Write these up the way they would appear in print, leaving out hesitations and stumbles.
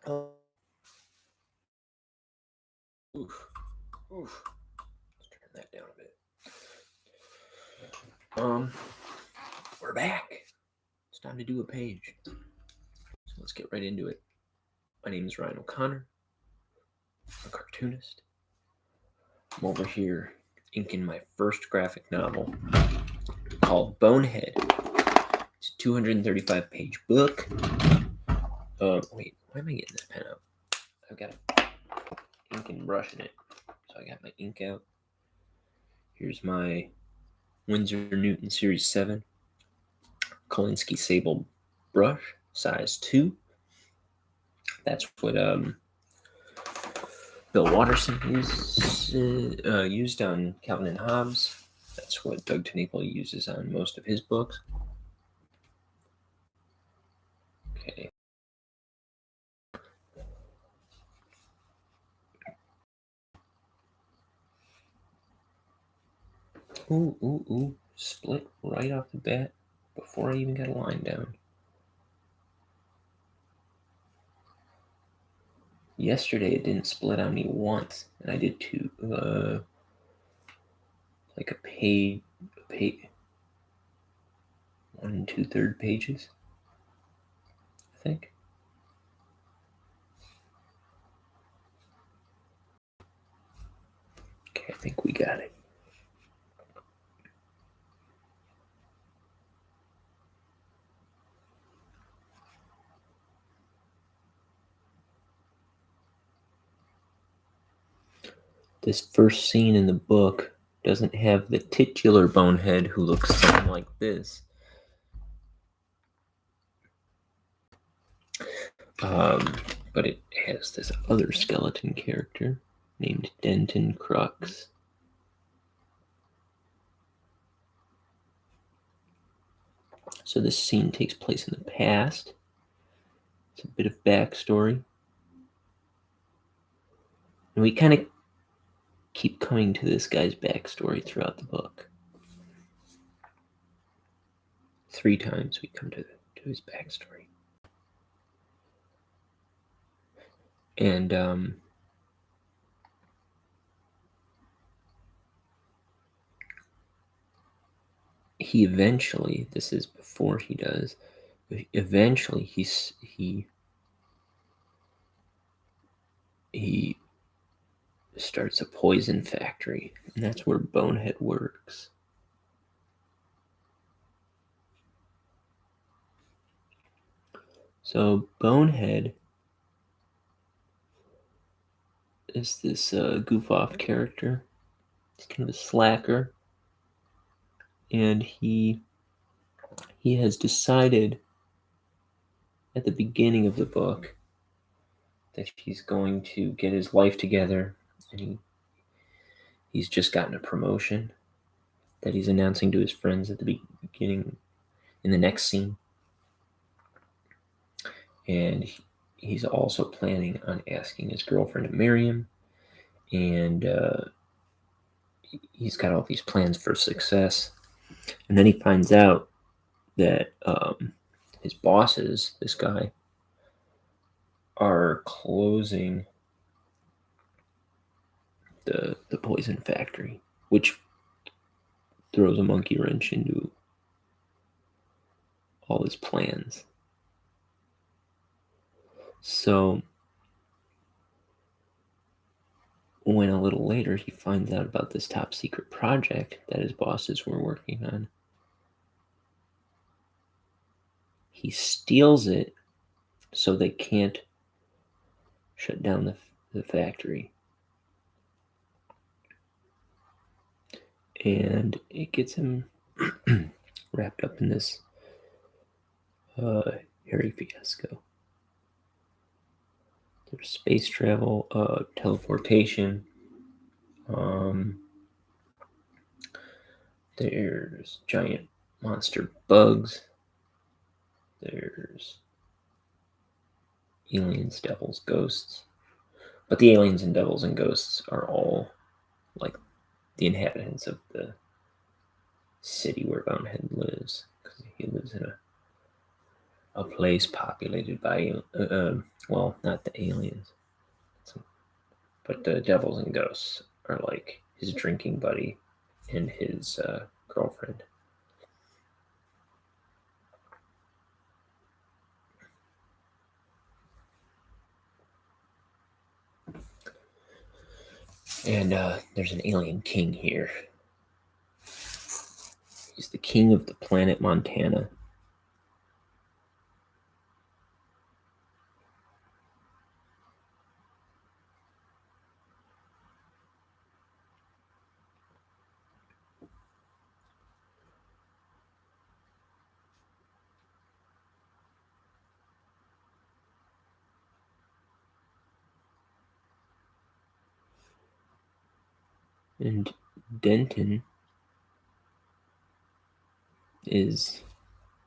Oh, oof, oof. Let's turn that down a bit. We're back. It's time to do a page. So let's get right into it. My name is Ryan O'Connor. I'm a cartoonist. I'm over here inking my first graphic novel called Bonehead. It's a 235-page book. Wait, why am I getting this pen out? I've got an ink and brush in it. So I got my ink out. Here's my Winsor Newton Series 7 Kolinsky Sable brush, size 2. That's what Bill Watterson used on Calvin and Hobbes. That's what Doug TenNapel uses on most of his books. Okay. Ooh. Split right off the bat before I even got a line down. Yesterday it didn't split on me once, and I did two, like a page, 1 2/3 pages, I think. Okay, I think we got it. This first scene in the book doesn't have the titular Bonehead who looks something like this. But it has this other skeleton character named Denton Crux. So this scene takes place in the past. It's a bit of backstory. And we kind of keep coming to this guy's backstory throughout the book. 3 times we come to his backstory. And he eventually, this is before he does, eventually he starts a poison factory, and that's where Bonehead works. So Bonehead is this goof-off character. He's kind of a slacker, and he has decided at the beginning of the book that he's going to get his life together, and he's just gotten a promotion that he's announcing to his friends at the beginning in the next scene. And he's also planning on asking his girlfriend to marry him, and he's got all these plans for success. And then he finds out that his bosses, this guy, are closing the poison factory, which throws a monkey wrench into all his plans. So when a little later he finds out about this top secret project that his bosses were working on, he steals it so they can't shut down the factory. And it gets him wrapped up in this hairy fiasco. There's space travel, teleportation. There's giant monster bugs. There's aliens, devils, ghosts. But the aliens and devils and ghosts are all like the inhabitants of the city where Bonehead lives, because he lives in a place populated by, well, not the aliens, but the devils and ghosts are like his drinking buddy and his girlfriend. And there's an alien king here. He's the king of the planet Montana. And Denton is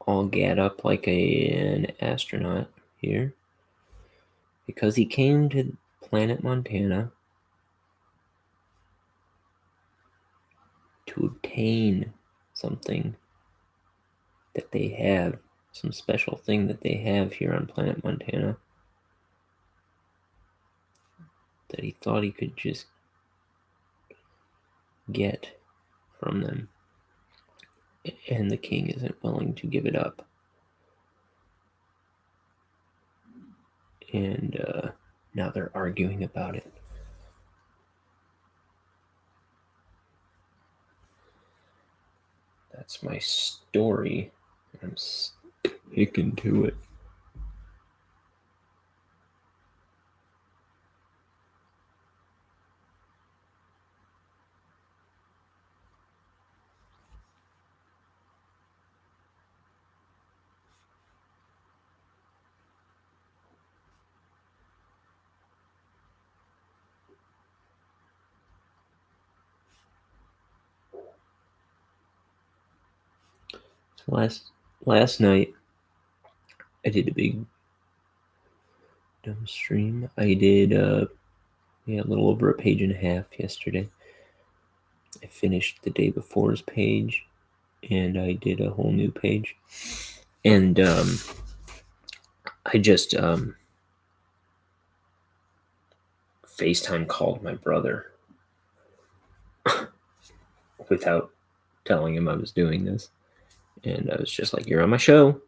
all gat up like an astronaut here because he came to planet Montana to obtain something that they have, some special thing that they have here on planet Montana that he thought he could just get from them. And the king isn't willing to give it up. And now they're arguing about it. That's my story. I'm sticking to it. Last night, I did a big dumb stream. I did a little over a page and a half yesterday. I finished the day before's page, and I did a whole new page. And I just FaceTime called my brother without telling him I was doing this. And I was just like, "You're on my show."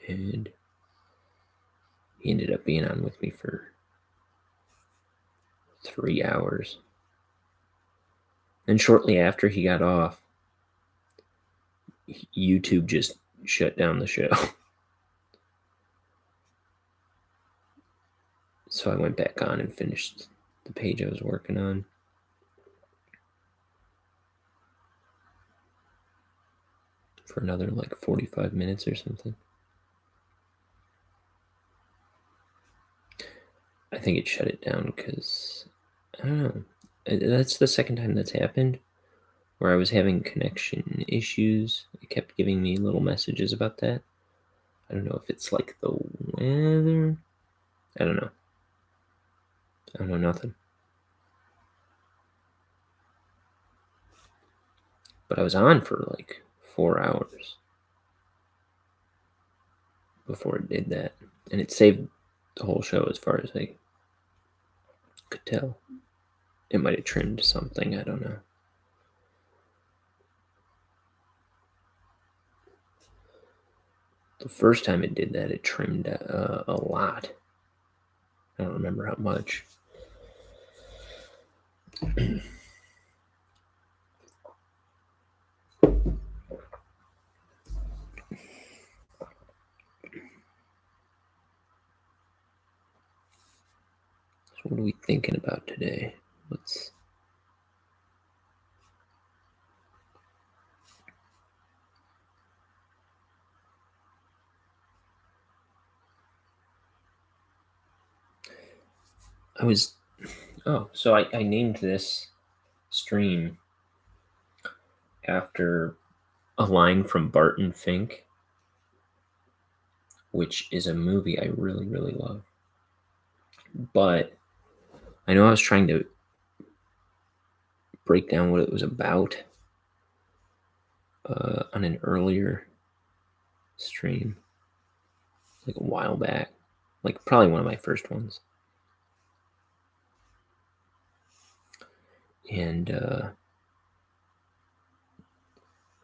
And he ended up being on with me for 3 hours. And shortly after he got off, YouTube just shut down the show. So I went back on and finished the page I was working on. For another like 45 minutes or something. I think it shut it down because, I don't know, that's the second time that's happened where I was having connection issues. It kept giving me little messages about that. I don't know if it's like the weather. I don't know nothing. But I was on for like 4 hours before it did that. And it saved the whole show as far as I could tell. It might have trimmed something, I don't know. The first time it did that, it trimmed a lot. I don't remember how much. So what are we thinking about today? So I named this stream after a line from Barton Fink, which is a movie I really, really love. But I know I was trying to break down what it was about on an earlier stream like a while back, like probably one of my first ones. And I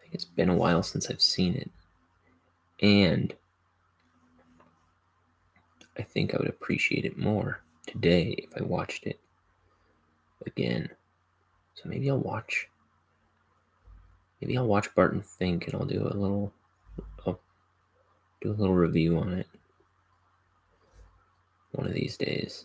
think it's been a while since I've seen it. And I think I would appreciate it more today if I watched it again. So maybe I'll watch Barton Fink, and I'll do a little review on it one of these days.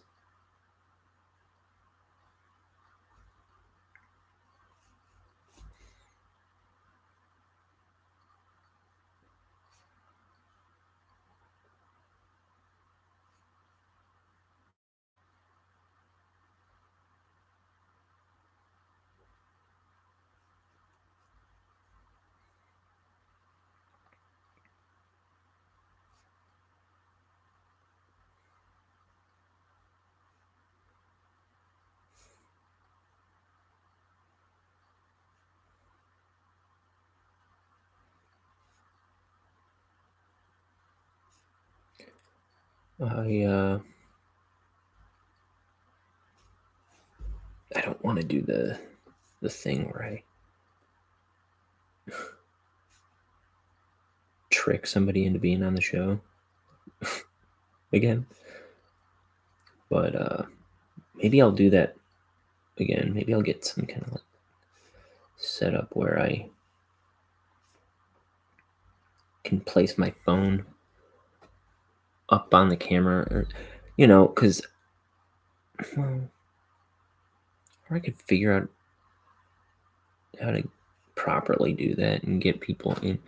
I don't want to do the thing where I trick somebody into being on the show again. But maybe I'll do that again. Maybe I'll get some kind of like setup where I can place my phone up on the camera, or because or I could figure out how to properly do that and get people in.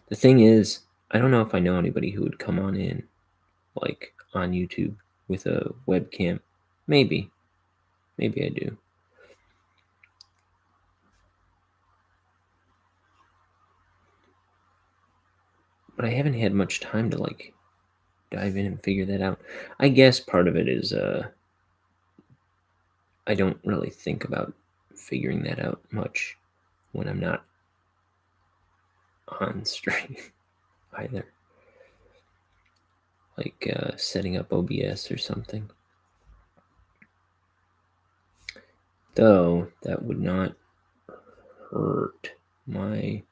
The thing is, I don't know if I know anybody who would come on in like on YouTube with a webcam. Maybe I do. But I haven't had much time to like dive in and figure that out. I guess part of it is I don't really think about figuring that out much when I'm not on stream either. Like setting up OBS or something. Though that would not hurt my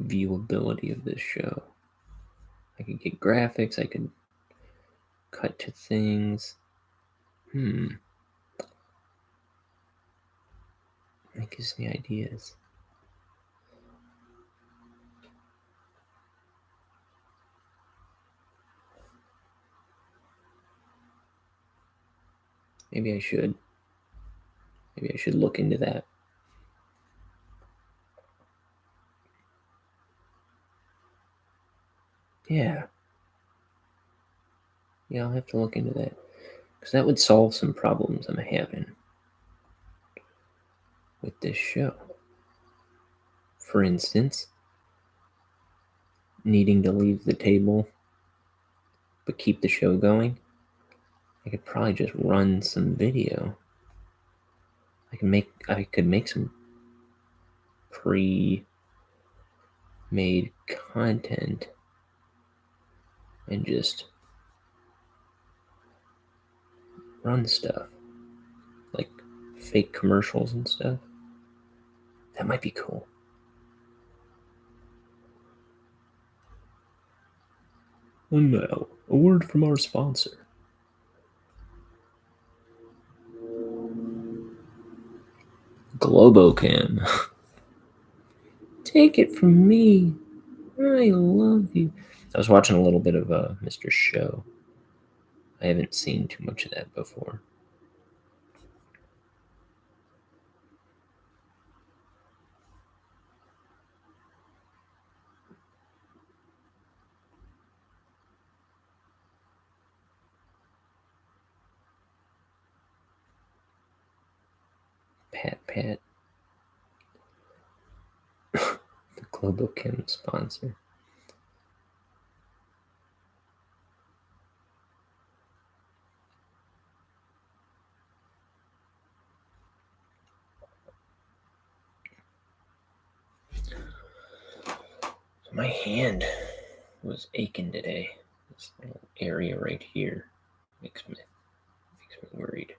viewability of this show. I could get graphics, I could cut to things. That gives me ideas. Maybe I should look into that. Yeah, I'll have to look into that, because that would solve some problems I'm having with this show. For instance, needing to leave the table but keep the show going. I could probably just run some video. I could make some pre-made content and just run stuff like fake commercials and stuff. That might be cool. And now, a word from our sponsor. Globocam. Take it from me. I love you. I was watching a little bit of Mr. Show. I haven't seen too much of that before. Pat. The Globocam sponsor. My hand was aching today. This little area right here makes me worried.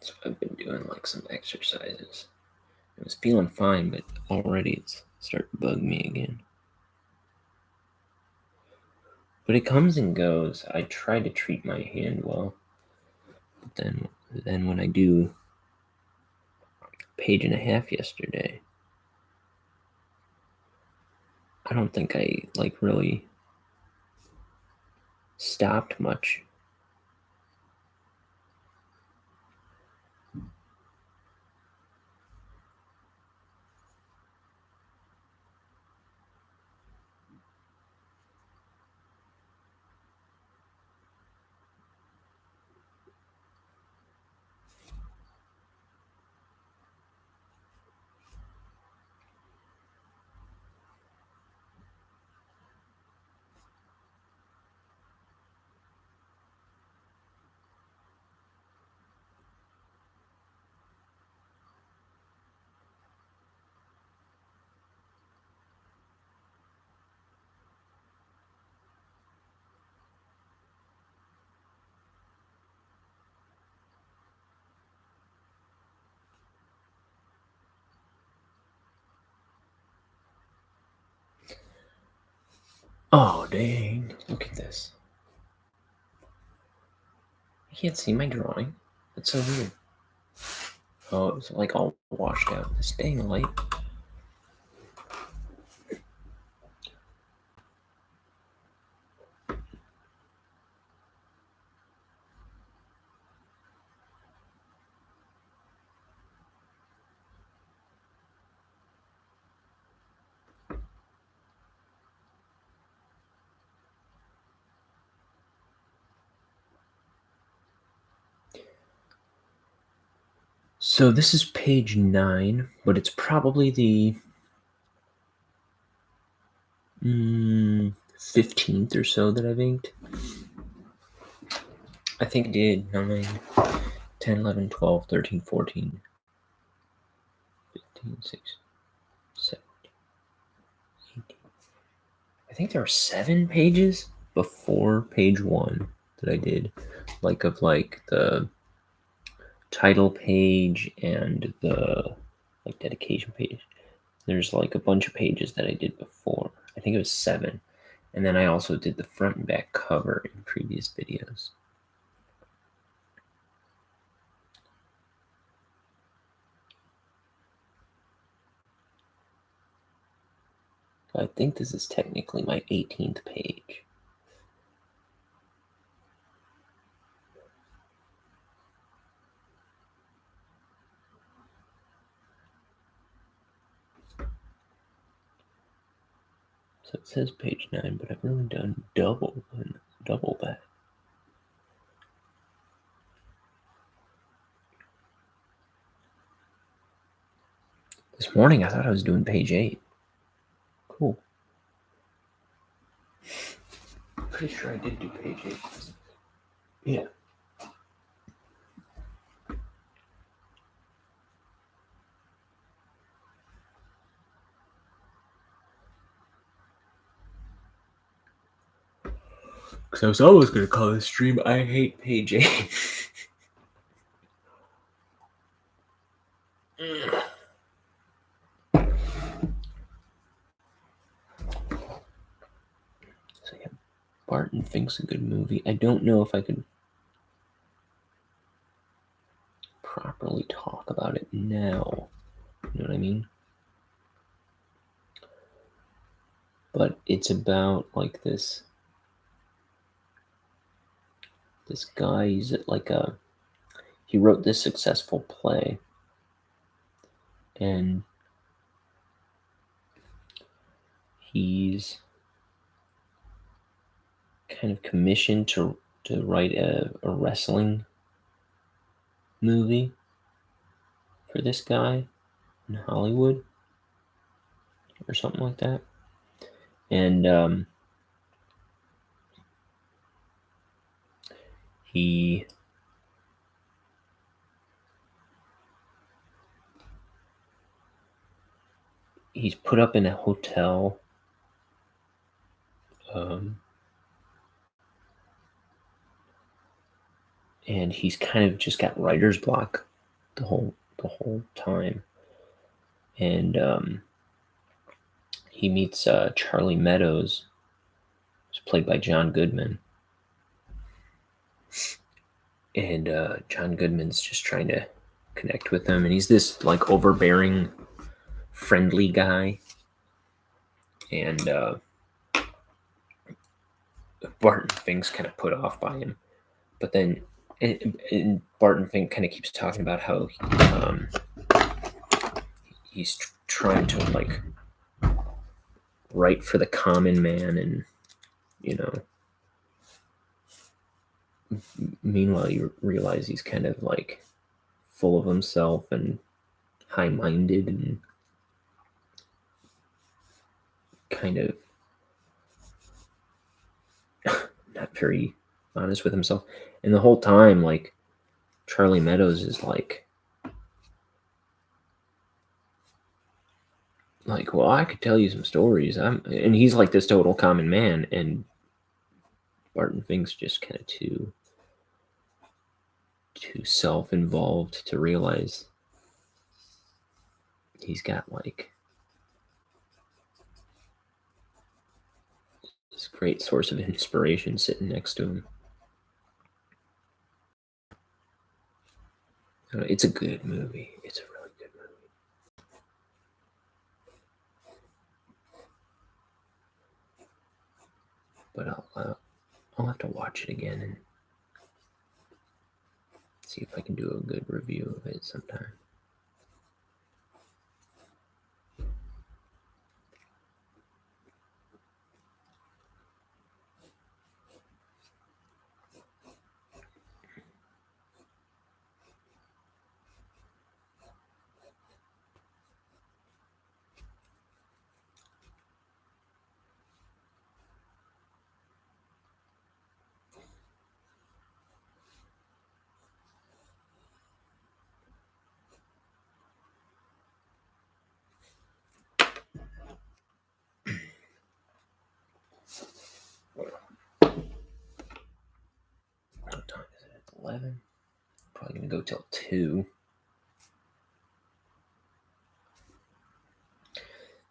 So I've been doing like some exercises. I was feeling fine, but already it's starting to bug me again. But it comes and goes. I try to treat my hand well, but then when I do a page and a half yesterday, I don't think I like really stopped much. Oh, dang. Look at this. I can't see my drawing. That's so weird. Oh, it was like all washed out. This dang light. So this is page 9, but it's probably the 15th or so that I've inked. I think I did 9, 10, 11, 12, 13, 14, 15, 16, 17, 18. I think there are 7 pages before page 1 that I did, like the title page and the like dedication page. There's like a bunch of pages that I did before. I think it was 7. And then I also did the front and back cover in previous videos. I think this is technically my 18th page. So it says page 9, but I've really done double that. This morning I thought I was doing page 8. Cool. Pretty sure I did do page 8. Yeah. Because I was always going to call this stream I Hate Page 8. So yeah, Barton Fink's a good movie. I don't know if I could properly talk about it now. You know what I mean? But it's about like this guy. He's like he wrote this successful play, and he's kind of commissioned to write a wrestling movie for this guy in Hollywood or something like that. And he he's put up in a hotel. And he's kind of just got writer's block the whole time. And he meets Charlie Meadows, who's played by John Goodman. And John Goodman's just trying to connect with him, and he's this like overbearing, friendly guy. And Barton Fink's kind of put off by him, but then and Barton Fink kind of keeps talking about how he's trying to like write for the common man, and meanwhile you realize he's kind of like full of himself and high-minded and kind of not very honest with himself. And the whole time, like, Charlie Meadows is like, well, I could tell you some stories. And he's like this total common man, and Barton Fink's just kind of too self-involved to realize he's got like this great source of inspiration sitting next to him. It's a good movie. It's a really good movie. But I'll have to watch it again and see if I can do a good review of it sometime. What time is it? 11? Probably gonna go till 2.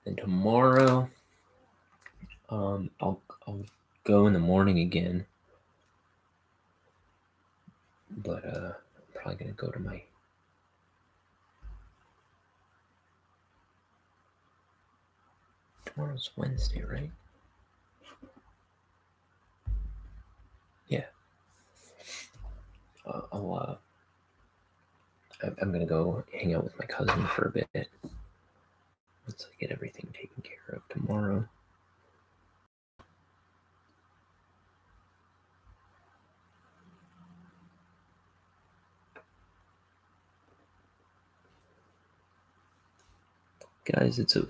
And tomorrow, I'll go in the morning again. But I'm probably gonna go to my tomorrow's Wednesday, right? Yeah. I'm gonna go hang out with my cousin for a bit once I get everything taken care of tomorrow. Guys, it's a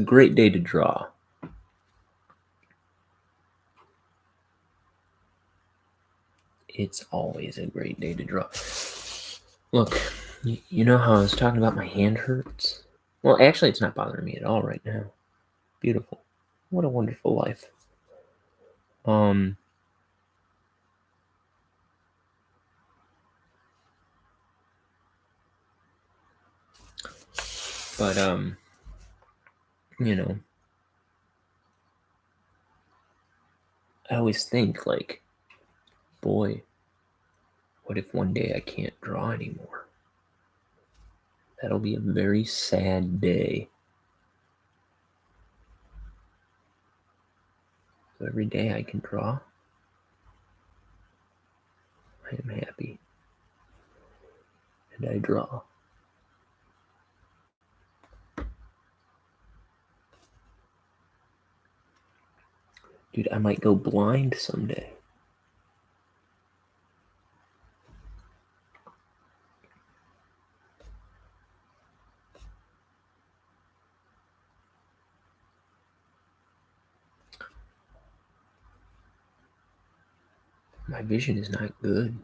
great day to draw. It's always a great day to draw. Look, you know how I was talking about my hand hurts? Well, actually, it's not bothering me at all right now. Beautiful. What a wonderful life. But I always think like, boy, what if one day I can't draw anymore? That'll be a very sad day. So every day I can draw, I am happy. And I draw. Dude, I might go blind someday. My vision is not good.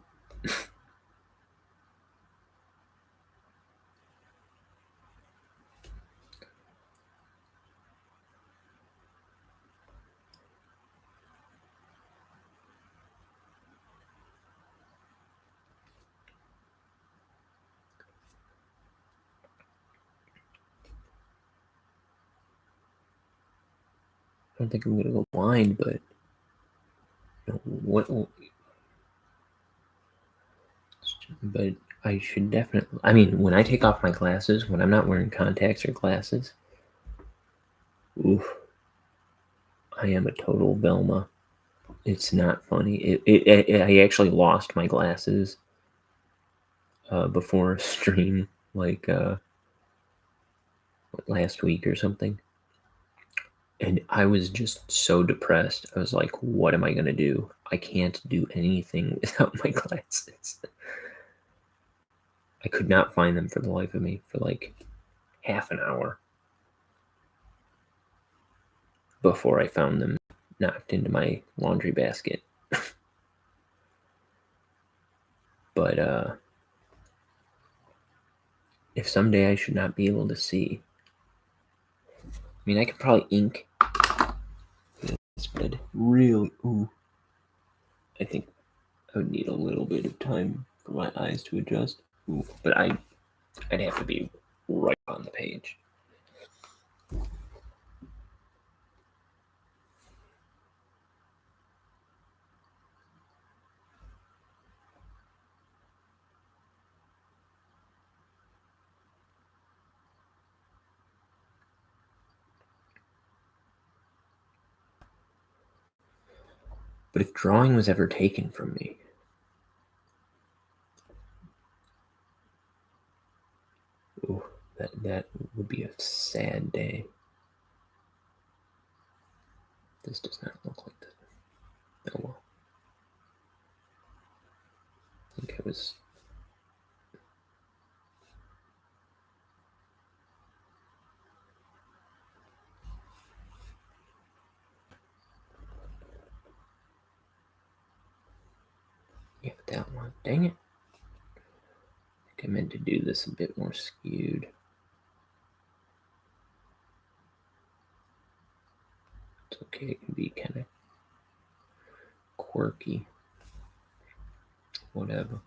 don't think I'm gonna go blind, but what? But I should definitely. I mean, when I take off my glasses, when I'm not wearing contacts or glasses, oof, I am a total Velma. It's not funny. I actually lost my glasses before a stream, like last week or something. And I was just so depressed. I was like, what am I going to do? I can't do anything without my glasses. I could not find them for the life of me for like half an hour before I found them knocked into my laundry basket. But if someday I should not be able to see, I mean, I could probably ink this, but really, I think I would need a little bit of time for my eyes to adjust. But I'd have to be right on the page. But if drawing was ever taken from me, that would be a sad day. This does not look like that. Oh well. I think it was. Yeah, that one. Dang it. I think I meant to do this a bit more skewed. It's okay, it can be kind of quirky. Whatever.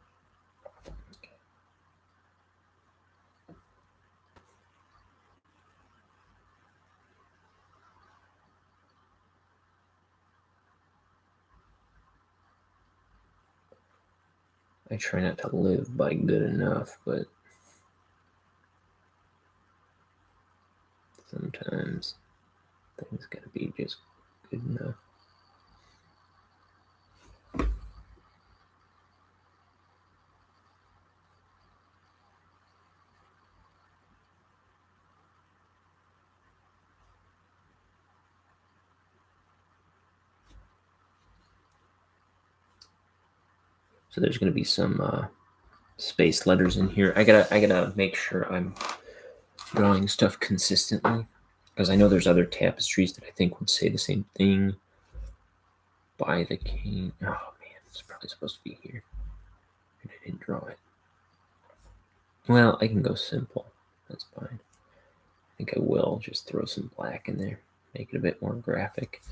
I try not to live by good enough, but sometimes things gotta be just good enough. So there's gonna be some space letters in here. I gotta make sure I'm drawing stuff consistently, because I know there's other tapestries that I think would say the same thing. By the king. Oh man, it's probably supposed to be here. And I didn't draw it. Well, I can go simple. That's fine. I think I will just throw some black in there, make it a bit more graphic.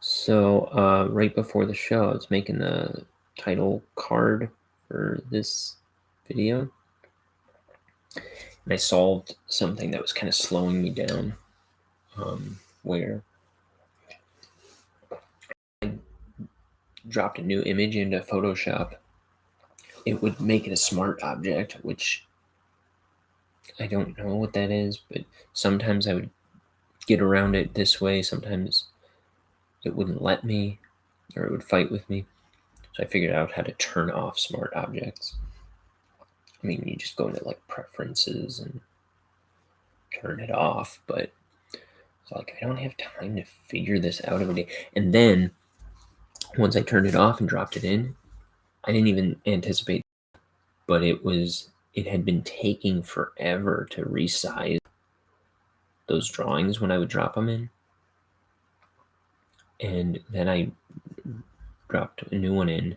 So right before the show, I was making the title card for this video. And I solved something that was kind of slowing me down, where I dropped a new image into Photoshop. It would make it a smart object, which I don't know what that is, but sometimes I would get around it this way. Sometimes it wouldn't let me, or it would fight with me. So I figured out how to turn off smart objects. I mean, you just go into like preferences and turn it off, but it's like I don't have time to figure this out every day. And then once I turned it off and dropped it in, I didn't even anticipate, but it had been taking forever to resize those drawings when I would drop them in. And then I dropped a new one in,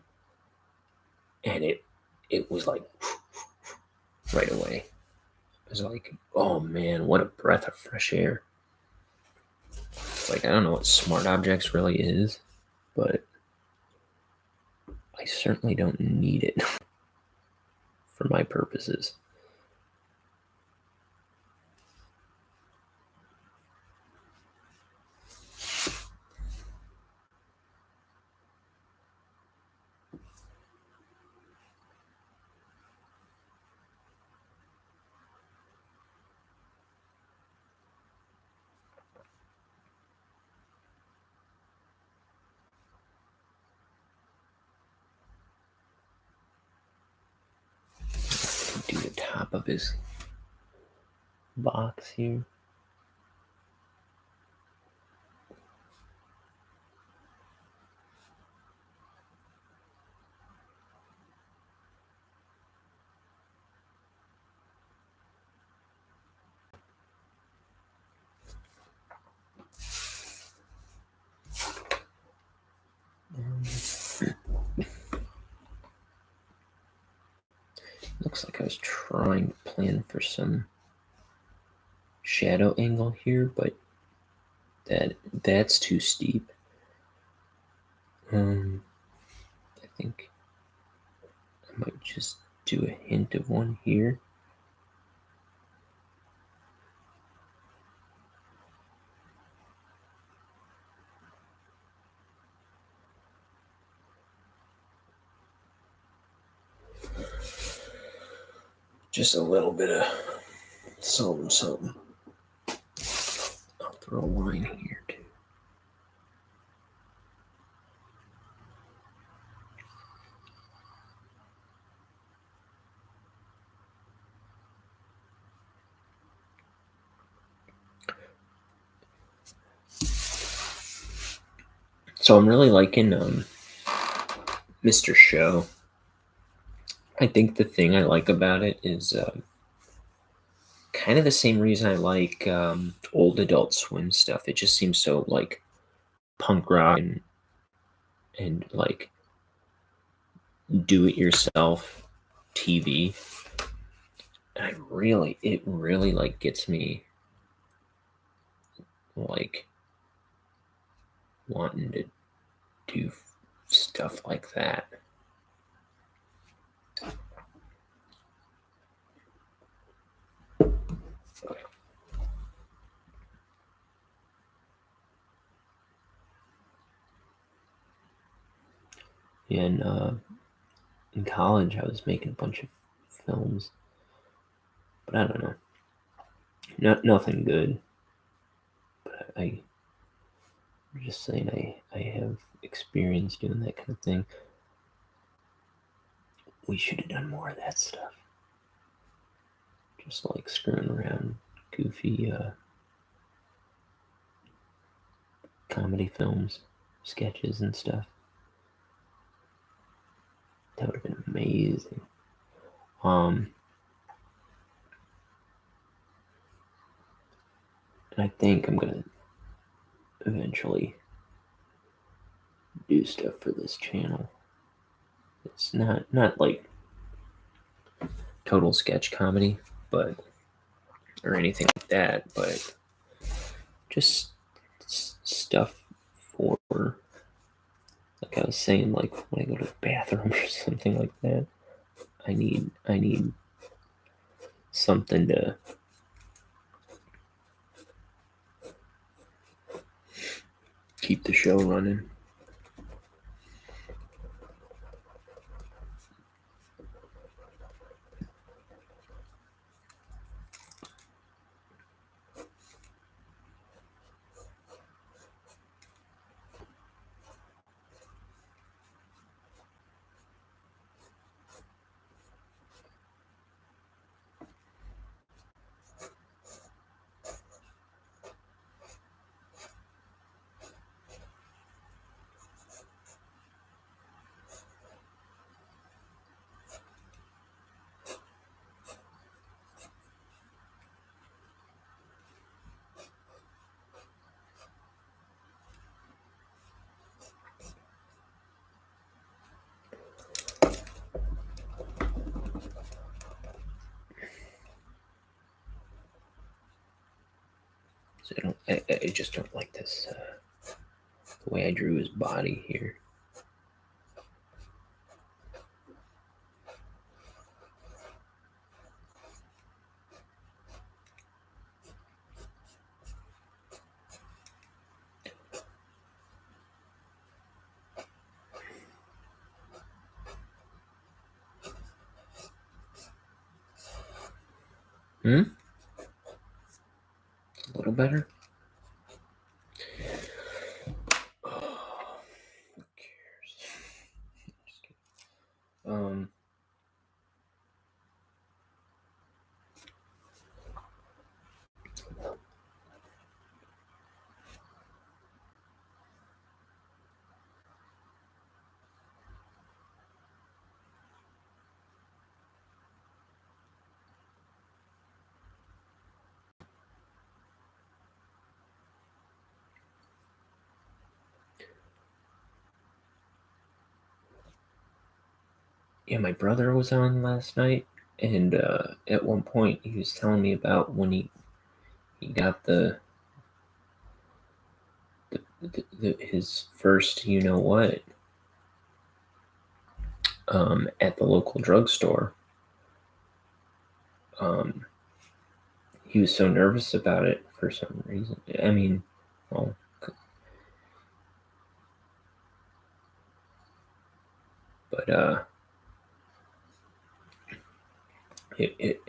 and it was like right away. It was like, oh man, what a breath of fresh air. It's like, I don't know what smart objects really is, but I certainly don't need it. for my purposes. Do the top of his box here. Looks like I was trying to plan for some shadow angle here, but that's too steep. I think I might just do a hint of one here. Just a little bit of something. I'll throw a line here too. So I'm really liking Mr. Show. I think the thing I like about it is kind of the same reason I like old Adult Swim stuff. It just seems so like punk rock and like do it yourself TV. And it really like gets me like wanting to do stuff like that. And in college, I was making a bunch of films, but I don't know, nothing good. But I'm just saying, I have experience doing that kind of thing. We should have done more of that stuff. Just like screwing around, goofy comedy films, sketches and stuff. That would have been amazing. And I think I'm gonna eventually do stuff for this channel. It's not like total sketch comedy, but or anything like that, but just stuff for, like I was saying, like when I go to the bathroom or something like that. I need something to keep the show running. So I just don't like this the way I drew his body here. Hmm? A little better? Oh, who cares? Just kidding. Yeah, my brother was on last night, and at one point he was telling me about when he got his first you know what at the local drugstore. Um, he was so nervous about it for some reason. I mean, well, but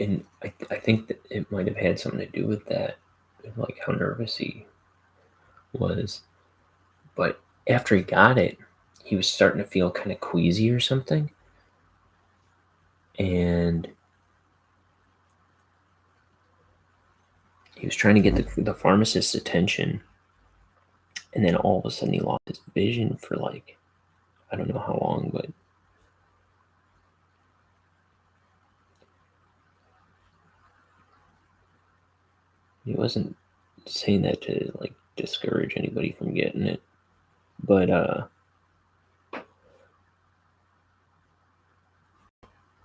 and I think that it might have had something to do with that, like how nervous he was. But after he got it, he was starting to feel kind of queasy or something, and he was trying to get the pharmacist's attention, and then all of a sudden he lost his vision for like I don't know how long, but he wasn't saying that to like discourage anybody from getting it, but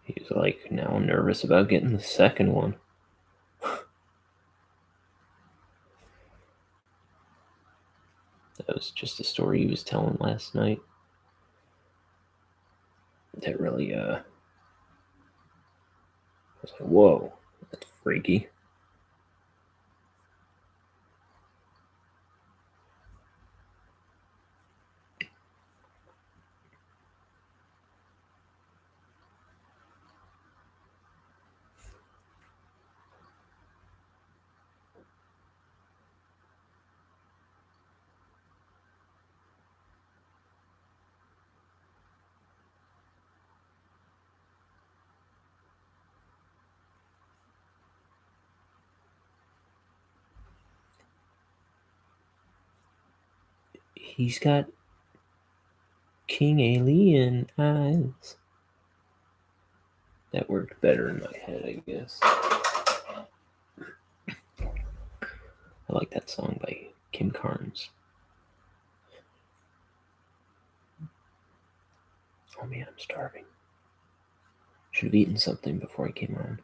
he was like, now I'm nervous about getting the second one. That was just a story he was telling last night. That really I was like, whoa, that's freaky. He's got King Alien eyes. That worked better in my head, I guess. I like that song by Kim Carnes. Oh man, I'm starving. Should have eaten something before I came on.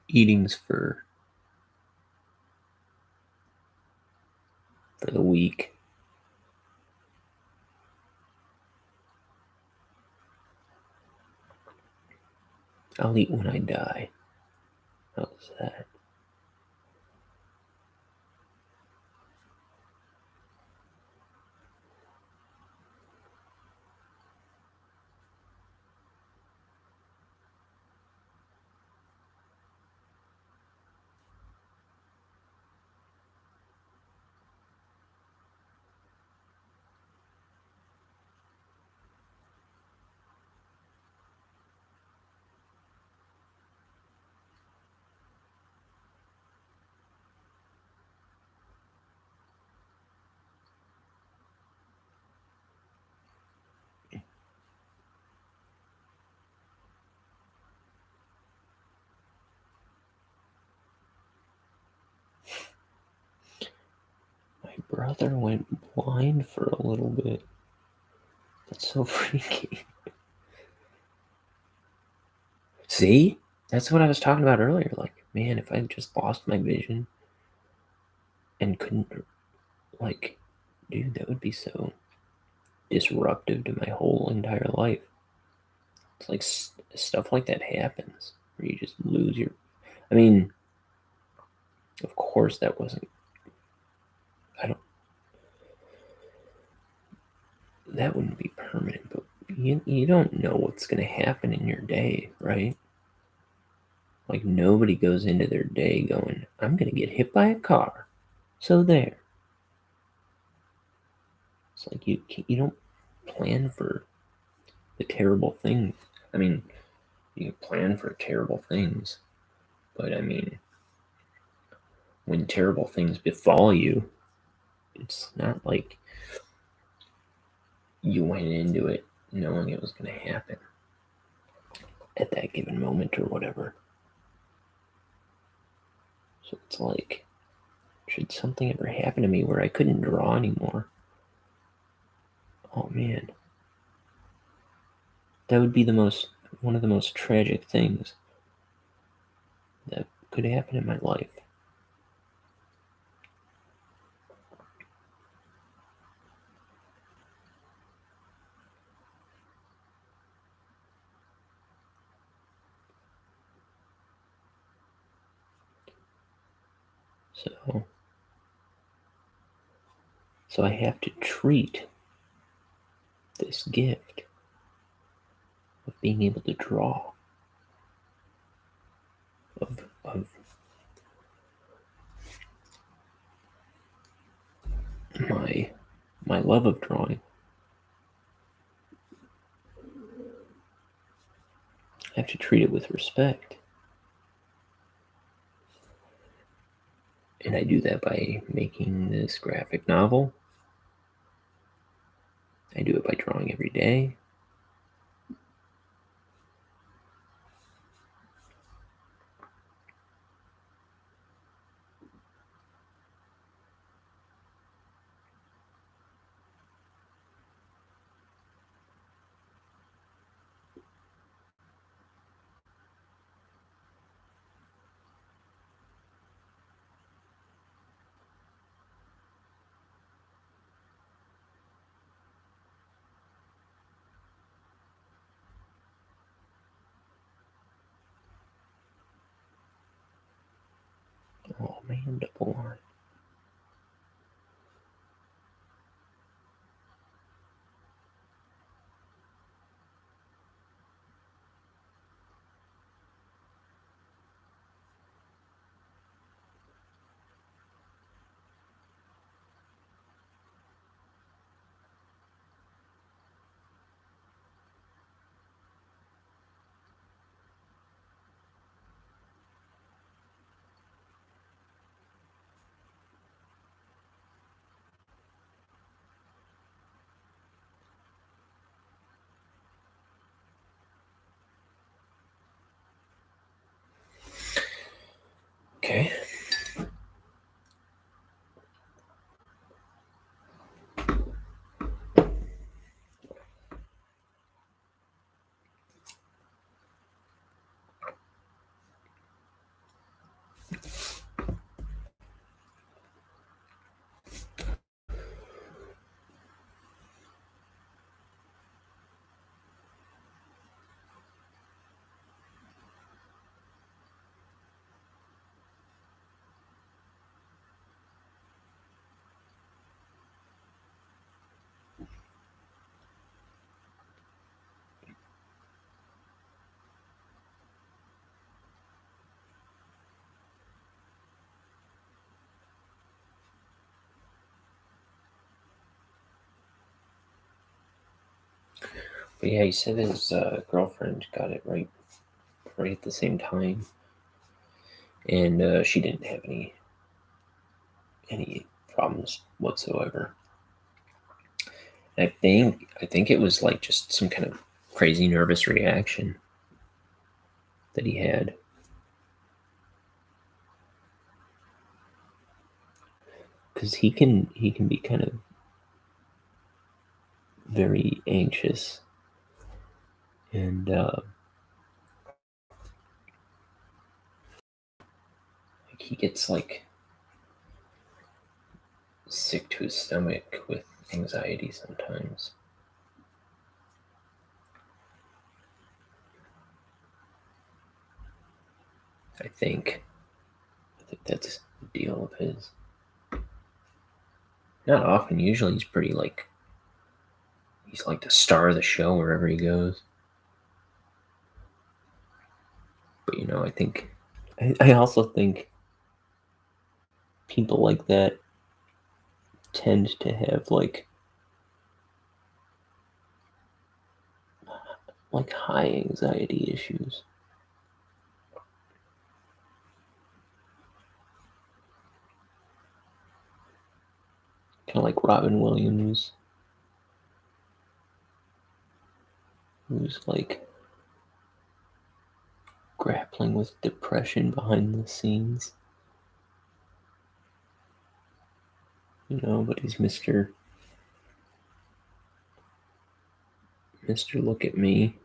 Eatings for the week. I'll eat when I die. How's that? My brother went blind for a little bit. That's so freaky. See? That's what I was talking about earlier. Like, man, if I just lost my vision and couldn't, like, dude, that would be so disruptive to my whole entire life. It's like stuff like that happens, where you just lose your. I mean, of course that wasn't. That wouldn't be permanent, but you don't know what's going to happen in your day, right? Like, nobody goes into their day going, I'm going to get hit by a car. So there. It's like you don't plan for the terrible things. I mean, you plan for terrible things, but I mean, when terrible things befall you, it's not like you went into it knowing it was going to happen at that given moment or whatever. So it's like, should something ever happen to me where I couldn't draw anymore? Oh man, that would be one of the most tragic things that could happen in my life. So I have to treat this gift of being able to draw, of my love of drawing. I have to treat it with respect. And I do that by making this graphic novel. I do it by drawing every day. Oh man, double line. Okay. But yeah, he said his girlfriend got it right at the same time, and she didn't have any problems whatsoever. And I think it was like just some kind of crazy nervous reaction that he had. Because he can be kind of very anxious, and he gets like sick to his stomach with anxiety sometimes. I think that's the deal of his. Not often. Usually he's pretty like he's like the star of the show wherever he goes. But I think I also think people like that tend to have like high anxiety issues. Kind of like Robin Williams, who's like grappling with depression behind the scenes. But he's Mr. Look at me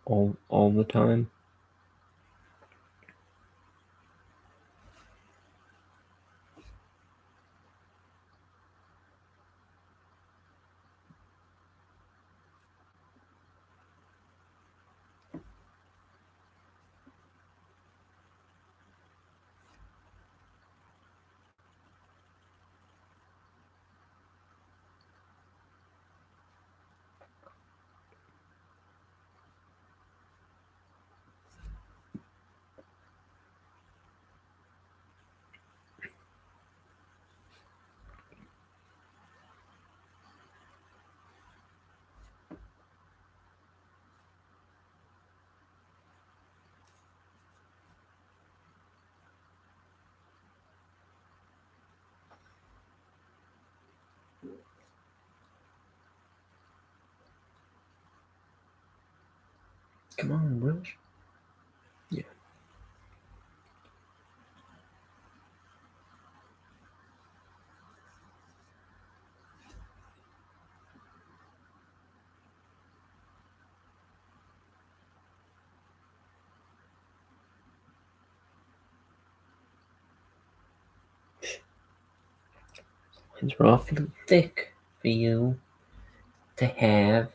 all the time. Come on, Rush. Yeah. Lines are awfully thick for you to have.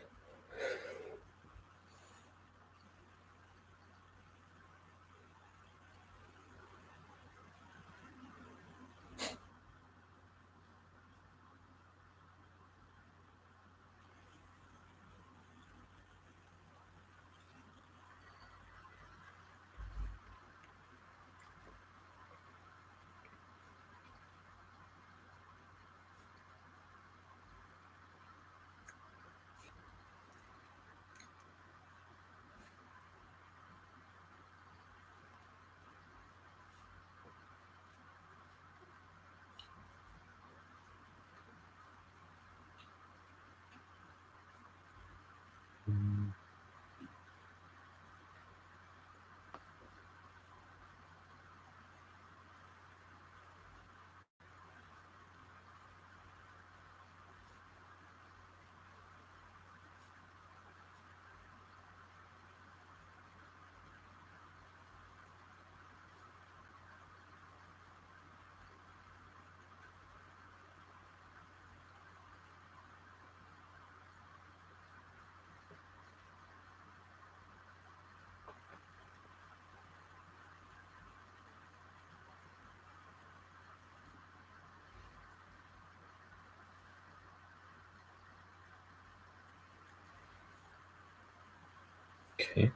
Okay.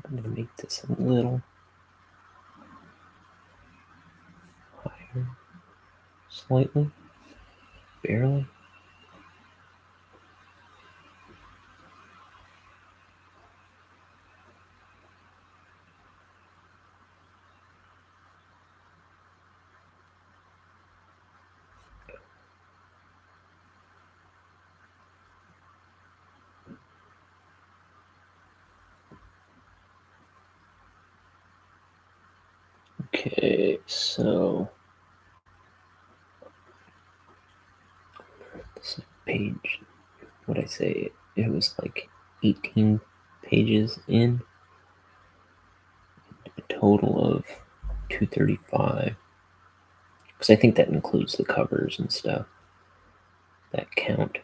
I'm going to make this a little higher. Slightly. Barely. Okay, so this is page, what I say, it was like 18 pages in, a total of 235. Because I think that includes the covers and stuff that count.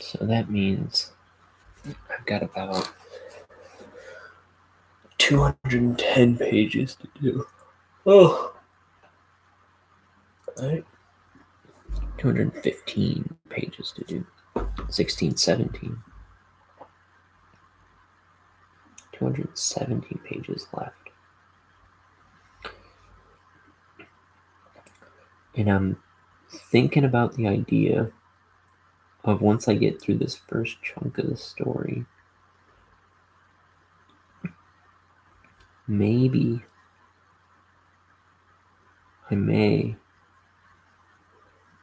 So that means I've got about 210 pages to do. Oh, all right. 215 pages to do. 16, 17. 217 pages left. And I'm thinking about the idea of once I get through this first chunk of the story, maybe I may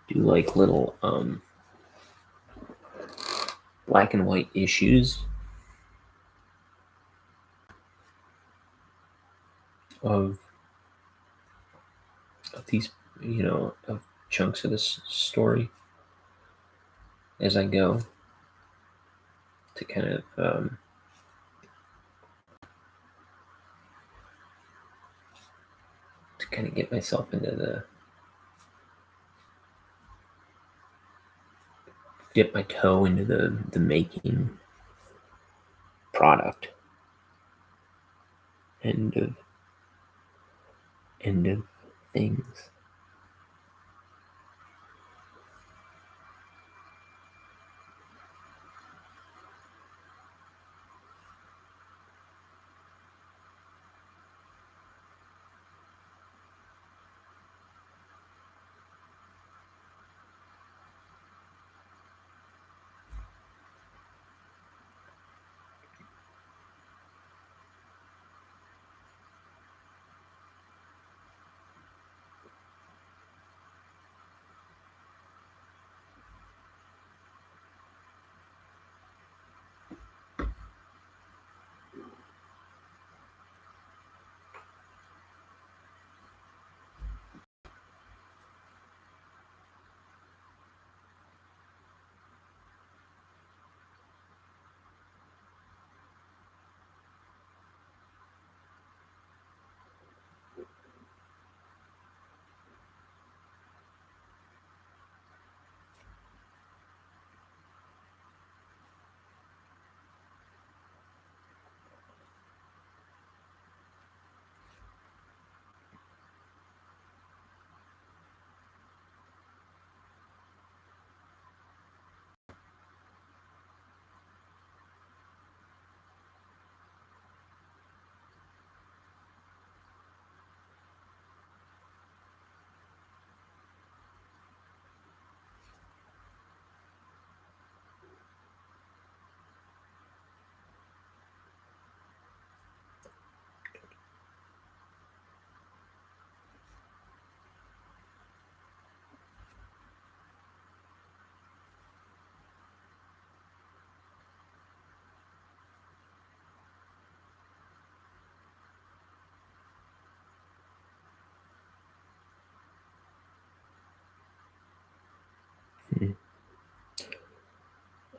do like little black and white issues of these, of chunks of this story as I go to kind of get myself into dip my toe into the making product end of things.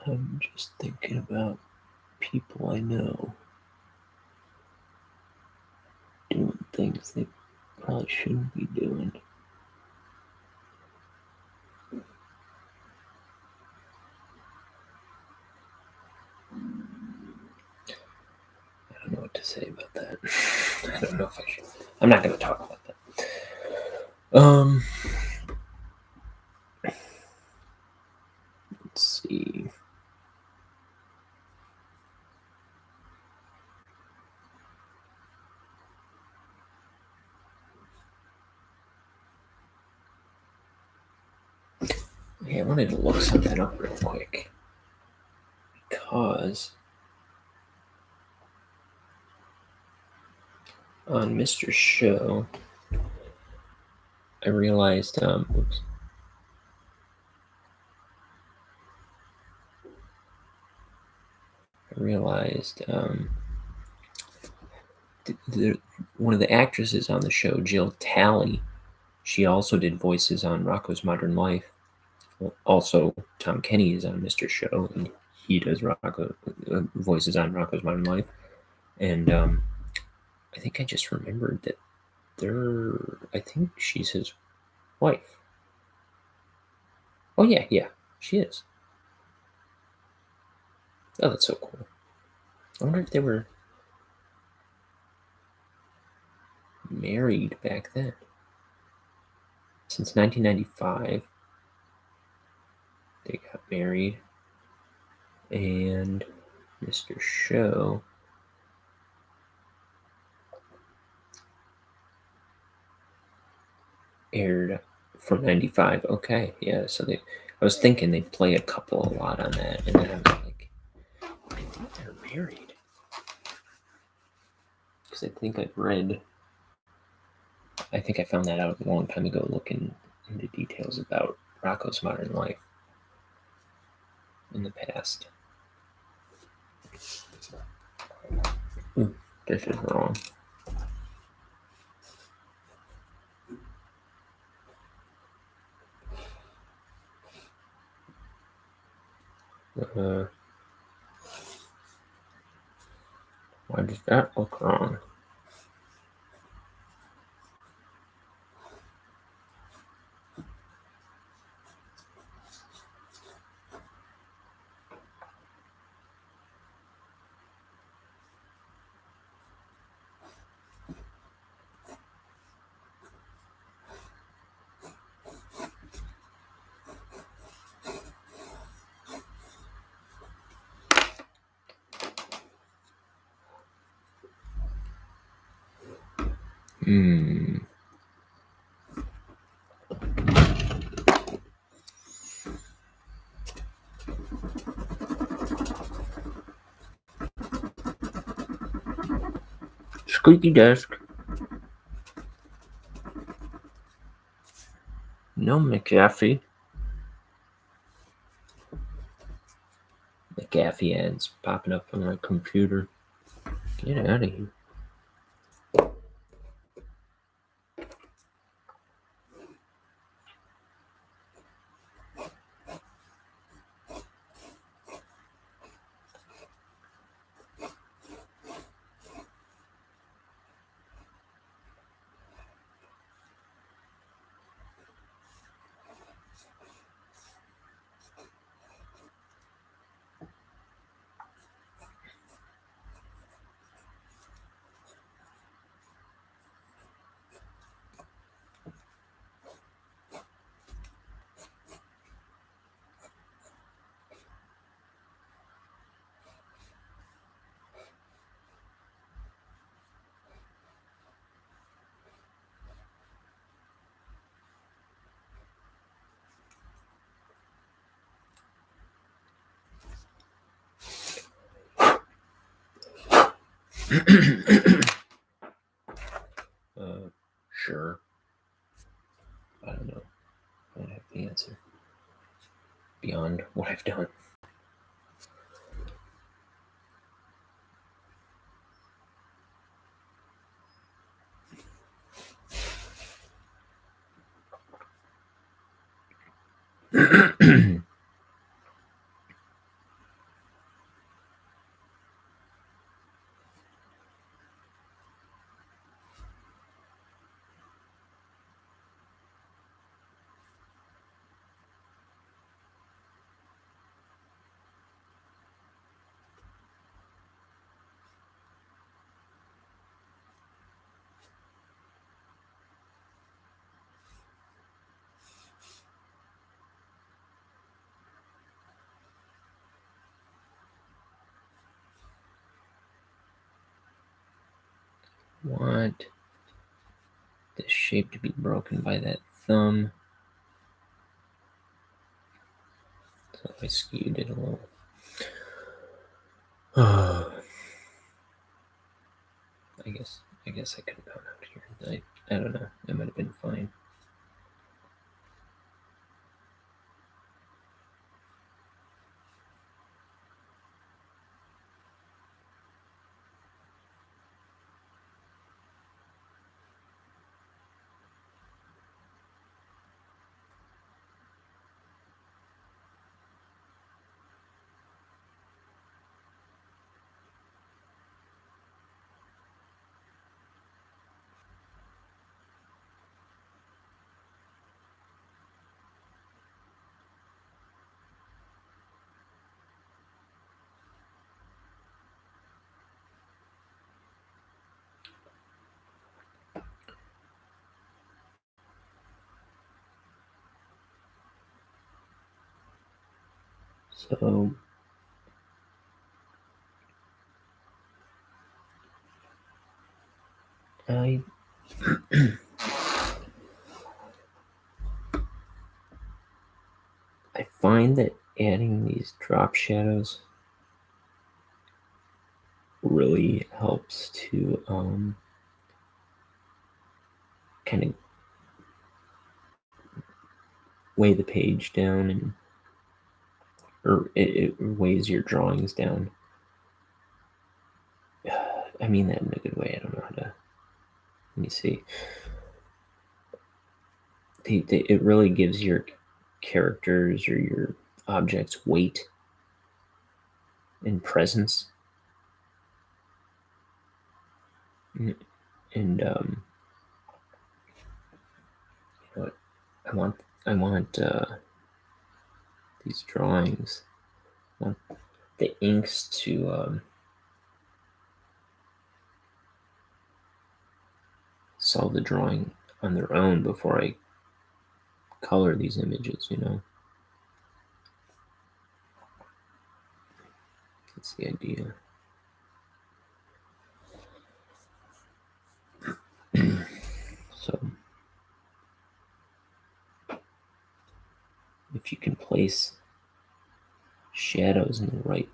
I'm just thinking about people I know doing things they probably shouldn't be doing. I don't know what to say about that. I don't know if I should. I'm not going to talk about that. Let's see. Hey, I wanted to look something up real quick because on Mr. Show, I realized, one of the actresses on the show, Jill Talley, she also did voices on Rocko's Modern Life. Also, Tom Kenny is on Mr. Show, and he does voices on Rocko's Modern Life. And I think I just remembered that I think she's his wife. Oh, yeah, she is. Oh, that's so cool. I wonder if they were married back then. Since 1995, they got married, and Mr. Show aired from 95. Okay, yeah, so I was thinking they'd play a couple a lot on that, and then I was like, I think they're married. Because I think I found that out a long time ago looking into details about Rocco's Modern Life in the past. Ooh, this is wrong. Why does that look wrong? Squeaky desk. No McAfee. McAfee ads popping up on my computer. Get out of here. Sure. I don't know. I don't have the answer beyond what I've done. Want this shape to be broken by that thumb. So I skewed it a little. I guess I could have gone out here. I don't know. That might have been fine. So I I find that adding these drop shadows really helps to kind of weigh the page down, and or it weighs your drawings down. I mean that in a good way. I don't know how to. Let me see. It really gives your characters or your objects weight and presence. And you know what? I want these drawings. I want the inks to solve the drawing on their own before I color these images. That's the idea. So if you can place shadows in the right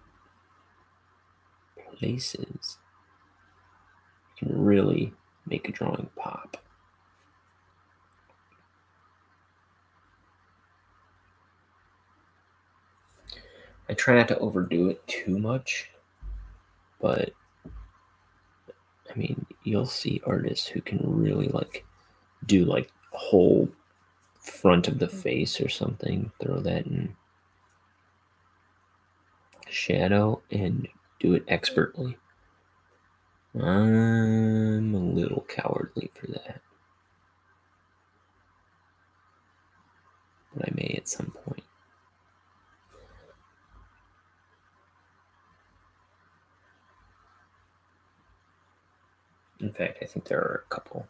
places, you can really make a drawing pop. I try not to overdo it too much, but I mean, you'll see artists who can really do a whole front of the face or something, throw that in shadow and do it expertly. I'm a little cowardly for that, but I may at some point. In fact, I think there are a couple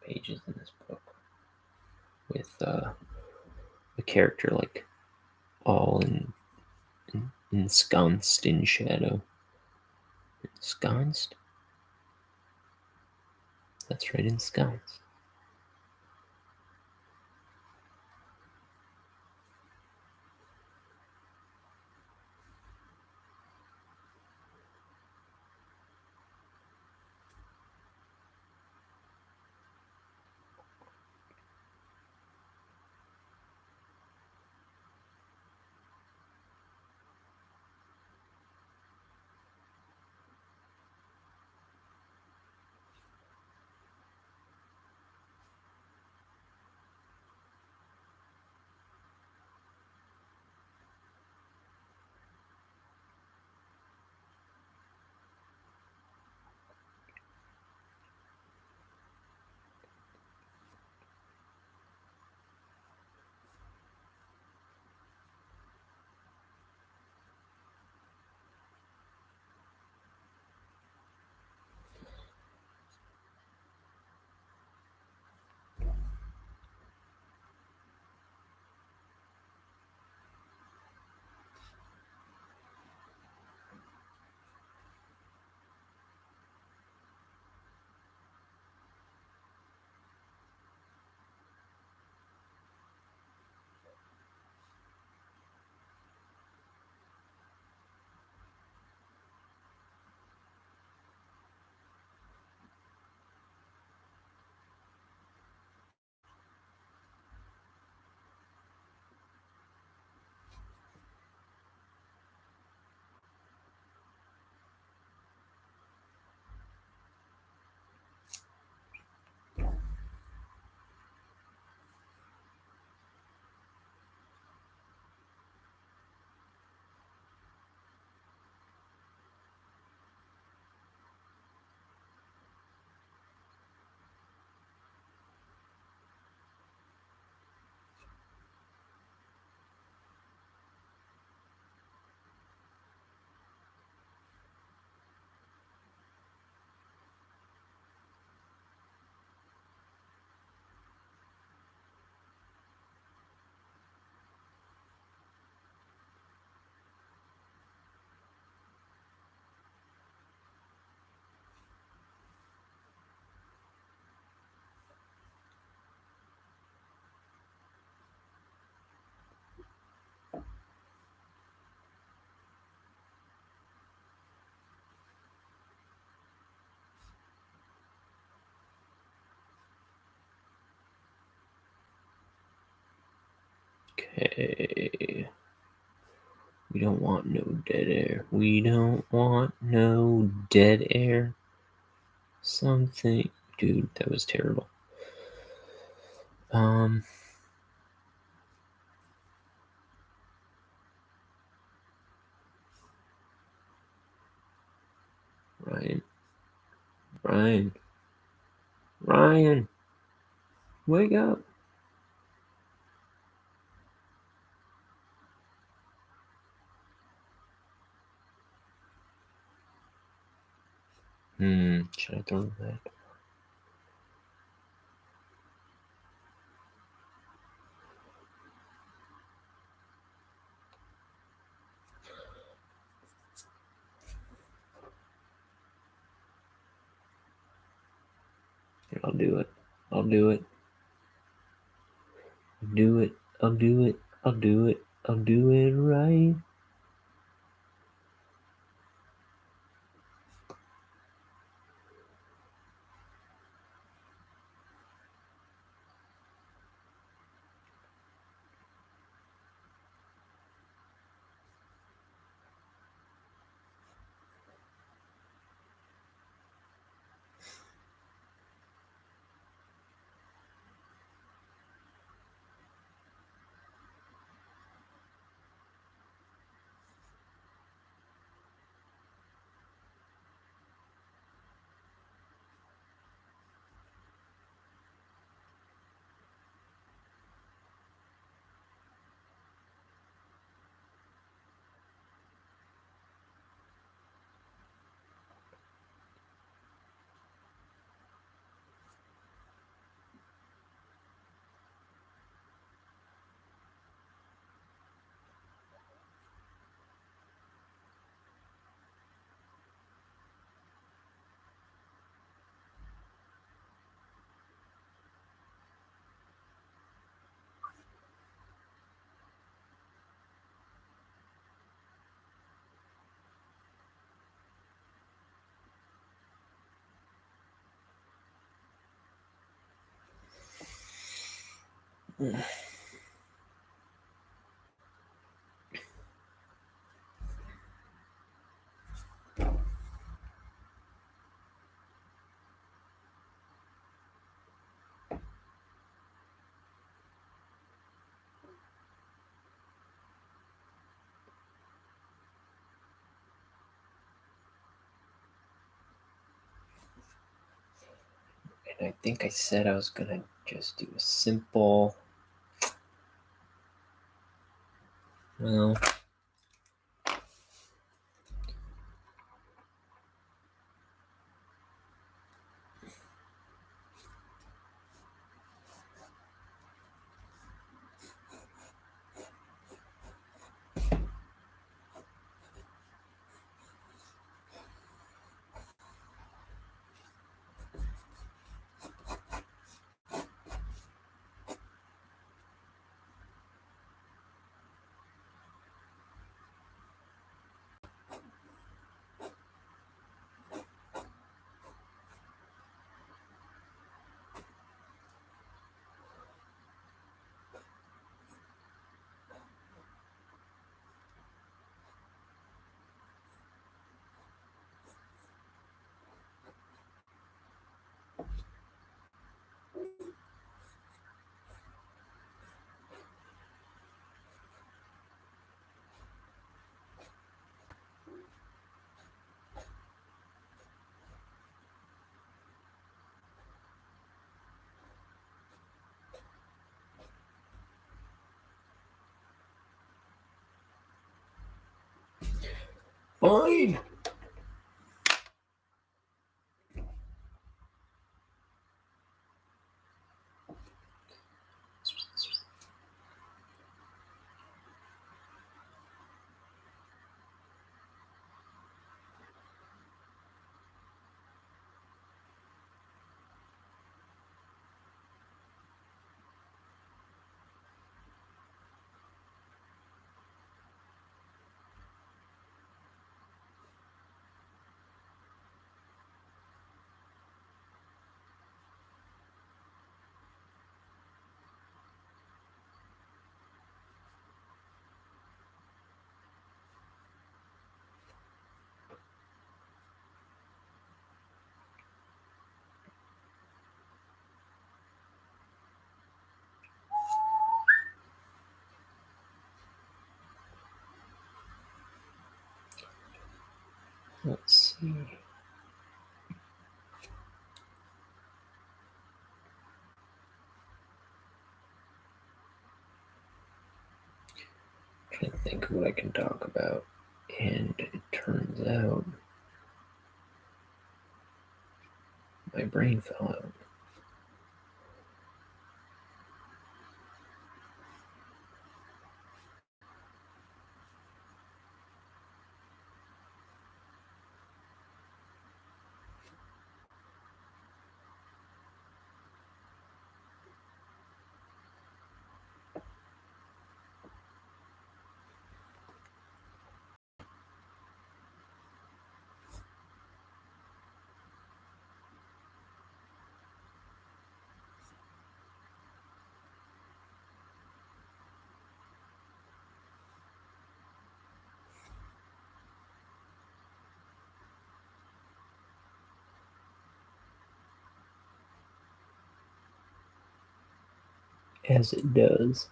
pages in this book with a character all ensconced in shadow. Ensconced? That's right, ensconced. Okay. We don't want no dead air. We don't want no dead air. Something. Dude, that was terrible. Ryan, wake up. Should I throw that? I'll do it. I'll do it. I'll do it. I'll do it. I'll do it. I'll do it right. And I think I said I was gonna just do a simple. Well, fine. Let's see. Trying to think of what I can talk about, and it turns out my brain fell out. As it does.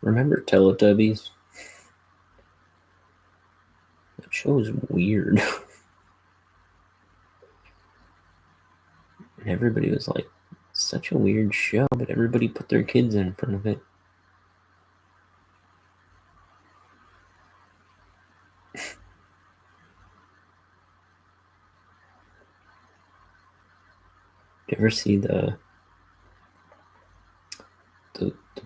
Remember Teletubbies? That show was weird. And everybody was like, such a weird show, but everybody put their kids in front of it. Did you ever see the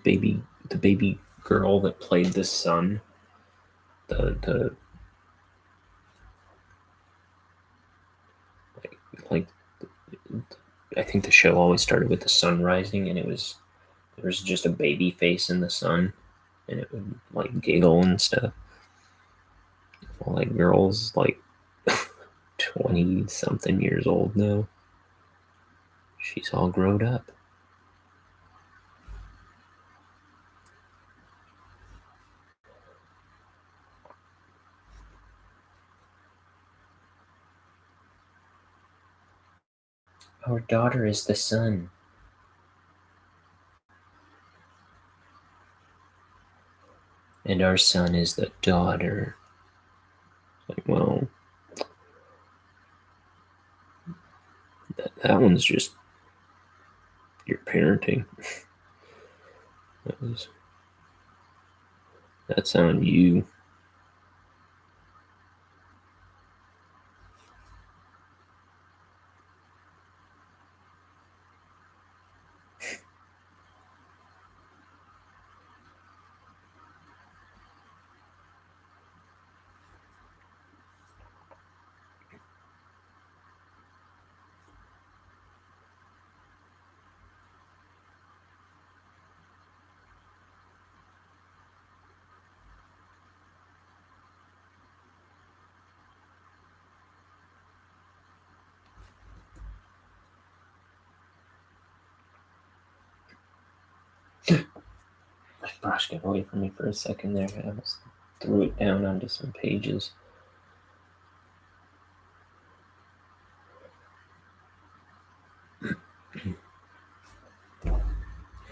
baby girl that played the son? The like I think the show always started with the sun rising, and there was just a baby face in the sun, and it would like giggle and stuff. Well, like girls like 20 something years old now. She's all grown up. Our daughter is the sun. And our son is the daughter. Like, well, that one's just your parenting. That's on you. My brush got away from me for a second there. I almost threw it down onto some pages.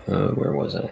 Where was I?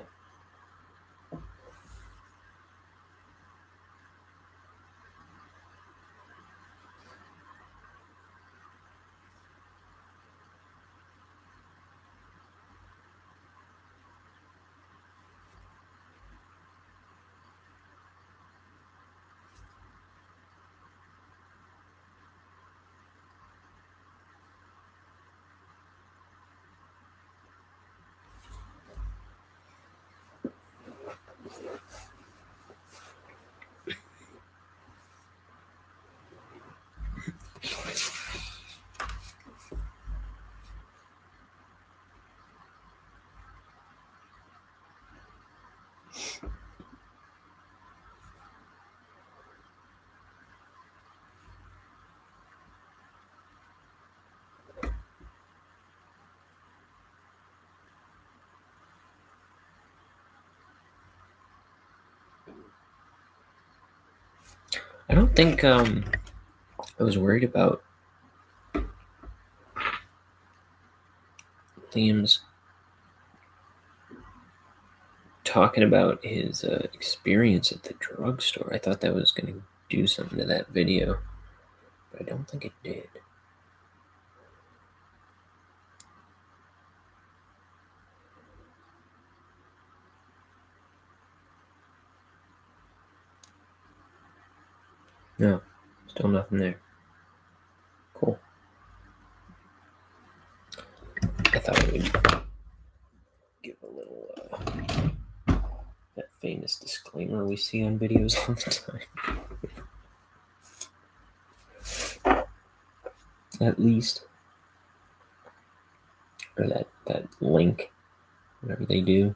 I don't think I was worried about Liam's talking about his experience at the drugstore. I thought that was going to do something to that video, but I don't think it did. No, still nothing there. Cool. I thought I would give a little that famous disclaimer we see on videos all the time. At least. Or that link, whatever they do.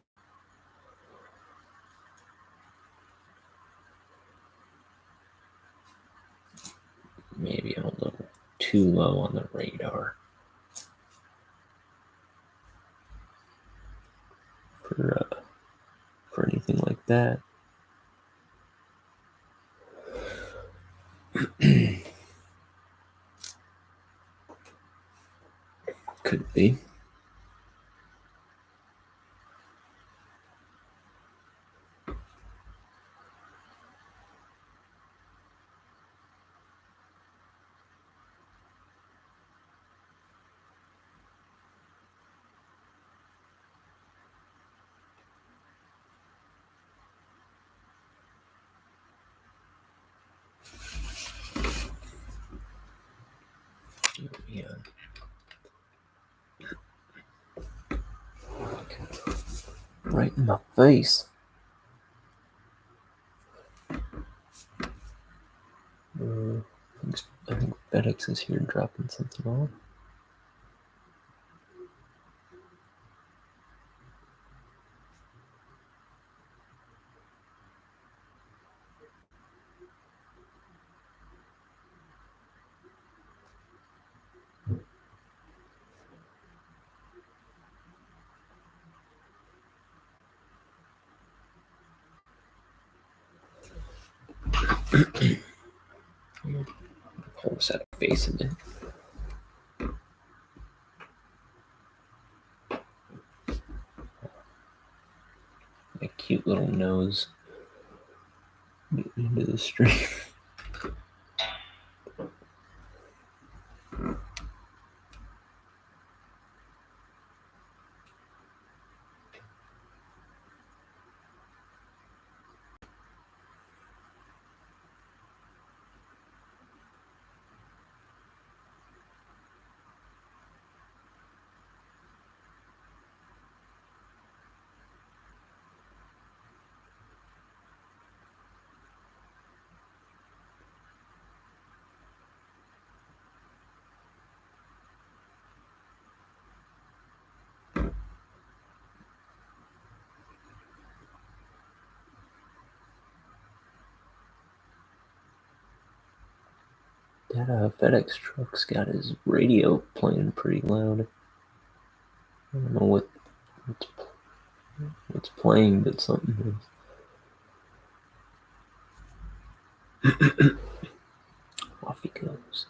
Maybe I'm a little too low on the radar for anything like that. Could be. Yeah. Right in my face. I think FedEx is here dropping something off. Hold this out of face a bit. My cute little nose getting into the stream. That FedEx truck's got his radio playing pretty loud. I don't know what's playing, but something is. Off he goes.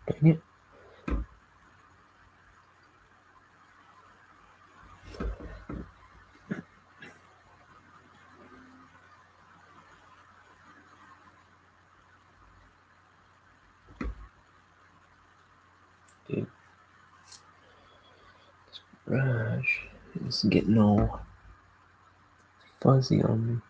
Dang it. Dude, this brush is getting all fuzzy on me.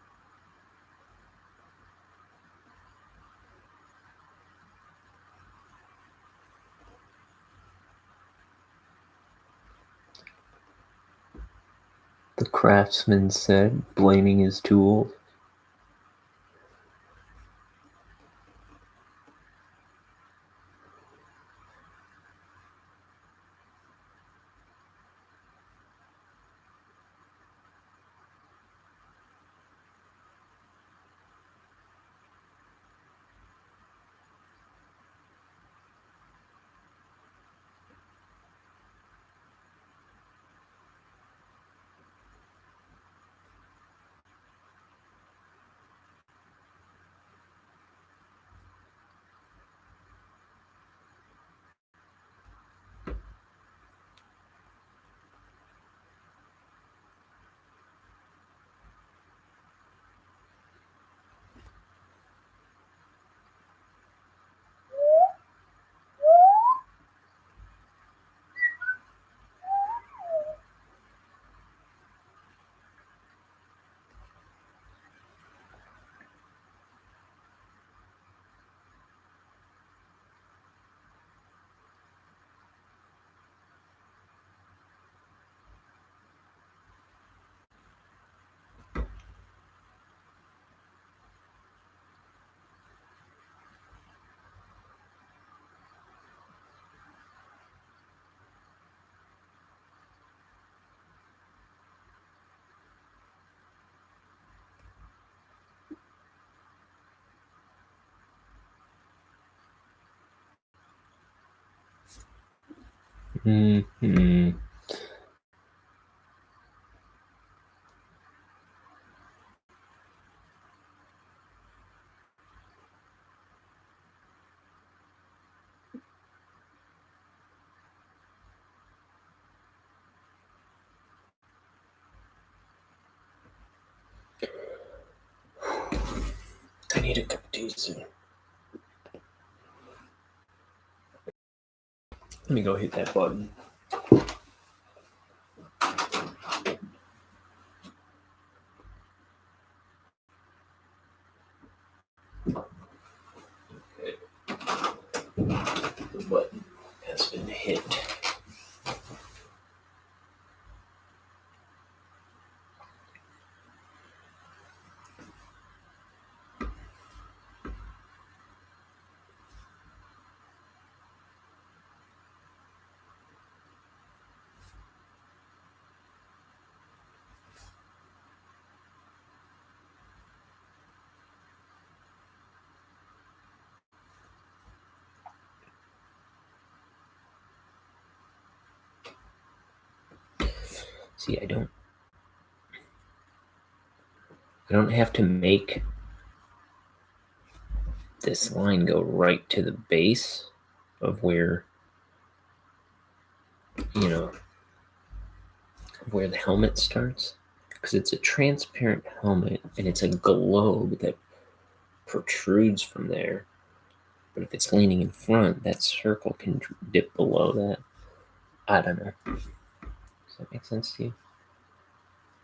The craftsman said, blaming his tools. Mm-hmm. I need a cup of tea soon. Let me go hit that button. Okay. The button has been hit. See, I don't have to make this line go right to the base of where, where the helmet starts, because it's a transparent helmet and it's a globe that protrudes from there. But if it's leaning in front, that circle can dip below that. I don't know. Does that make sense to you?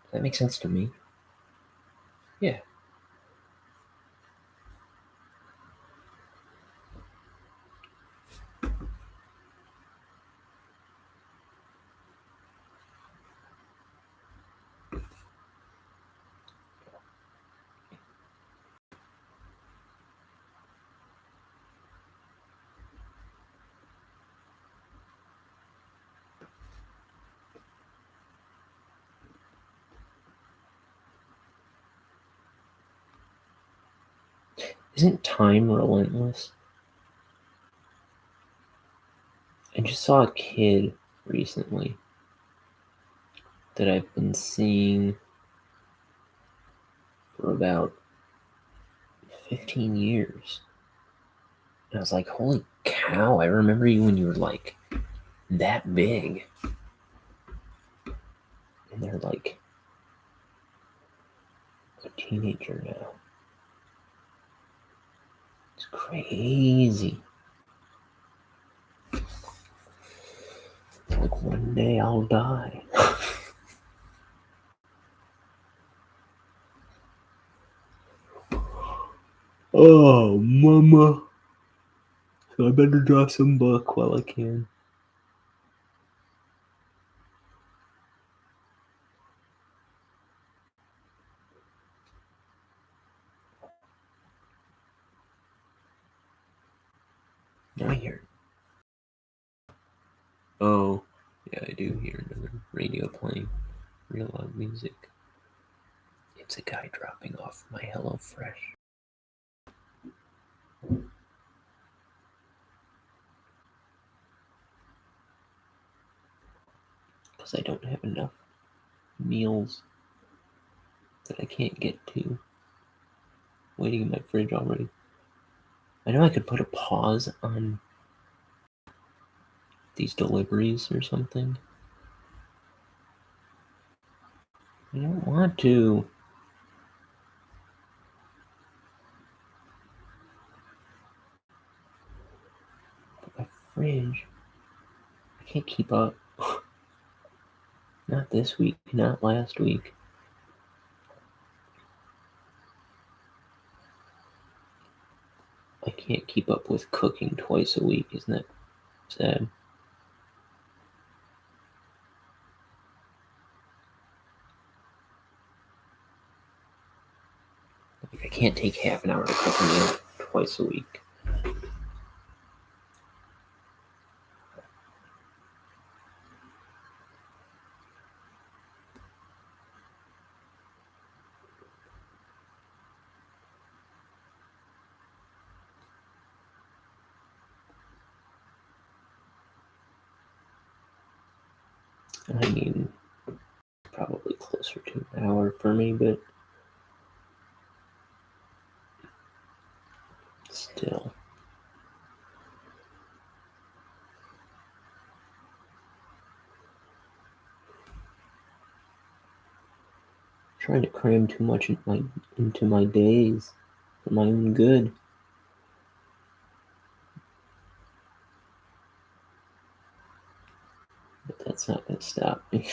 Does that make sense to me? Yeah. Isn't time relentless? I just saw a kid recently that I've been seeing for about 15 years. And I was like, holy cow, I remember you when you were like that big. And they're like a teenager now. It's crazy. Like one day I'll die. Oh, mama. So I better draw some book while I can. I hear it. Oh, yeah, I do hear another radio playing real loud music. It's a guy dropping off my HelloFresh. Because I don't have enough meals that I can't get to. Waiting in my fridge already. I know I could put a pause on these deliveries or something. I don't want to. But my fridge, I can't keep up. Not this week, not last week. I can't keep up with cooking twice a week. Isn't that sad? Like, I can't take half an hour to cook a meal twice a week. I mean, probably closer to an hour for me, but still. Trying to cram too much into my days for my own good. But that's not going to stop me.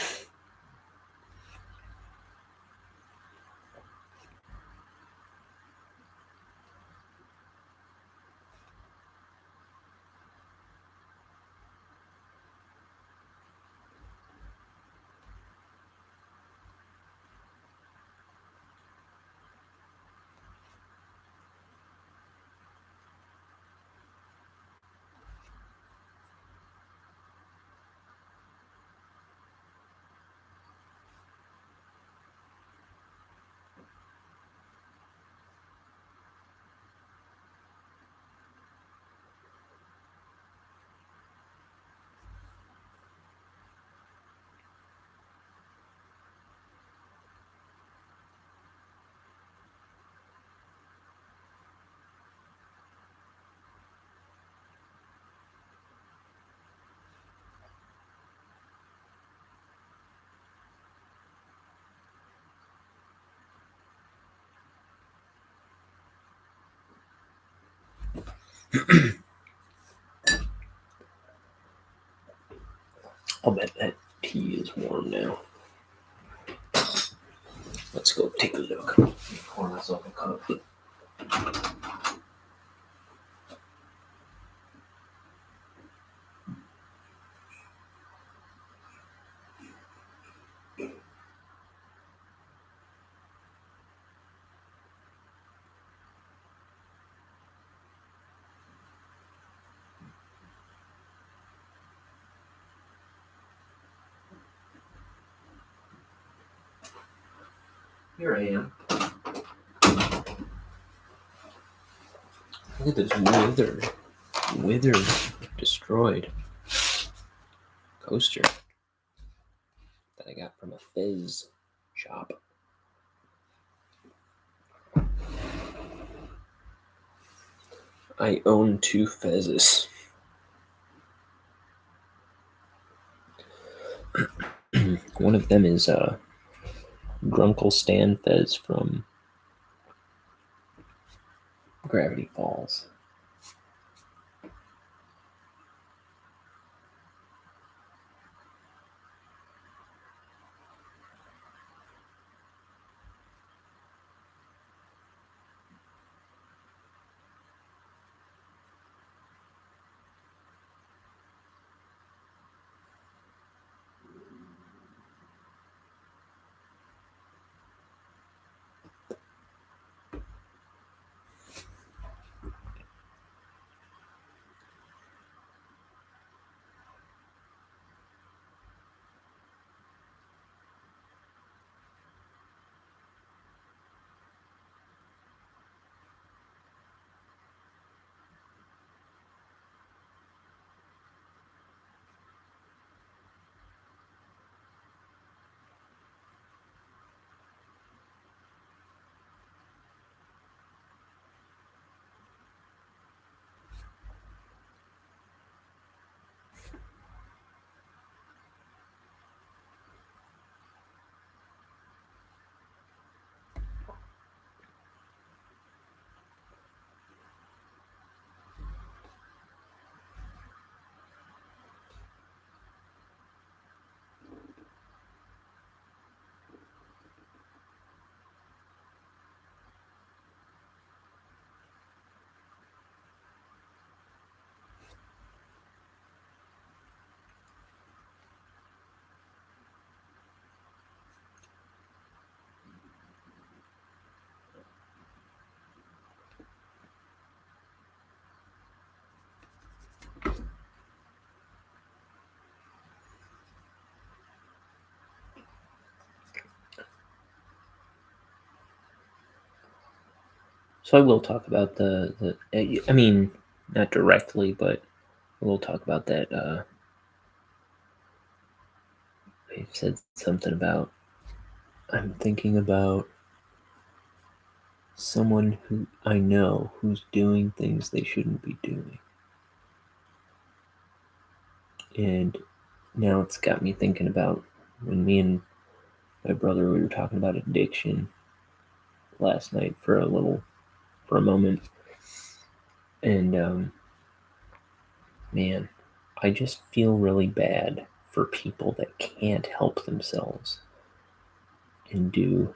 I'll bet that tea is warm now. Let's go take a look. Pour myself a cup. Here I am. Look at this withered, destroyed coaster that I got from a Fez shop. I own 2 Fezes. One of them is Grunkle Stan Fez from Gravity Falls. So I will talk about I mean, not directly, but we'll talk about that. I said something about I'm thinking about someone who I know who's doing things they shouldn't be doing. And now it's got me thinking about when me and my brother we were talking about addiction last night for a moment. And man, I just feel really bad for people that can't help themselves and do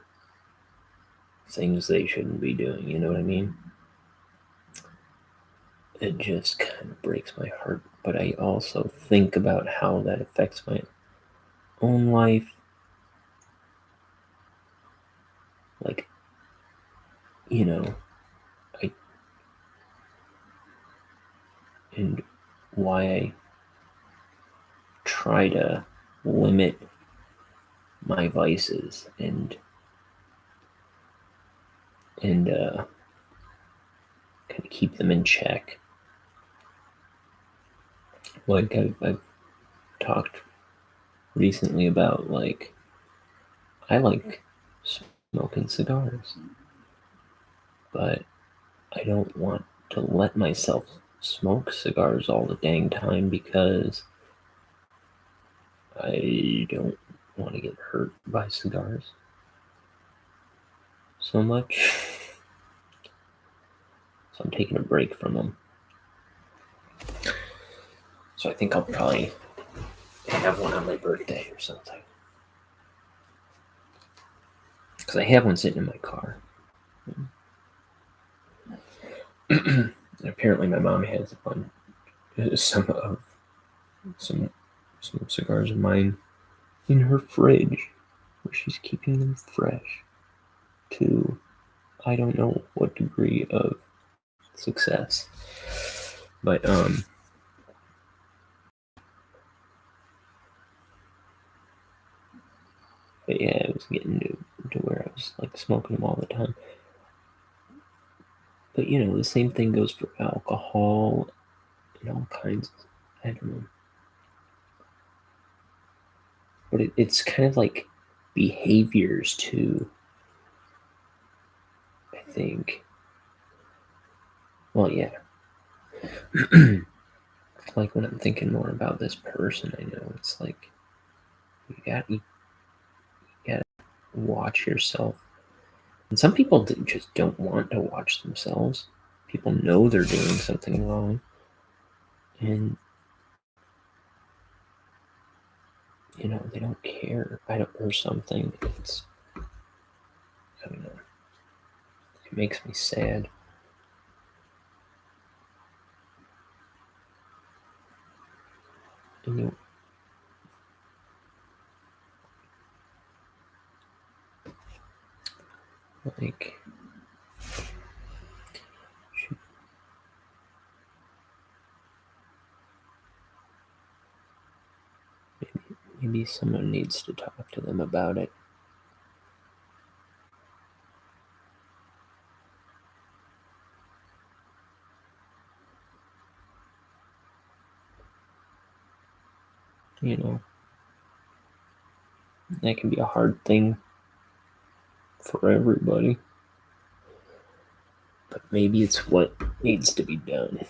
things they shouldn't be doing, you know what I mean? It just kind of breaks my heart, but I also think about how that affects my own life. Like, you know, I and why I try to limit my vices and kind of keep them in check. Like I've talked recently about like I like smoking cigars, but I don't want to let myself smoke cigars all the dang time because I don't want to get hurt by cigars so much. So I'm taking a break from them. So I think I'll probably have one on my birthday or something. Because I have one sitting in my car. Apparently my mom has one. Some cigars of mine in her fridge where she's keeping them fresh to I don't know what degree of success. But yeah, I was getting to where I was like smoking them all the time. But you know, the same thing goes for alcohol and all kinds of I don't know. But it's kind of like behaviors too, I think. Well, yeah. Like when I'm thinking more about this person I know, it's like you gotta watch yourself. And some people just don't want to watch themselves. People know they're doing something wrong, and you know they don't care. I don't or something. It's I don't know. It makes me sad. And you like should, maybe someone needs to talk to them about it. You know, that can be a hard thing for everybody. But maybe it's what needs to be done.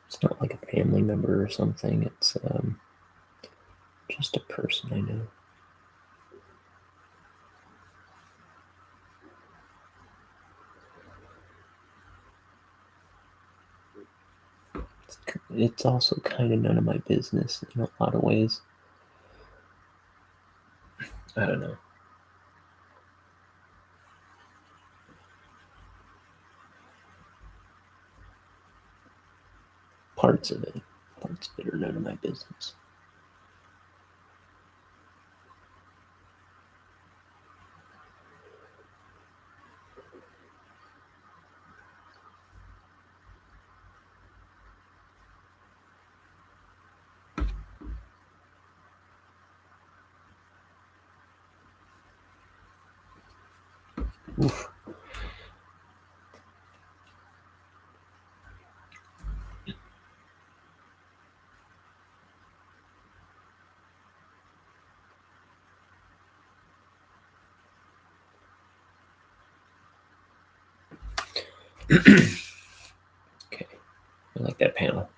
It's not like a family member or something. It's just a person I know. It's also kind of none of my business in a lot of ways. I don't know. Parts of it. It's better none of my business. Oof. Okay, I like that panel.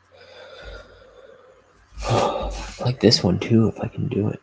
I like this one too, if I can do it.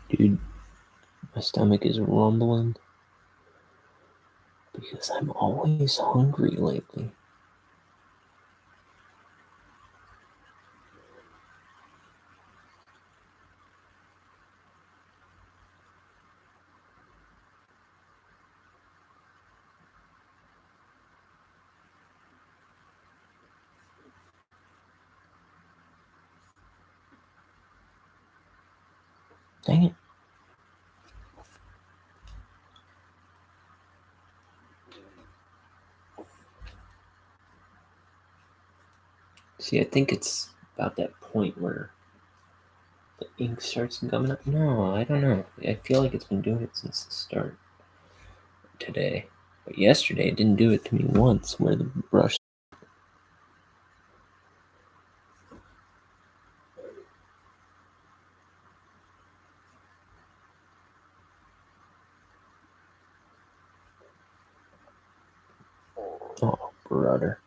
Dude, my stomach is rumbling because I'm always hungry lately. Dang it. See, I think it's about that point where the ink starts coming up. No, I don't know. I feel like it's been doing it since the start today. But yesterday it didn't do it to me once where the brush. Oh, brother.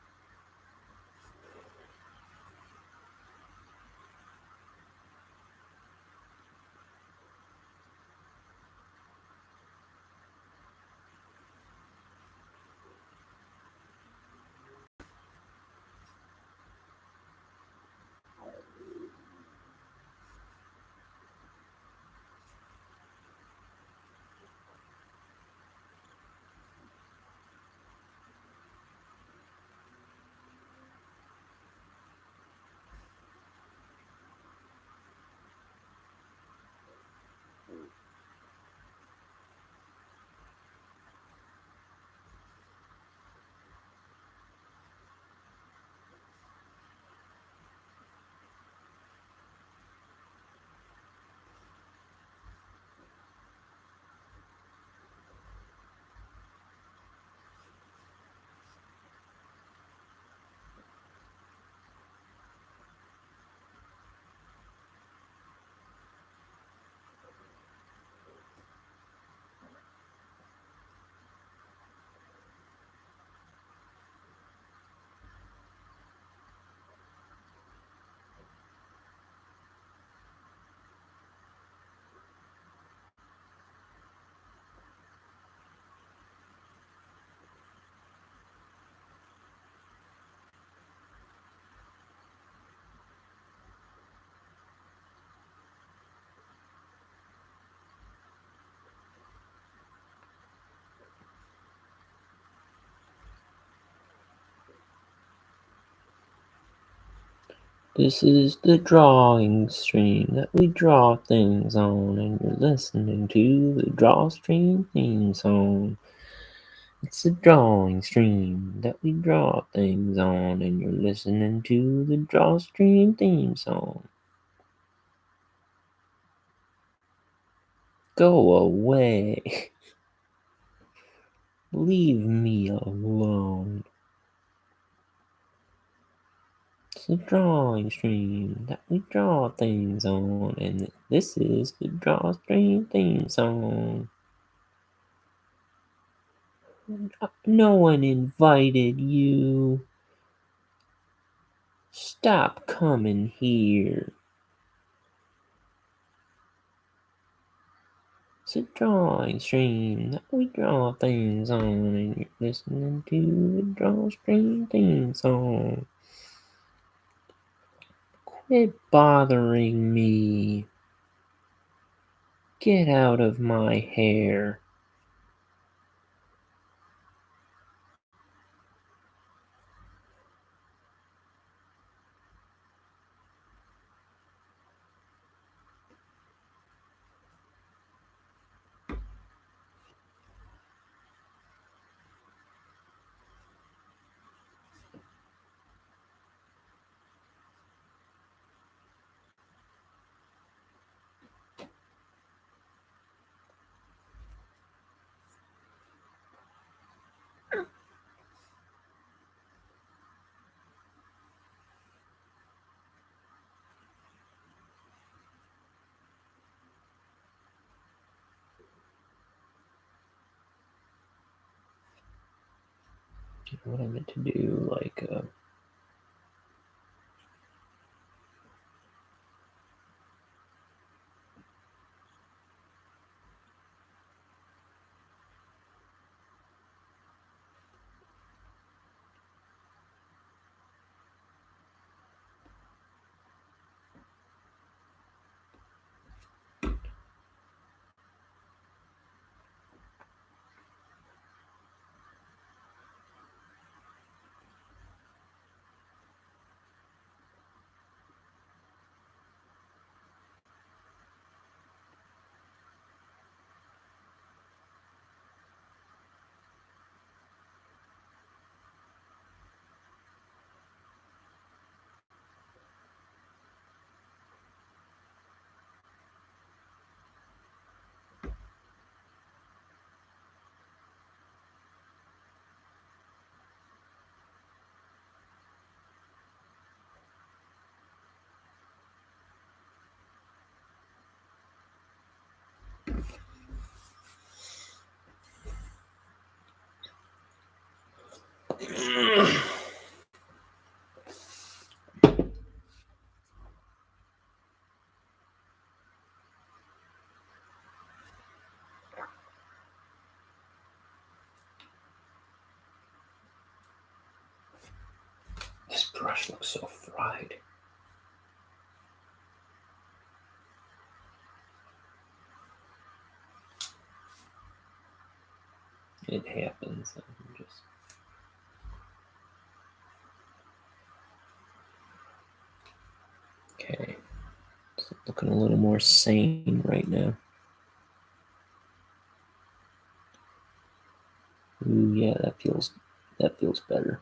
This is the drawing stream that we draw things on, and you're listening to the Drawstream theme song. It's a drawing stream that we draw things on, and you're listening to the Drawstream theme song. Go away. Leave me alone. It's a drawing stream that we draw things on, and this is the Drawstream theme song. No one invited you. Stop coming here. It's a drawing stream that we draw things on, and you're listening to the Drawstream theme song. Quit bothering me. Get out of my hair. What I meant to do, like, this brush looks so fried. It happens. I'm just... Okay. It's looking a little more sane right now. Ooh, yeah, that feels better.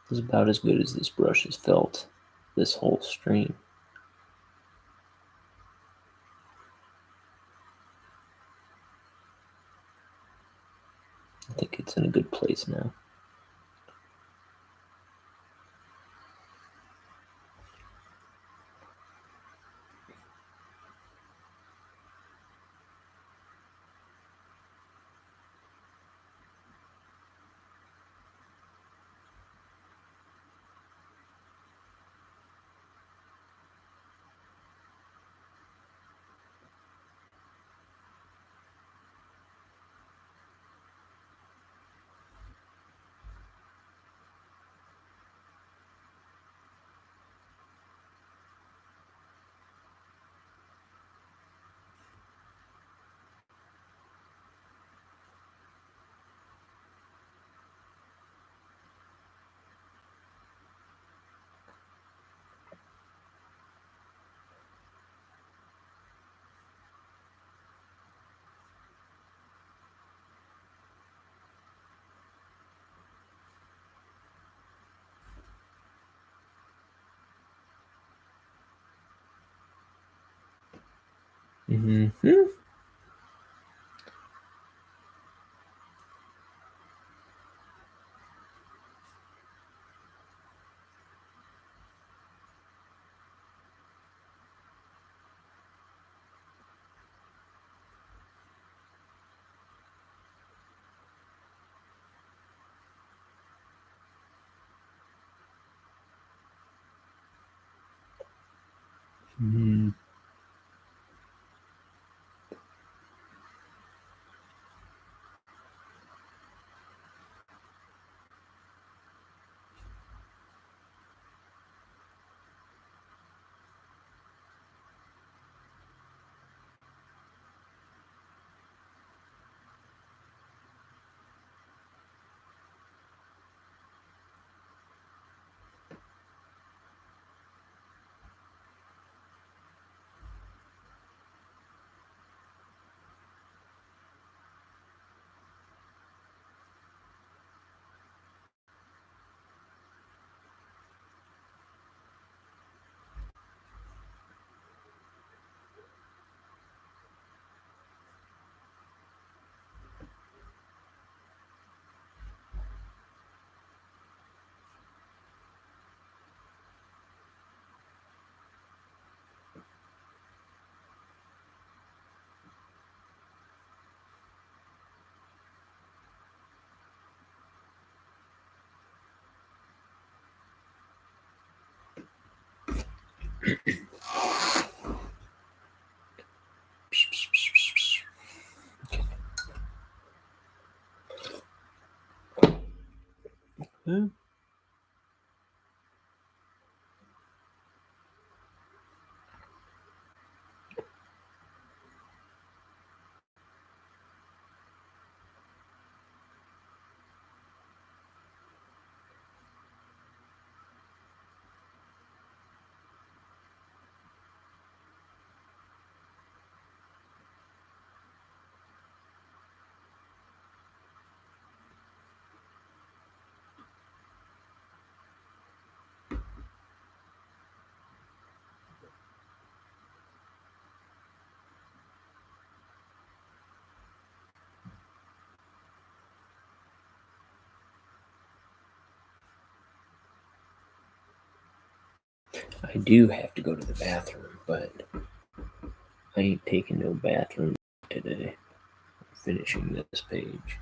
This is about as good as this brush has felt this whole stream. I think it's in a good place now. Mm-hmm. Mm-hmm. Okay. I do have to go to the bathroom, but I ain't taking no bathroom today. I'm finishing this page.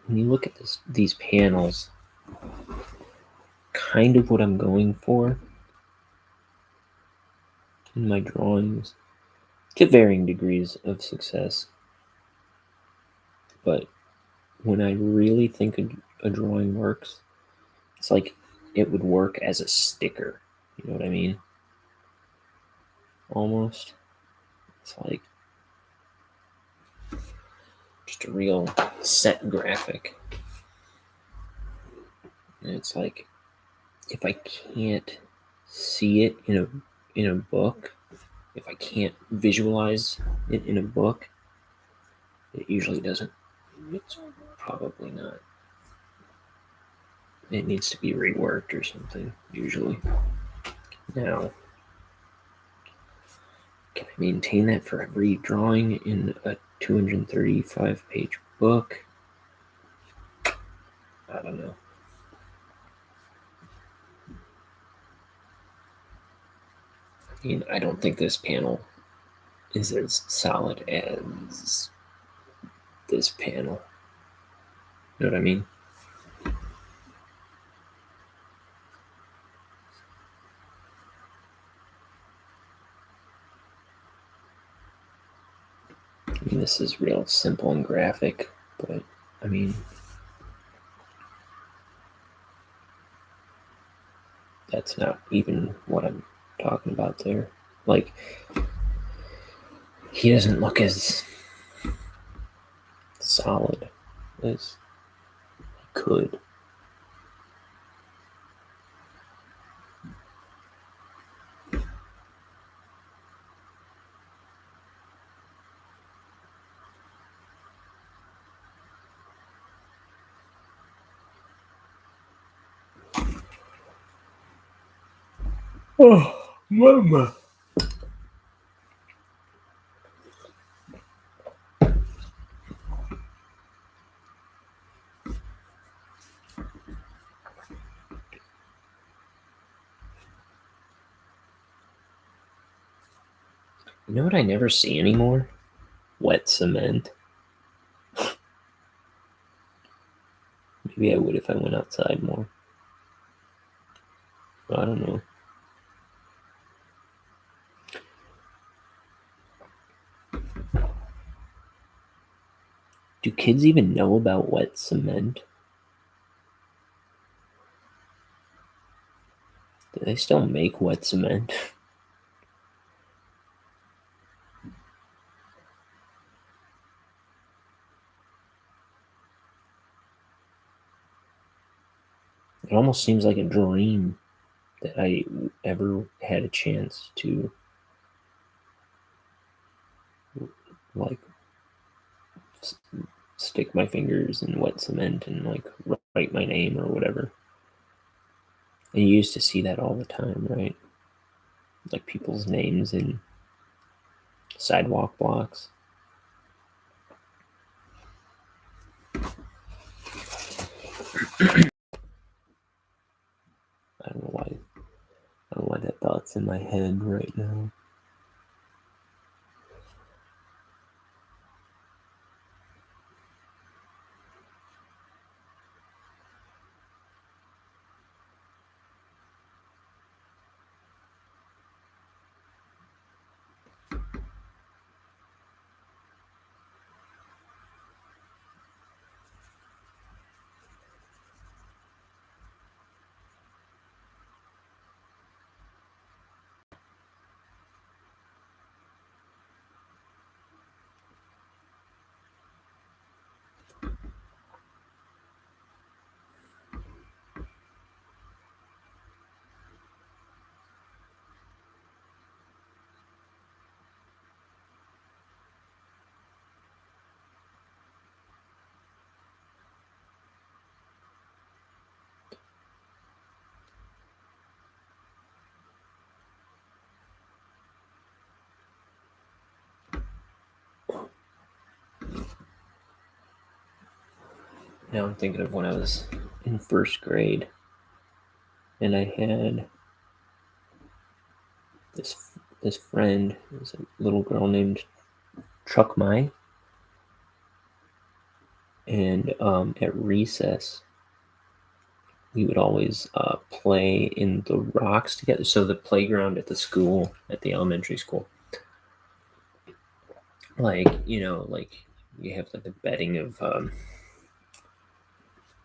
When you look at these panels, kind of what I'm going for in my drawings, to varying degrees of success. But when I really think a drawing works, it's like it would work as a sticker. You know what I mean? Almost. It's like just a real set graphic. And it's like if I can't see it in a book, if I can't visualize it in a book, it usually doesn't. It's probably not. It needs to be reworked or something, usually. Now, can I maintain that for every drawing in a 235 page book? I don't know. I mean, I don't think this panel is as solid as this panel. You know what I mean? this is real simple and graphic, but I mean, that's not even what I'm talking about there. Like, he doesn't look as solid as he could. Oh, mama. You know what I never see anymore? Wet cement. Maybe I would if I went outside more. I don't know. Do kids even know about wet cement? Do they still make wet cement? It almost seems like a dream that I ever had a chance to, like, stick my fingers in wet cement and like write my name or whatever. And you used to see that all the time, right? Like people's names in sidewalk blocks. I don't know why. I don't know why that thought's in my head right now. Now I'm thinking of when I was in first grade and I had this friend, this little girl named Chuck Mai, and at recess we would always play in the rocks together. So the playground at the school, at the elementary school, like like you have like the bedding of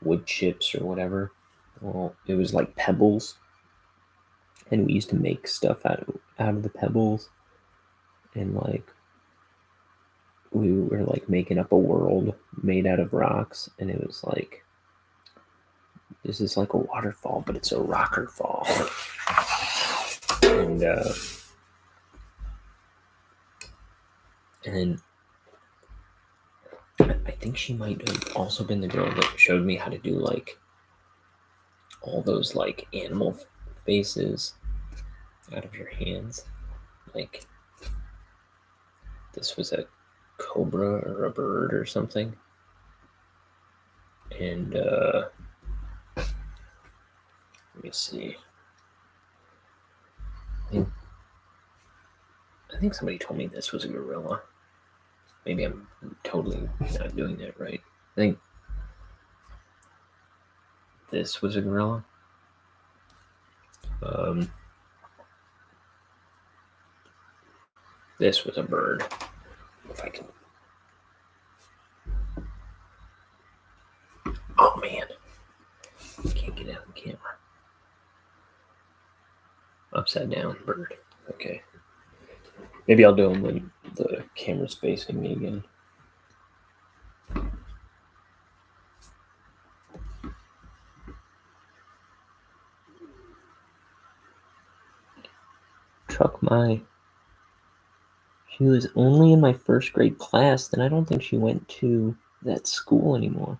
wood chips or whatever. Well, it was like pebbles, and we used to make stuff out of the pebbles, and like we were like making up a world made out of rocks, and it was like this is like a waterfall, but it's a rocker fall. and then I think she might have also been the girl that showed me how to do like all those like animal faces out of your hands. Like this was a cobra or a bird or something. And let me see. I think somebody told me this was a gorilla. Maybe I'm totally not doing that right. I think this was a gorilla. This was a bird. If I can man. Can't get out of the camera. Upside down bird. Okay. Maybe I'll do them when the camera's facing me again. Truck my. She was only in my first grade class, then I don't think she went to that school anymore.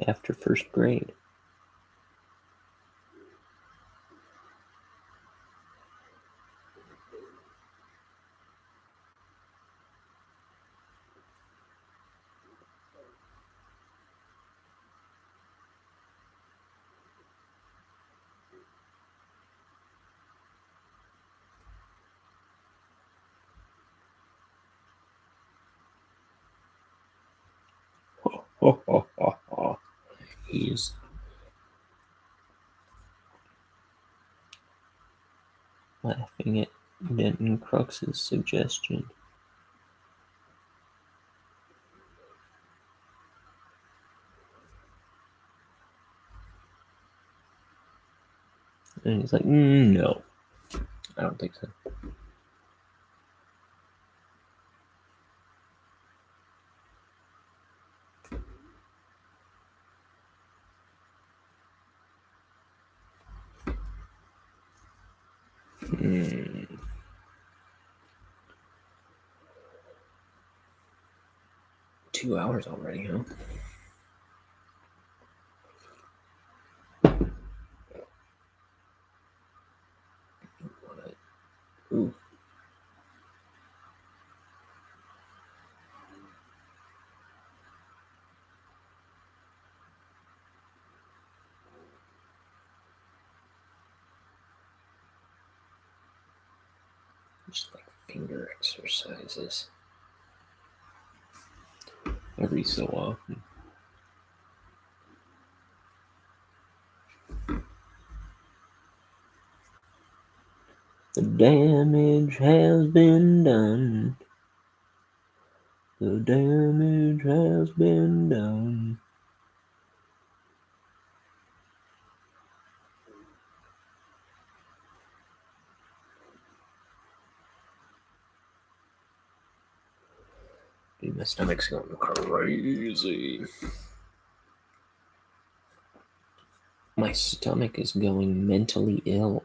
After first grade. He's laughing at Denton Crux's suggestion. And he's like, no. I don't think so. Hmm. 2 hours already, huh? Ooh. Just like finger exercises. Every so often. The damage has been done. The damage has been done. Dude, my stomach's going crazy. My stomach is going mentally ill.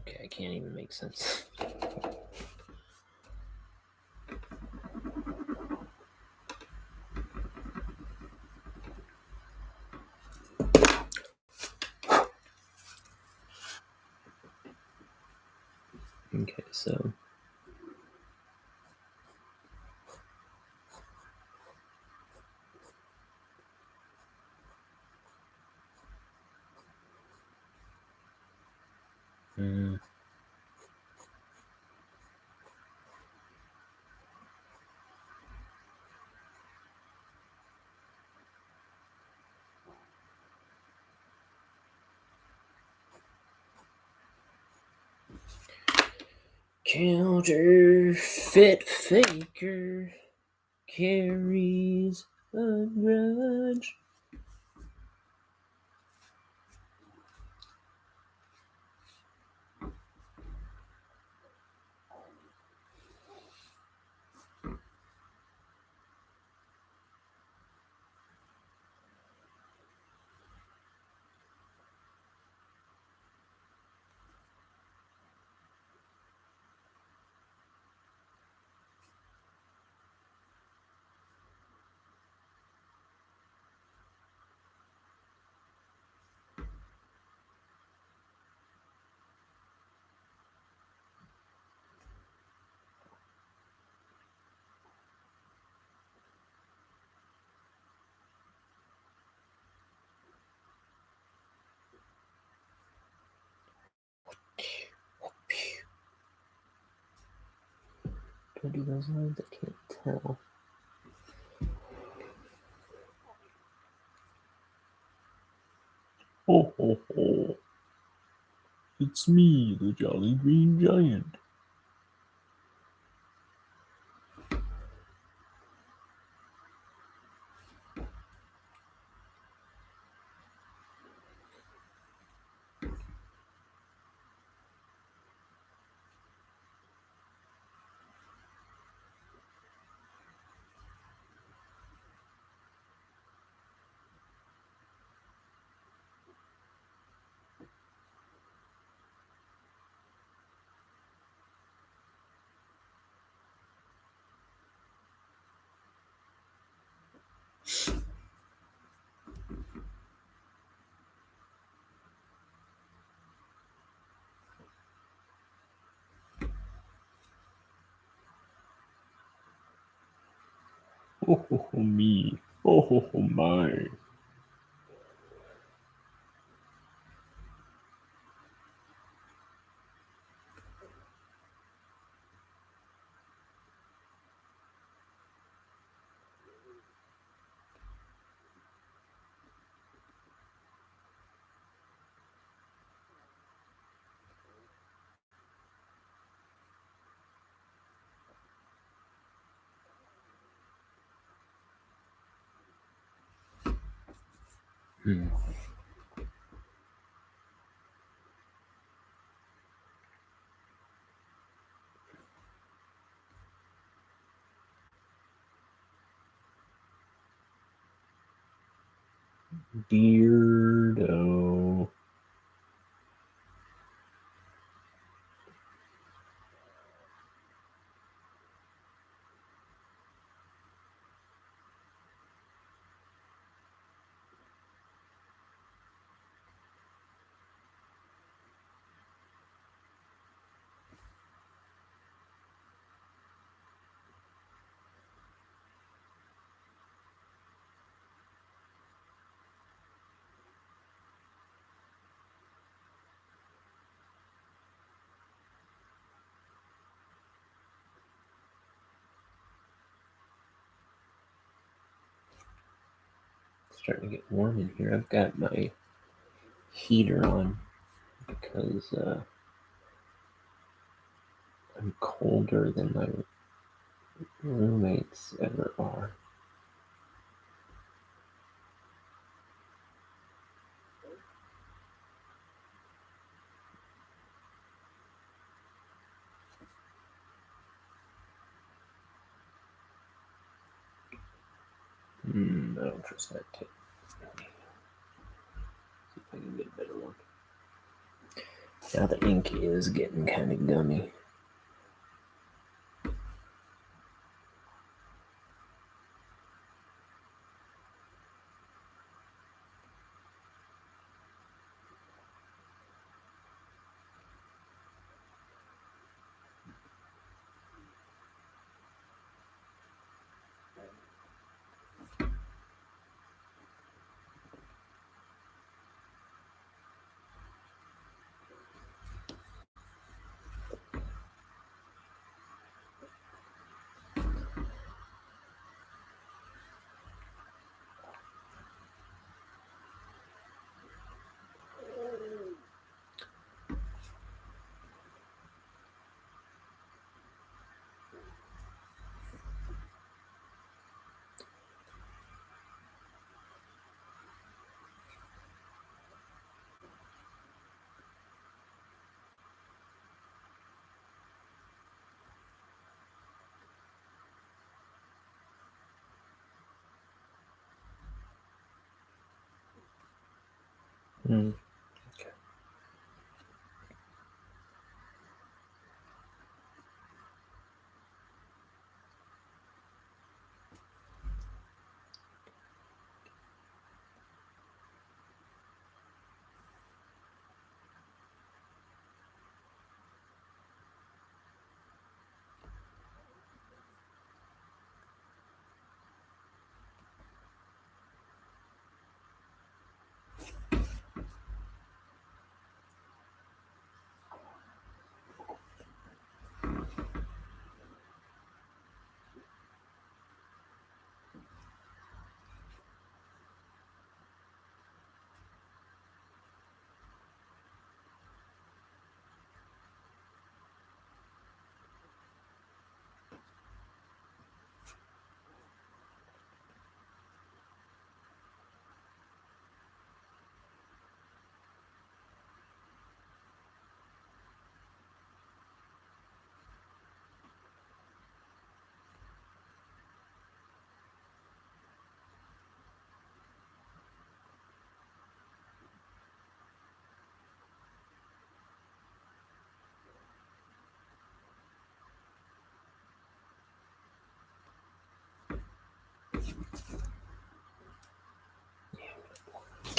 Okay, I can't even make sense. Okay, so counterfeit faker carries a grudge. I do those lines? I can't tell. Ho ho ho. It's me, the Jolly Green Giant. Oh ho ho me. Oh ho ho my. Beardo. It's starting to get warm in here. I've got my heater on because I'm colder than my roommates ever are. I don't trust that tape. See if I can get a better one. Now the ink is getting kind of gummy. Okay.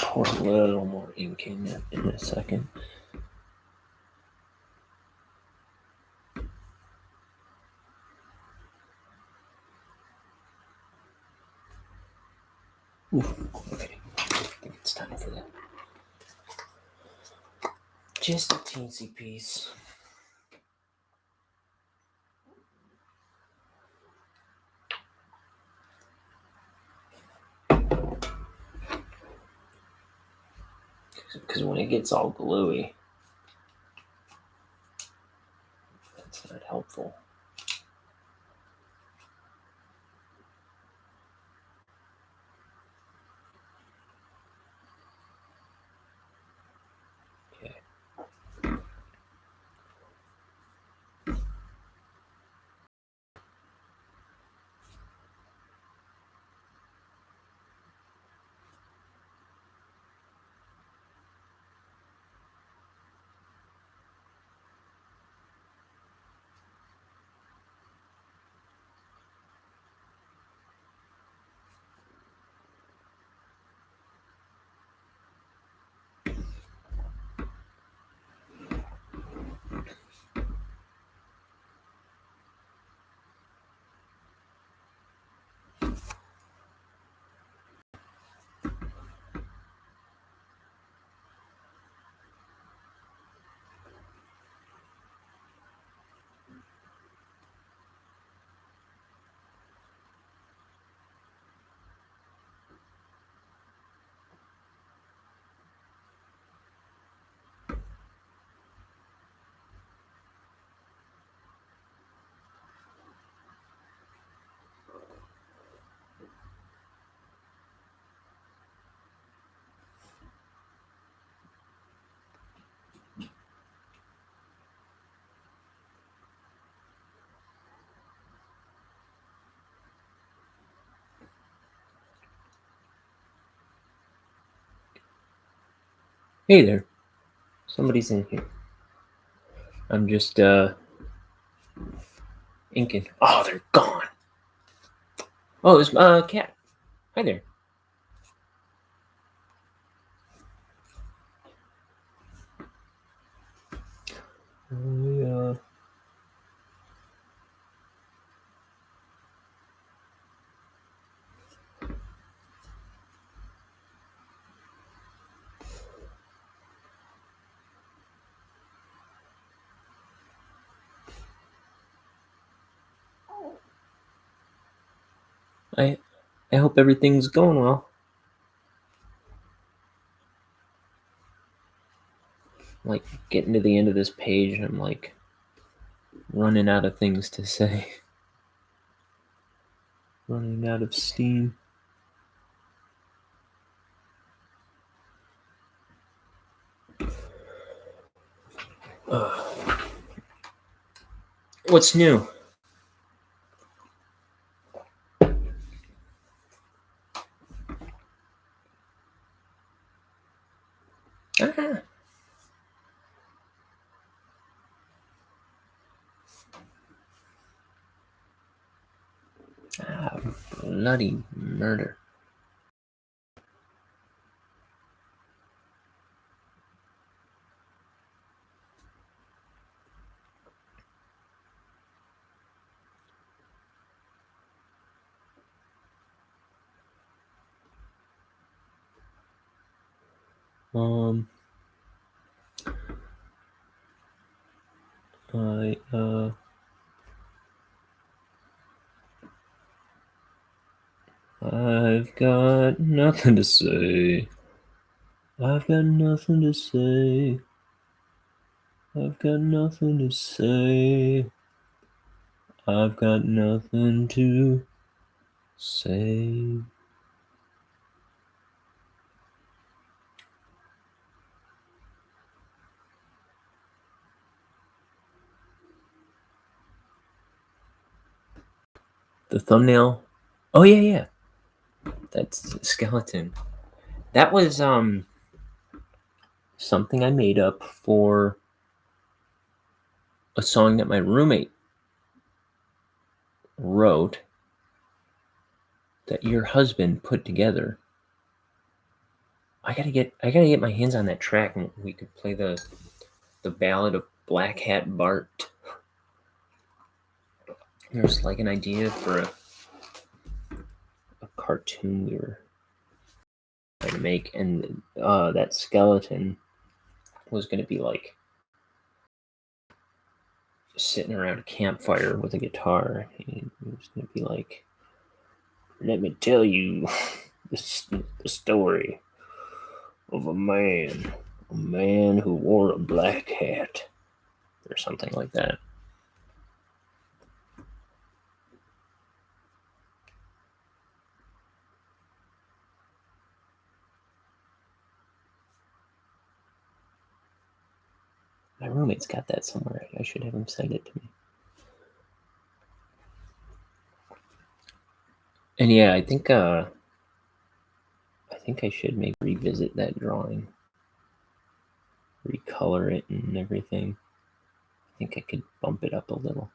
pour a little more ink in a second. Oof, okay, I think it's time for that. Just a teensy piece. Because when it gets all gluey, that's not helpful. Okay. Hey there. Somebody's in here. I'm just inking. Oh, they're gone. Oh, it's cat. Hi there. I hope everything's going well. Like getting to the end of this page, and I'm like running out of things to say. Running out of steam. What's new? Ah. Bloody murder. I've got nothing to say. I've got nothing to say. I've got nothing to say. I've got nothing to say. The thumbnail. Oh yeah. That's the skeleton. That was something I made up for a song that my roommate wrote that your husband put together. I gotta get my hands on that track, and we could play the Ballad of Black Hat Bart. There's like an idea for a cartoon we were trying to make, and that skeleton was gonna be like sitting around a campfire with a guitar. He was gonna be like, "Let me tell you the story of a man who wore a black hat," or something like that. My roommate's got that somewhere. I should have him send it to me. And yeah, I think I should maybe revisit that drawing, recolor it and everything. I think I could bump it up a little.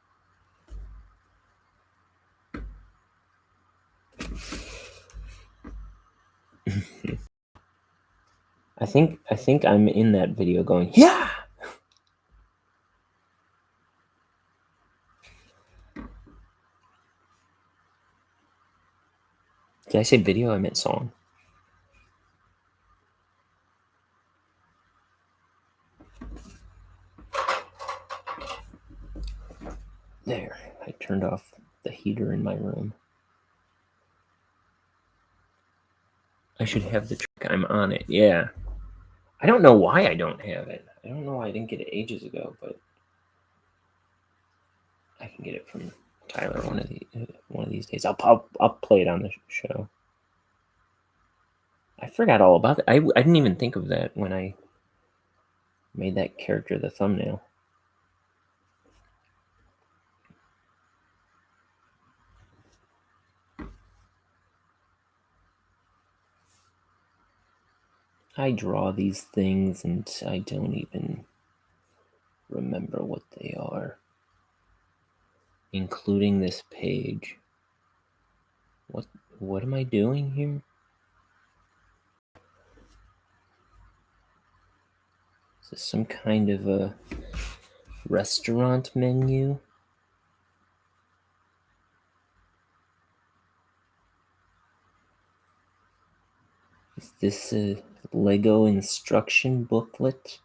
I think I'm in that video going, yeah. Did I say video? I meant song. There, I turned off the heater in my room. I should have the track. I'm on it. Yeah. I don't know why I don't have it. I don't know why I didn't get it ages ago, but I can get it from Tyler one of these days. I'll play it on the show. I forgot all about it. I didn't even think of that when I made that character the thumbnail. I draw these things and I don't even remember what they are, including this page. What am I doing here? Is this some kind of a restaurant menu? Is this a Lego instruction booklet?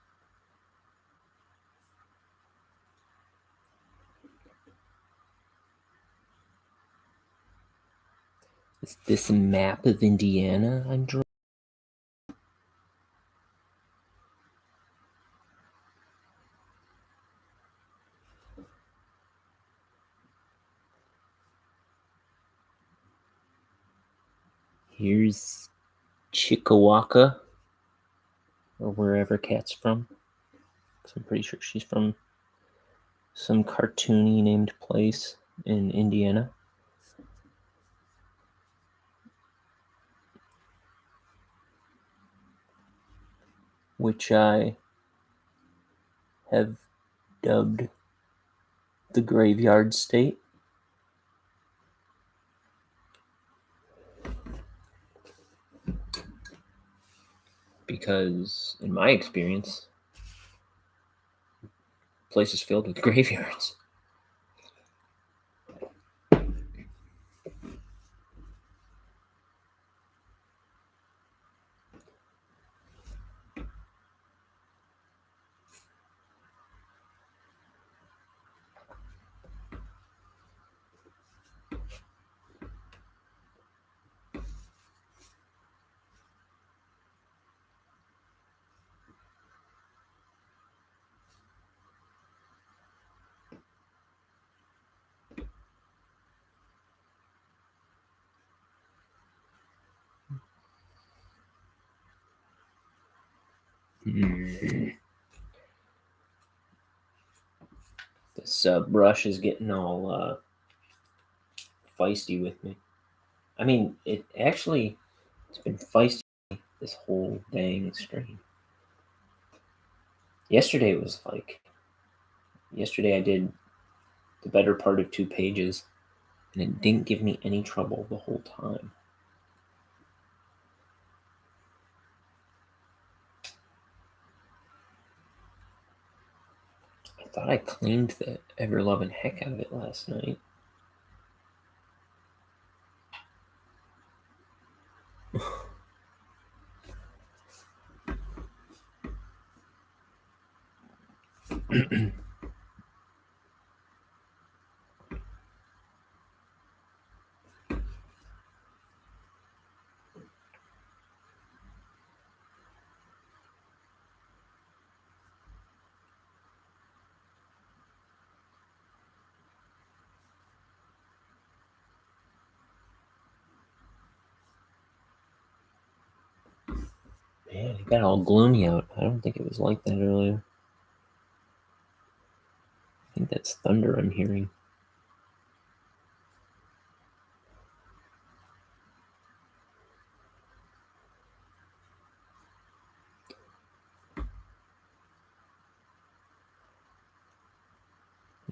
Is this a map of Indiana I'm drawing? Here's Chickawawa, or wherever Kat's from. Because I'm pretty sure she's from some cartoony named place in Indiana. Which I have dubbed the Graveyard State. Because, in my experience, the place is filled with graveyards. This brush is getting all feisty with me. I mean, it's been feisty this whole dang stream. Yesterday I did the better part of 2 pages, and it didn't give me any trouble the whole time. thought I cleaned the ever-loving heck out of it last night. Man, it got all gloomy out. I don't think it was like that earlier. I think that's thunder I'm hearing.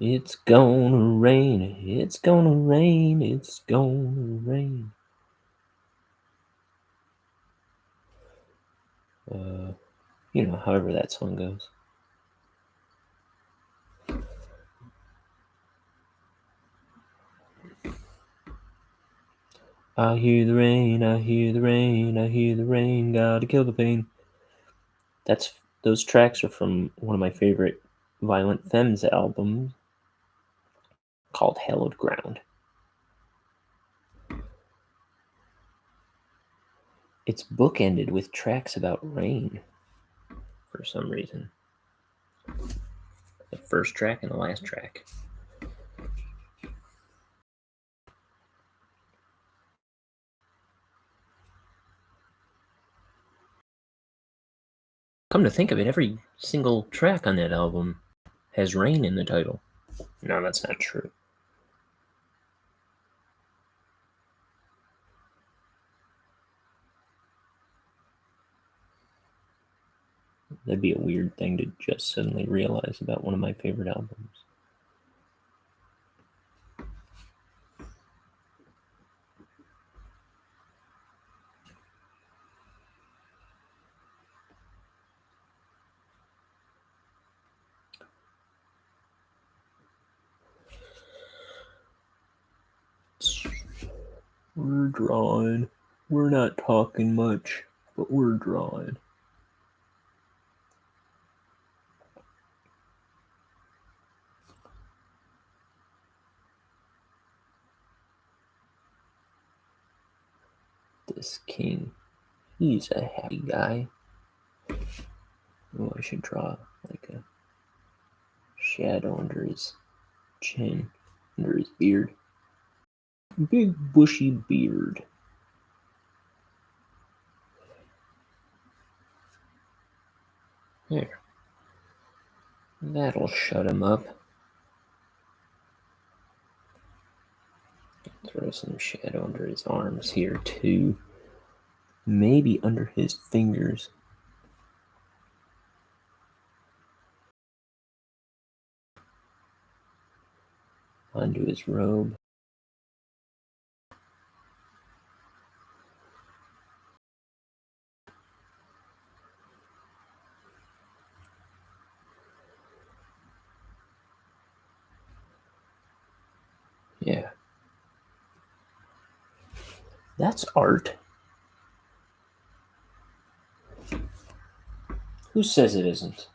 It's gonna rain, it's gonna rain, it's gonna rain. However that song goes. I hear the rain, I hear the rain, I hear the rain, gotta kill the pain. Those tracks are from one of my favorite Violent Femmes albums called Hallowed Ground. It's bookended with tracks about rain for some reason. The first track and the last track. Come to think of it, every single track on that album has rain in the title. No, that's not true. That'd be a weird thing to just suddenly realize about one of my favorite albums. We're drawing. We're not talking much, but we're drawing. This king, he's a happy guy. Oh, I should draw like a shadow under his chin, under his beard. Big bushy beard. There. That'll shut him up. Throw some shadow under his arms here too. Maybe under his fingers. Onto his robe. Yeah. That's art. Who says it isn't?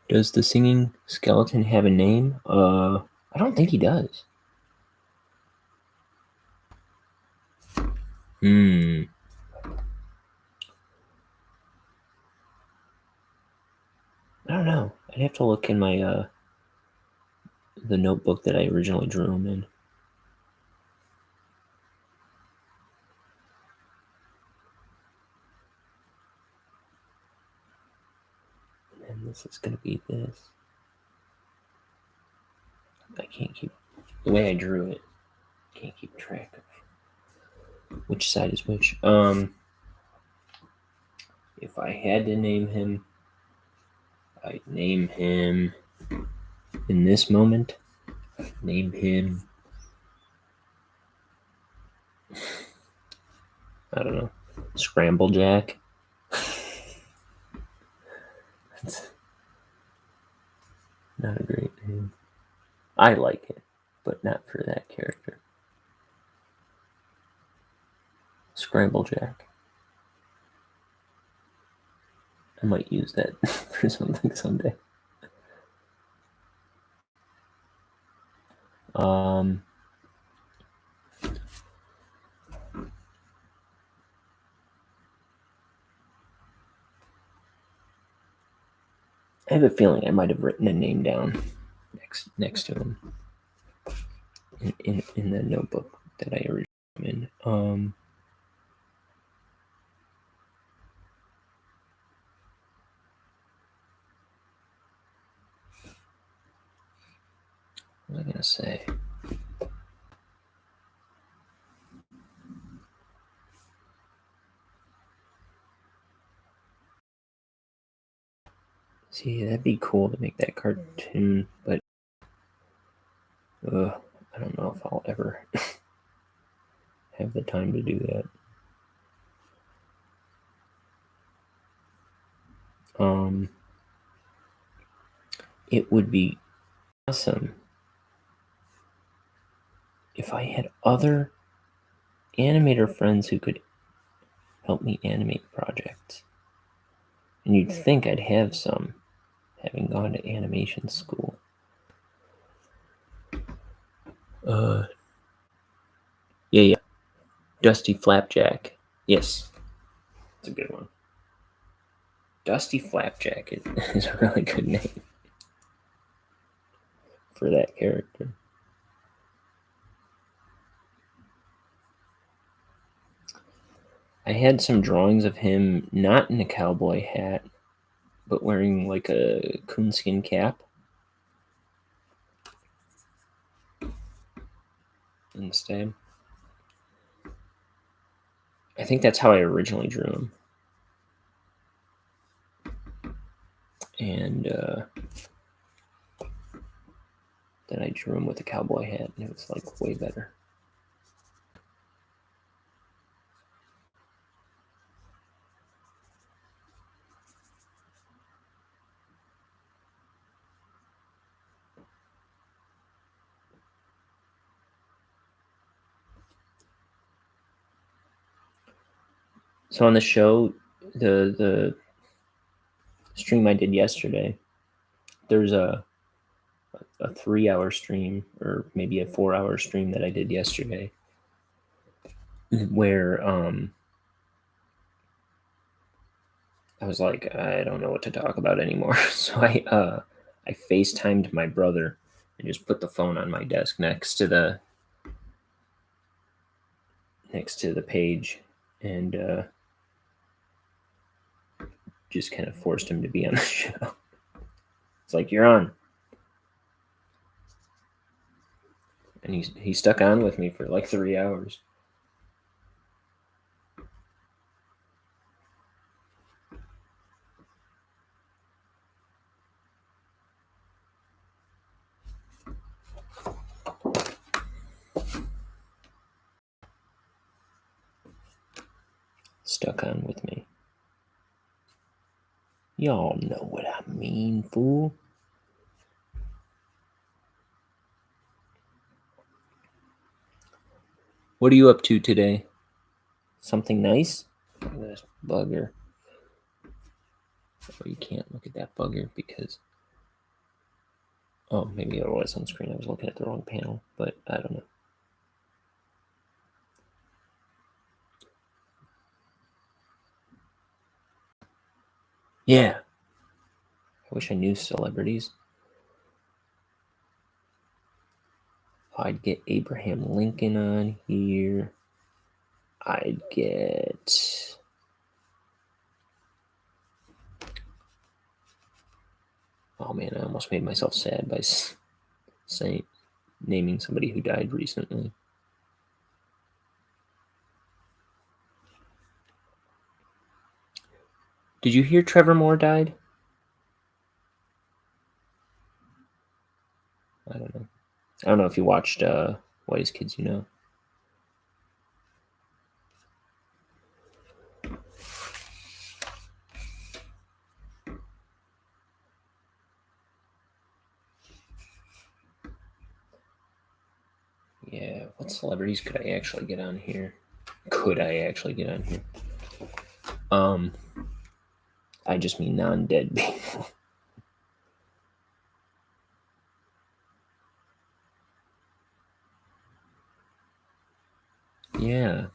Does the singing skeleton have a name? I don't think he does. I don't know. I'd have to look in my the notebook that I originally drew him in. And this is gonna be this. I can't keep the way I drew it. Can't keep track of Which side is which? If I had to name him, I'd name him in this moment. I'd name him. I don't know. Scramble Jack. That's not a great name. I like it, but not for that character. Scramble Jack. I might use that for something someday. I have a feeling I might have written a name down next to him in the notebook that I originally in. What was I gonna say? See, that'd be cool to make that cartoon, but I don't know if I'll ever have the time to do that. It would be awesome if I had other animator friends who could help me animate projects. And you'd think I'd have some, having gone to animation school. Yeah. Dusty Flapjack. Yes. That's a good one. Dusty Flapjack is a really good name for that character. I had some drawings of him not in a cowboy hat, but wearing like a coonskin cap instead. I think that's how I originally drew him. And then I drew him with a cowboy hat, and it was like way better. So on the show, the stream I did yesterday, there's a 3-hour stream, or maybe a 4-hour stream that I did yesterday, where I was like, I don't know what to talk about anymore. So I FaceTimed my brother and just put the phone on my desk next to the page, and just kind of forced him to be on the show. It's like, you're on. And he stuck on with me for like 3 hours. Stuck on with me. Y'all know what I mean, fool. What are you up to today? Something nice? Look at this bugger. Oh, you can't look at that bugger because... Oh, maybe it was on screen. I was looking at the wrong panel, but I don't know. Yeah. I wish I knew celebrities. I'd get Abraham Lincoln on here. I'd get... Oh man, I almost made myself sad by naming somebody who died recently. Did you hear Trevor Moore died? I don't know. I don't know if you watched Whitest Kids You Know. Yeah, what celebrities could I actually get on here? I just mean non-dead people. Yeah.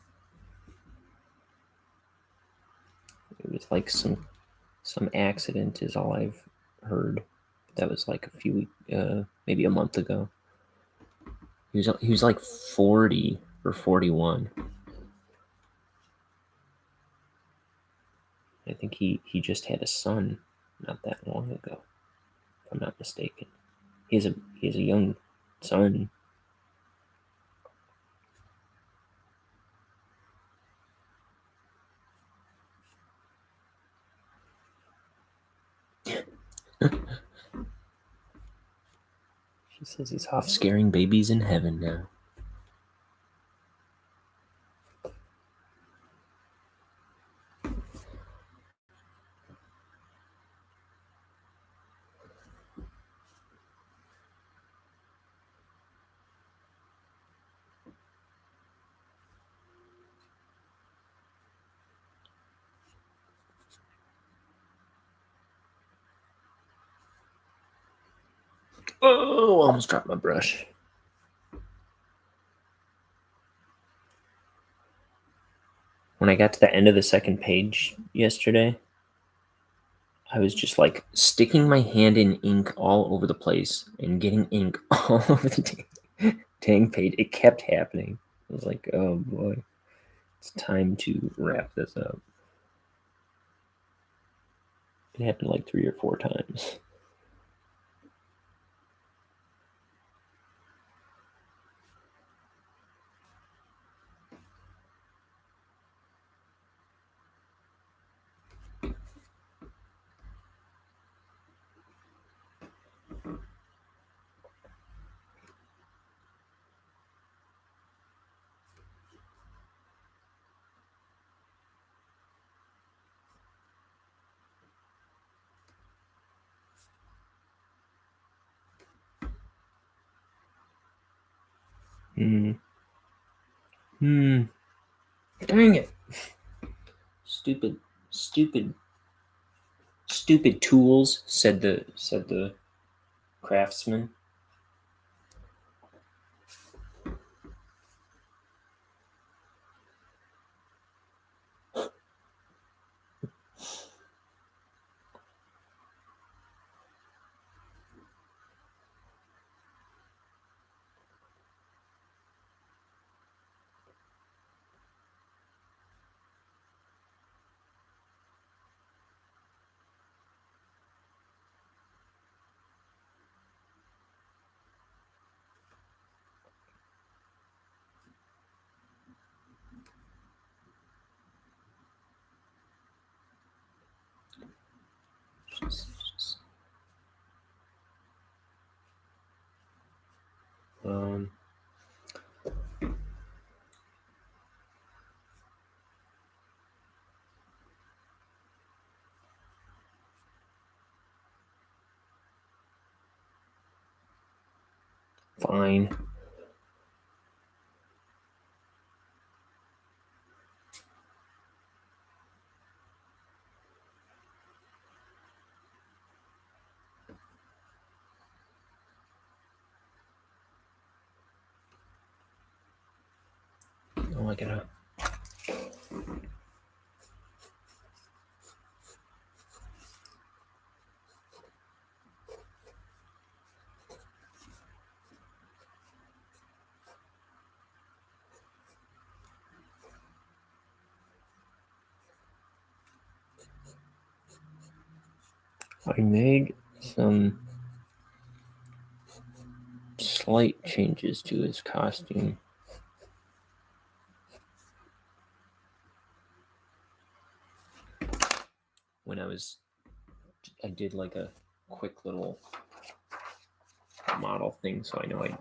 It was like some accident is all I've heard. That was like maybe a month ago. He was like 40 or 41. I think he just had a son not that long ago, if I'm not mistaken. He has a young son. She says he's off scaring babies in heaven now. Oh, almost dropped my brush. When I got to the end of the second page yesterday, I was just like sticking my hand in ink all over the place and getting ink all over the dang page. It kept happening. I was like, oh boy, it's time to wrap this up. It happened like 3 or 4 times. Dang it. Stupid tools, said the craftsman. Fine. Oh, I gotta. I made some slight changes to his costume. when I did like a quick little model thing, so I know I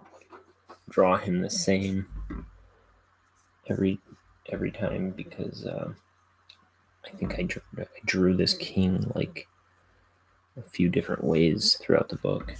draw him the same every time, because I think I drew this king like a few different ways throughout the book.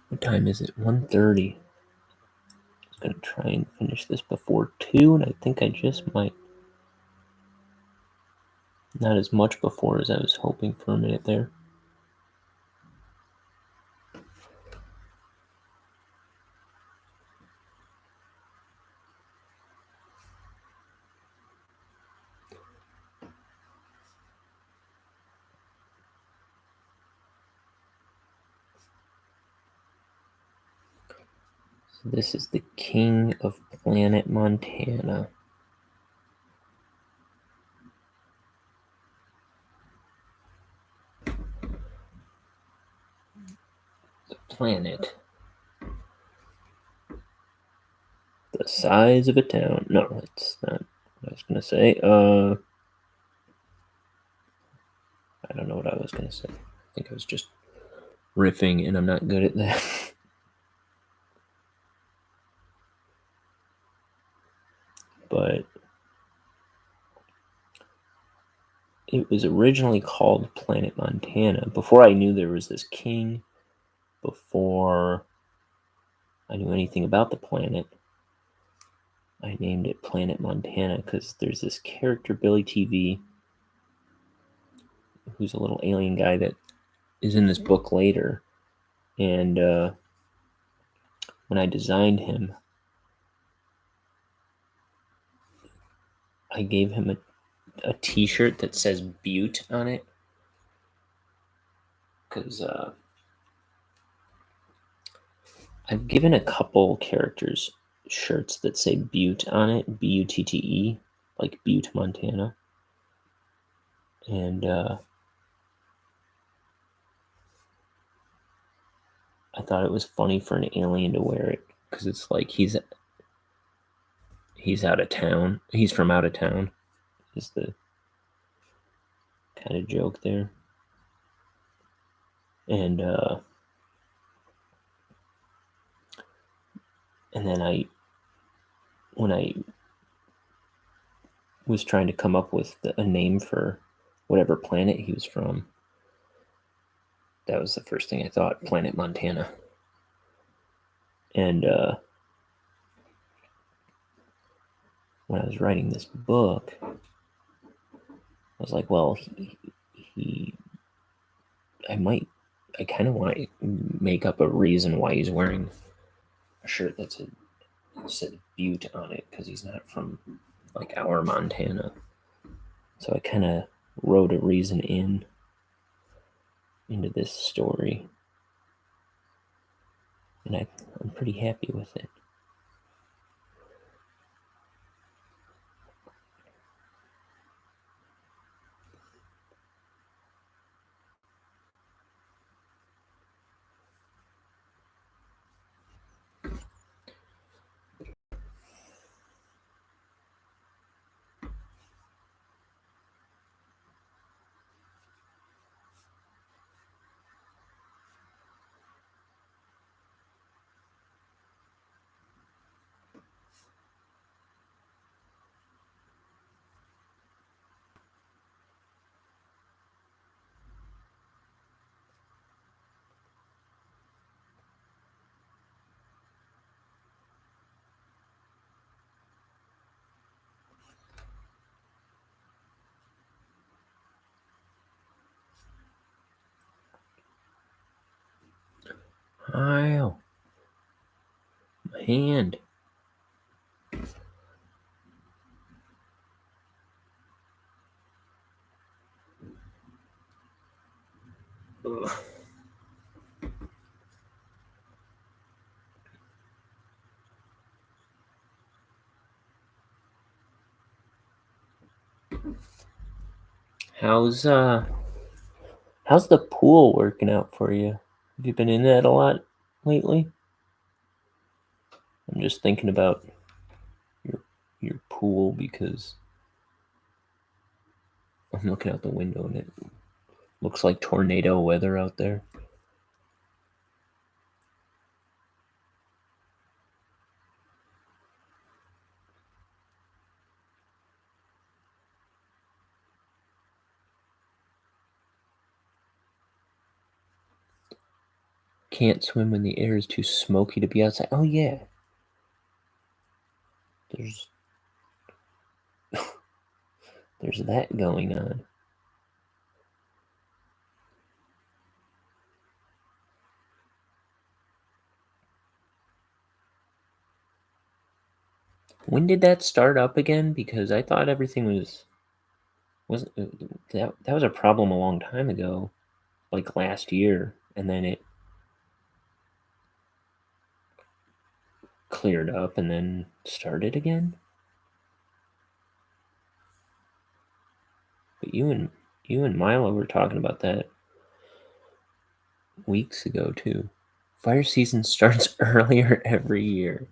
What time is it? 1:30. I was going to try and finish this before 2, and I think I just might. Not as much before as I was hoping for a minute there. So this is the king of planet Montana. The planet the size of a town. No, that's not what I was going to say. I don't know what I was going to say. I think I was just riffing, and I'm not good at that. But it was originally called Planet Montana before I knew there was this king, before I knew anything about the planet. I named it Planet Montana because there's this character, Billy TV, who's a little alien guy that is in this book later. And when I designed him, I gave him a t-shirt that says Butte on it, because I've given a couple characters shirts that say Butte on it, Butte, like Butte, Montana. And I thought it was funny for an alien to wear it, because it's like he's out of town. He's from out of town, is the kind of joke there. And then when I was trying to come up with a name for whatever planet he was from, that was the first thing I thought, Planet Montana. And when I was writing this book, I was like, well, I kind of want to make up a reason why he's wearing a shirt that said Butte on it, because he's not from like our Montana. So I kind of wrote a reason into this story, and I'm pretty happy with it. Ow. My hand. Ugh. How's the pool working out for you? Have you been in that a lot lately? I'm just thinking about your pool because I'm looking out the window and it looks like tornado weather out there. Can't swim when the air is too smoky to be outside. Oh yeah. There's that going on. When did that start up again? Because I thought everything wasn't that was a problem a long time ago, like last year, and then it cleared up and then started again. But you and Milo were talking about that weeks ago too. Fire season starts earlier every year.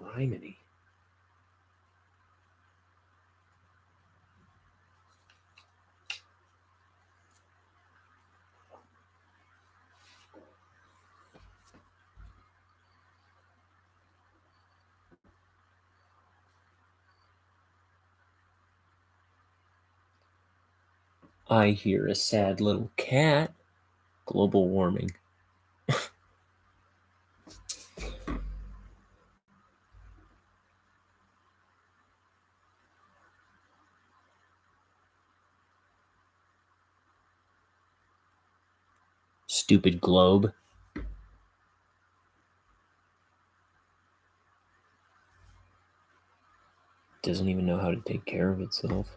Criminy. I hear a sad little cat. Global warming. Stupid globe. Doesn't even know how to take care of itself.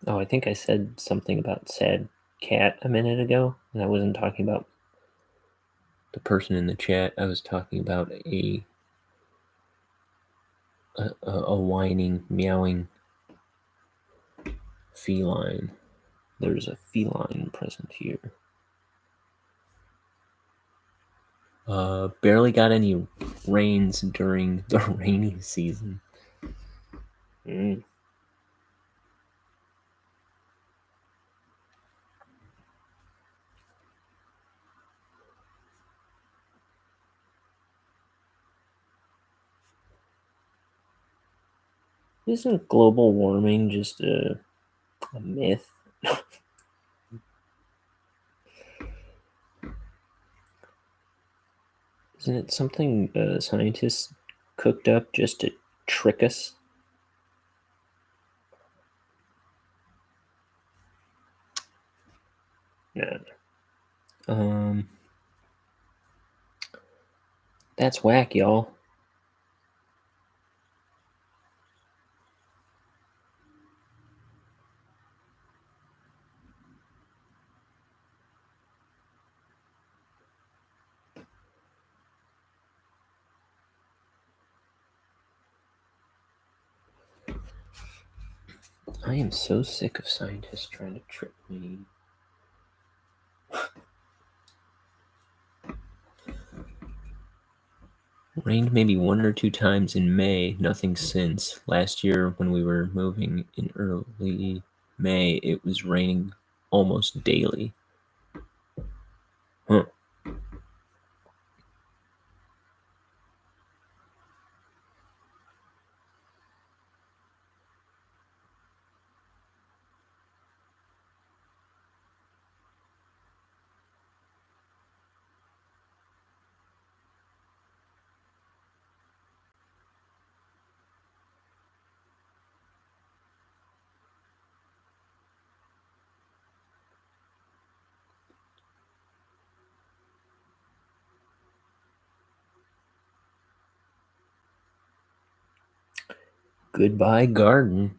Oh, I think I said something about sad cat a minute ago, and I wasn't talking about the person in the chat. I was talking about a whining, meowing feline. There's a feline present here. Barely got any rains during the rainy season. Isn't global warming just a myth? Isn't it something scientists cooked up just to trick us? No. That's whack, y'all. I am so sick of scientists trying to trick me. Rained maybe 1 or 2 times in May, nothing since. Last year, when we were moving in early May, it was raining almost daily. Huh. Goodbye, garden.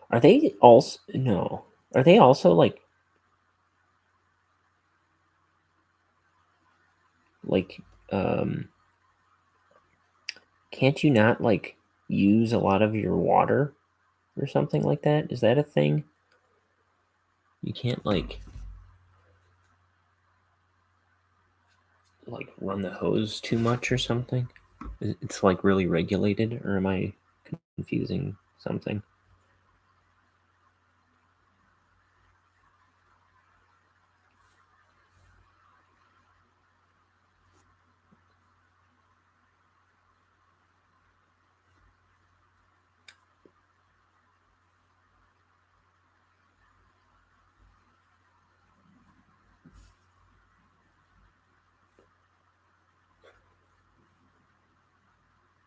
Are they also no? Are they also like um can't you not use a lot of your water or something like that? Is that a thing? You can't run the hose too much or something? It's like really regulated, or am I confusing something?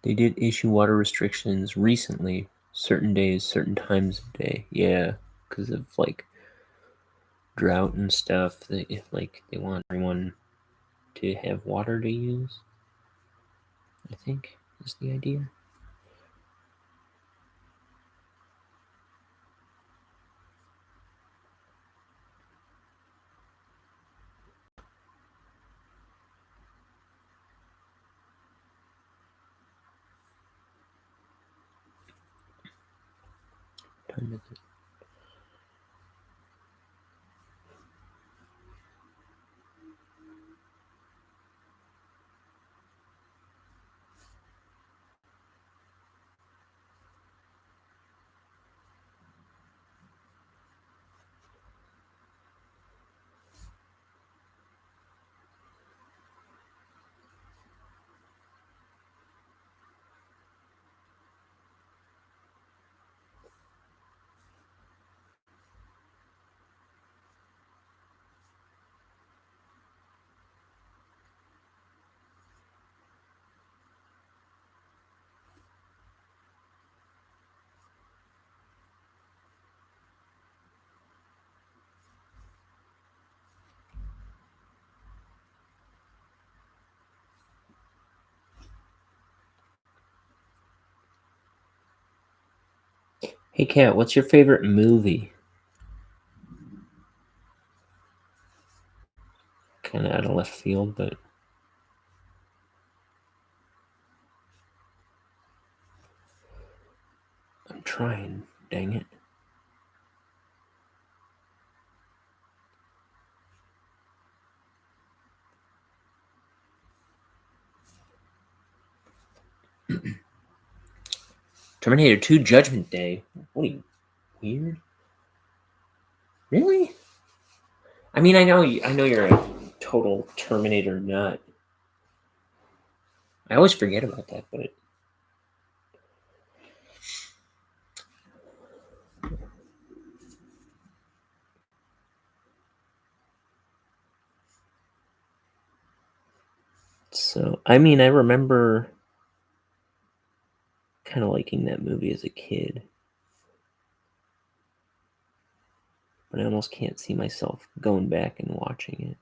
They did issue water restrictions recently, certain days, certain times of day. Yeah, because of drought and stuff. They want everyone to have water to use. I think is the idea. Time is it? Hey, Kat, what's your favorite movie? Kind of out of left field, but I'm trying. Dang it. Terminator 2 Judgment Day. What are you, weird? Really? I mean, I know you're a total Terminator nut. I always forget about that, but so I mean, I remember kind of liking that movie as a kid, but I almost can't see myself going back and watching it.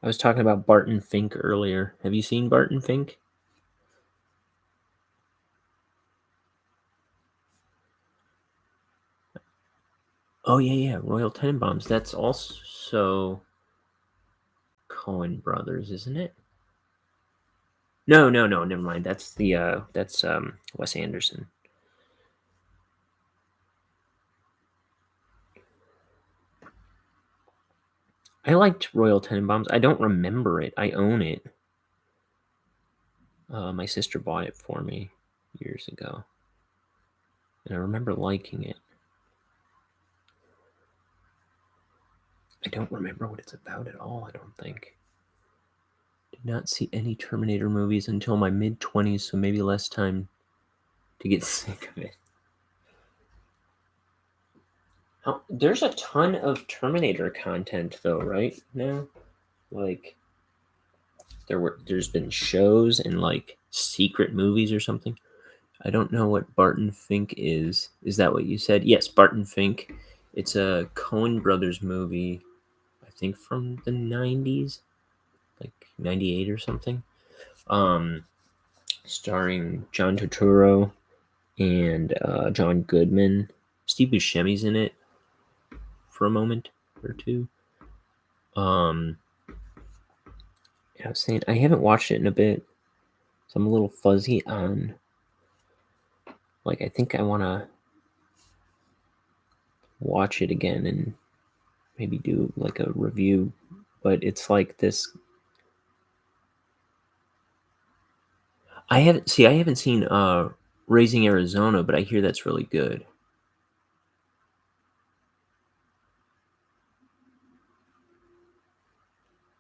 I was talking about Barton Fink earlier. Have you seen Barton Fink? Oh yeah, Royal Tenenbaums. That's also Coen Brothers, isn't it? No, never mind. That's Wes Anderson. I liked Royal Tenenbaums. I don't remember it. I own it. My sister bought it for me years ago, and I remember liking it. I don't remember what it's about at all. I don't think. Did not see any Terminator movies until my mid-20s, so maybe less time to get sick of it. There's a ton of Terminator content though, right now. Like there's been shows and like secret movies or something. I don't know what Barton Fink is. Is that what you said? Yes, Barton Fink. It's a Coen Brothers movie, I think from the 90s, like 98 or something. Um Starring John Turturro and John Goodman. Steve Buscemi's in it for a moment or two. Um I was saying I haven't watched it in a bit, so I'm a little fuzzy on. Like, I think I want to watch it again and maybe do like a review, but it's like this. I haven't seen Raising Arizona, but I hear that's really good.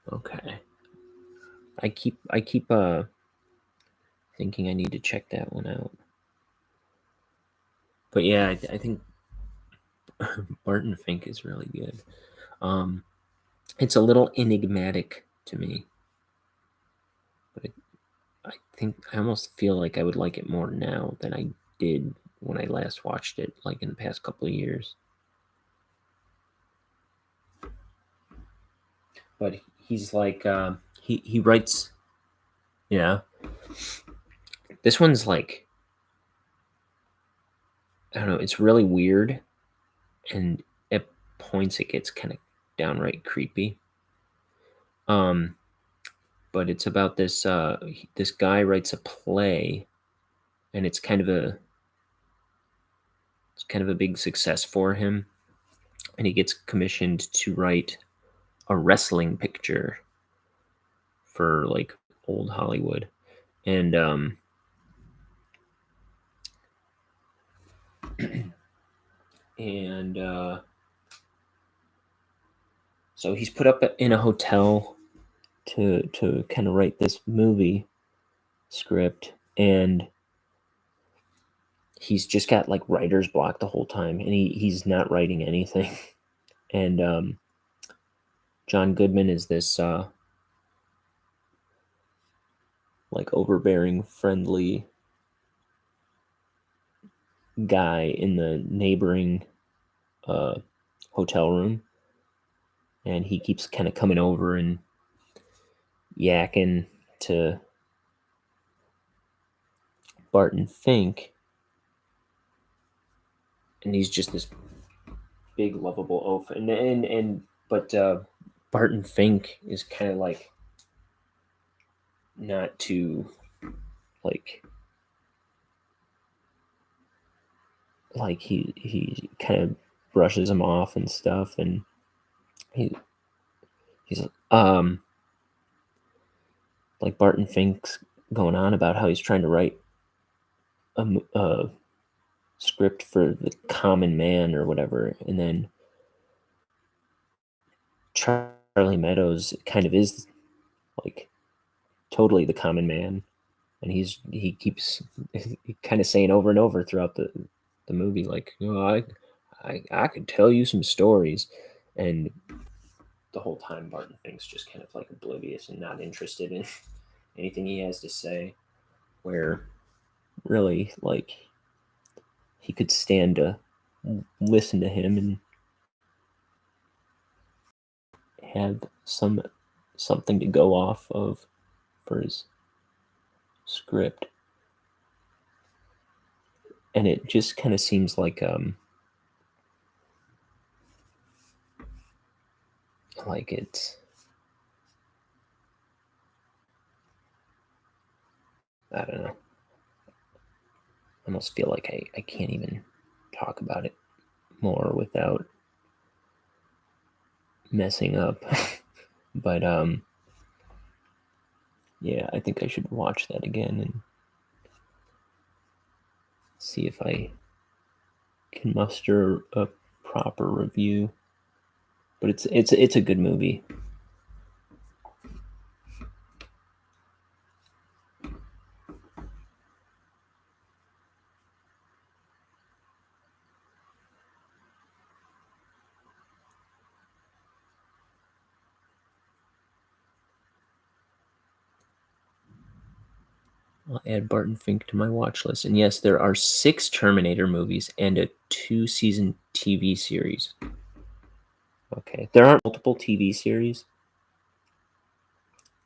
Okay, I keep thinking I need to check that one out. But yeah, I think Barton Fink is really good. Um, it's a little enigmatic to me, but I think I almost feel like I would like it more now than I did when I last watched it, like in the past couple of years. But he's like he writes, yeah. This one's like, I don't know, it's really weird, and at points it gets kind of downright creepy. Um, but it's about this guy writes a play, and it's kind of a big success for him, and he gets commissioned to write a wrestling picture for like old Hollywood. And and so he's put up in a hotel to kind of write this movie script, and he's just got like writer's block the whole time, and he's not writing anything. And John Goodman is this like overbearing, friendly guy in the neighboring uh, hotel room, and he keeps kind of coming over and yakking to Barton Fink, and he's just this big, lovable oaf. And but Barton Fink is kind of not too like he kind of brushes him off and stuff, and he he's like Barton Fink's going on about how he's trying to write a script for the common man or whatever, and then Charlie Meadows kind of is like totally the common man, and he keeps kind of saying over and over throughout the movie, like, I could tell you some stories, and the whole time Barton Fink's just kind of like oblivious and not interested in anything he has to say. Where really, like, he could stand to listen to him and have something to go off of for his script. And it just kind of seems like like it's, I don't know. I almost feel like I can't even talk about it more without messing up. But yeah, I think I should watch that again and see if I can muster a proper review. But it's a good movie. I'll add Barton Fink to my watch list. And yes, there are 6 Terminator movies and a 2-season TV series. Okay, there aren't multiple TV series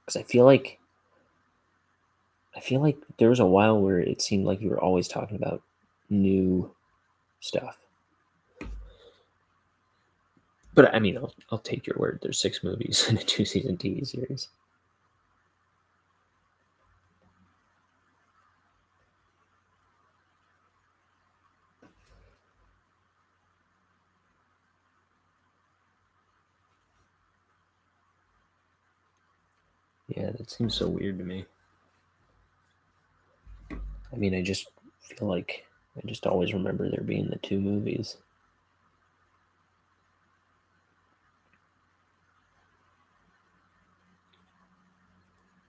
because I feel like there was a while where it seemed like you were always talking about new stuff. But I mean, I'll take your word. There's 6 movies and a 2-season TV series. Yeah, that seems so weird to me. I mean, I just feel like I just always remember there being the 2 movies.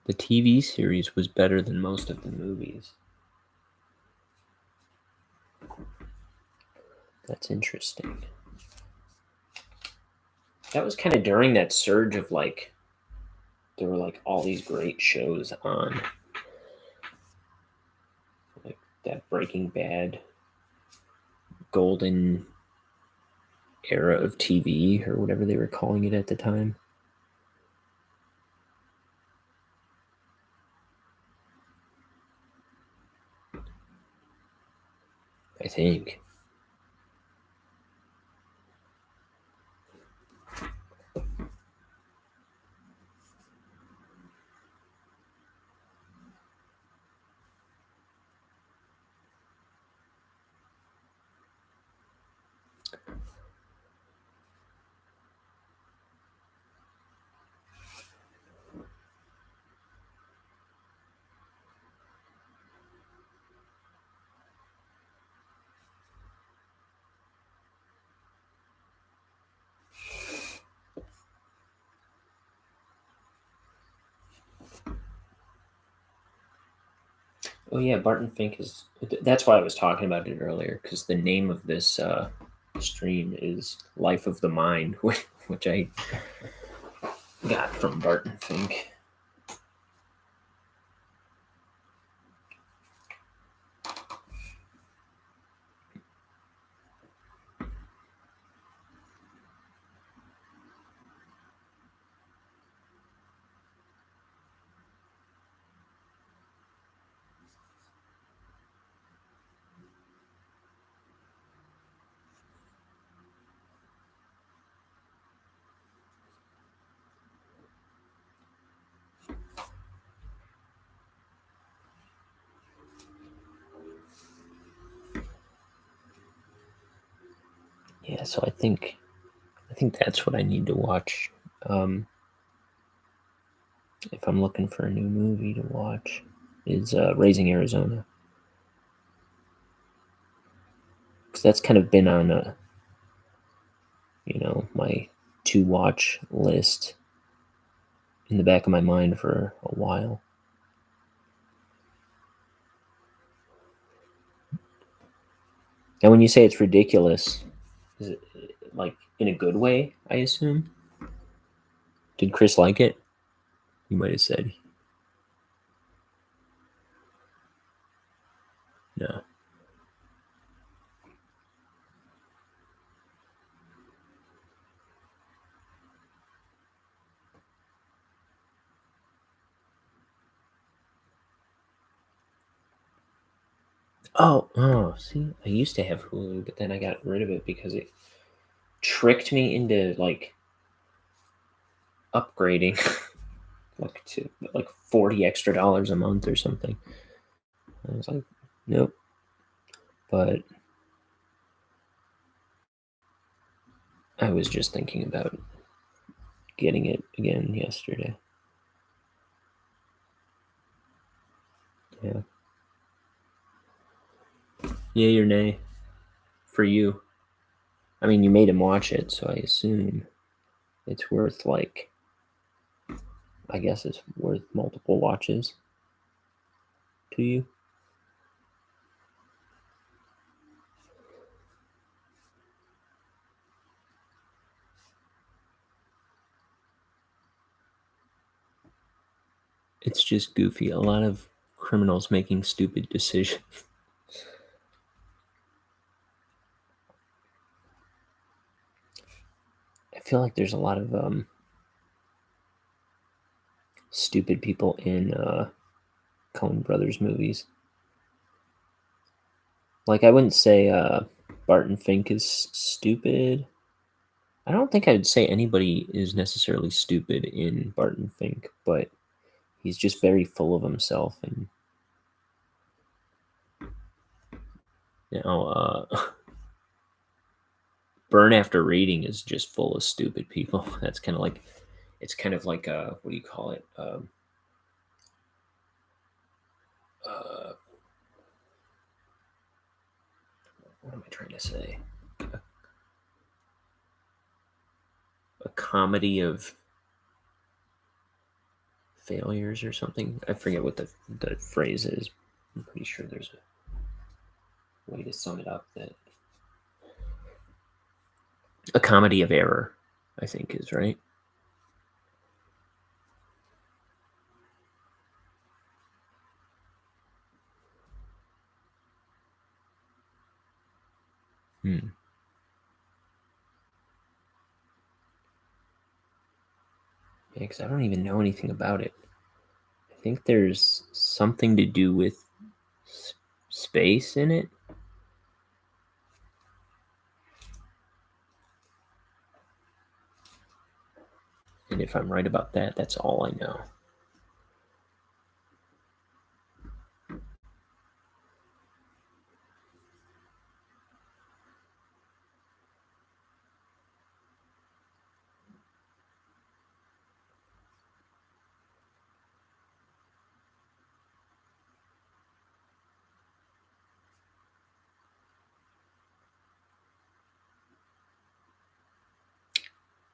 The TV series was better than most of the movies. That's interesting. That was kind of during that surge of like, there were like all these great shows on, like that Breaking Bad golden era of TV or whatever they were calling it at the time. I think. Oh yeah, Barton Fink is. That's why I was talking about it earlier because the name of this stream is "Life of the Mind," which I got from Barton Fink. Yeah, so I think that's what I need to watch if I'm looking for a new movie to watch. Is Raising Arizona, because that's kind of been on a my to watch list in the back of my mind for a while. And when you say it's ridiculous, is it like in a good way? I assume. Did Chris like it? You might have said no. Oh, see, I used to have Hulu, but then I got rid of it because it tricked me into like upgrading like to like $40 extra a month or something. I was like, nope. But I was just thinking about getting it again yesterday. Yeah. Yay or nay for you? I mean, you made him watch it, so I assume it's worth like, I guess it's worth multiple watches to you. It's just goofy. A lot of criminals making stupid decisions. I feel like there's a lot of stupid people in Coen Brothers movies. Like, I wouldn't say Barton Fink is stupid. I don't think I'd say anybody is necessarily stupid in Barton Fink, but he's just very full of himself, and you know, Burn After Reading is just full of stupid people. That's kind of like, it's kind of like what do you call it? Uh, what am I trying to say? A comedy of failures or something. I forget what the phrase is. I'm pretty sure there's a way to sum it up. That a comedy of error, I think, is right. Hmm. Yeah, because I don't even know anything about it. I think there's something to do with space in it. And if I'm right about that, that's all I know.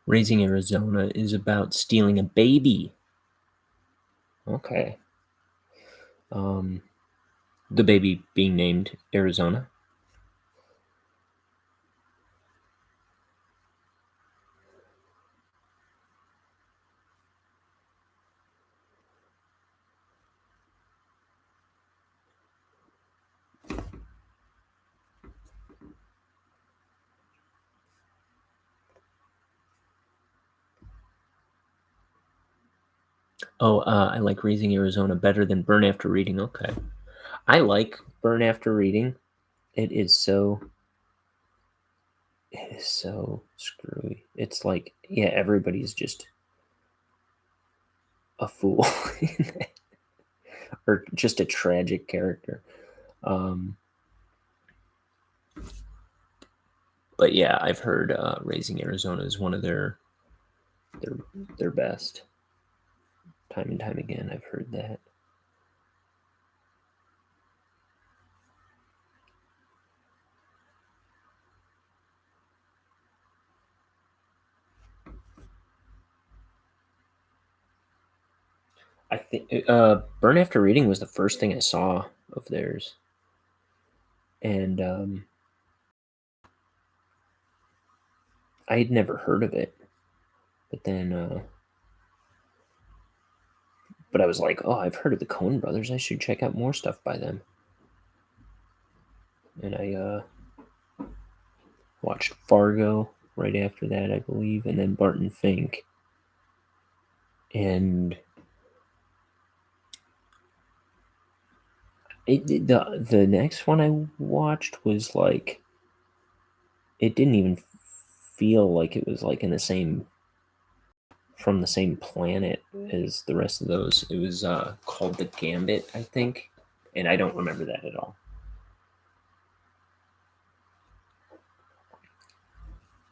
Raising Arizona is about stealing a baby. Okay. The baby being named Arizona. Oh, I like Raising Arizona better than Burn After Reading. Okay. I like Burn After Reading. It is so screwy. It's like, yeah, everybody's just a fool or just a tragic character. Um, but yeah, I've heard Raising Arizona is one of their their best. Time and time again, I've heard that. I think Burn After Reading was the first thing I saw of theirs, and I had never heard of it. But then, but I was like, oh, I've heard of the Coen Brothers. I should check out more stuff by them. And I watched Fargo right after that, I believe, and then Barton Fink. And the next one I watched was like, it didn't even feel like it was like in the same from the same planet as the rest of those. It was called the Gambit, I think, and I don't remember that at all.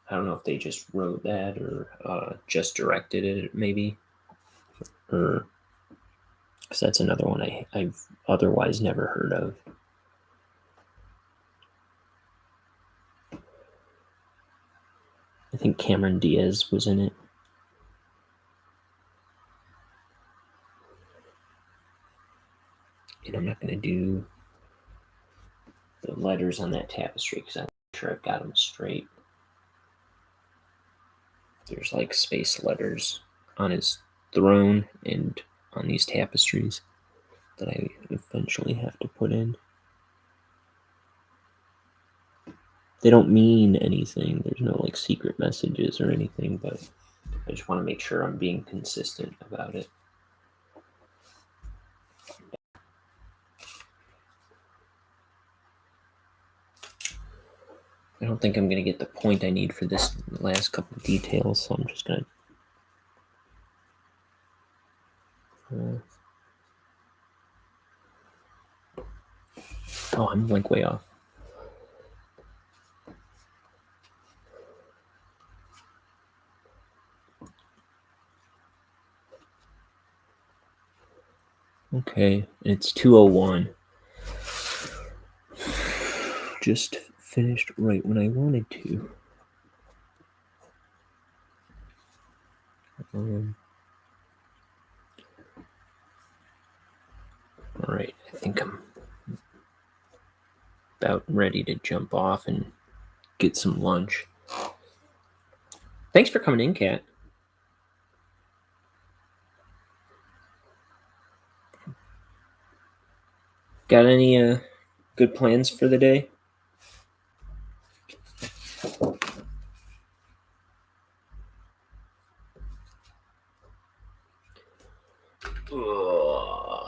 I don't know if they just wrote that or just directed it, maybe, or because that's another one I've otherwise never heard of. I think Cameron Diaz was in it. And I'm not going to do the letters on that tapestry because I'm not sure I've got them straight. There's like space letters on his throne and on these tapestries that I eventually have to put in. They don't mean anything. There's no like secret messages or anything, but I just want to make sure I'm being consistent about it. I don't think I'm going to get the point I need for this last couple of details, so I'm just going to... oh, I'm like way off. Okay, it's 2:01. Just finished right when I wanted to. All right, I think I'm about ready to jump off and get some lunch. Thanks for coming in, Kat. Got any good plans for the day?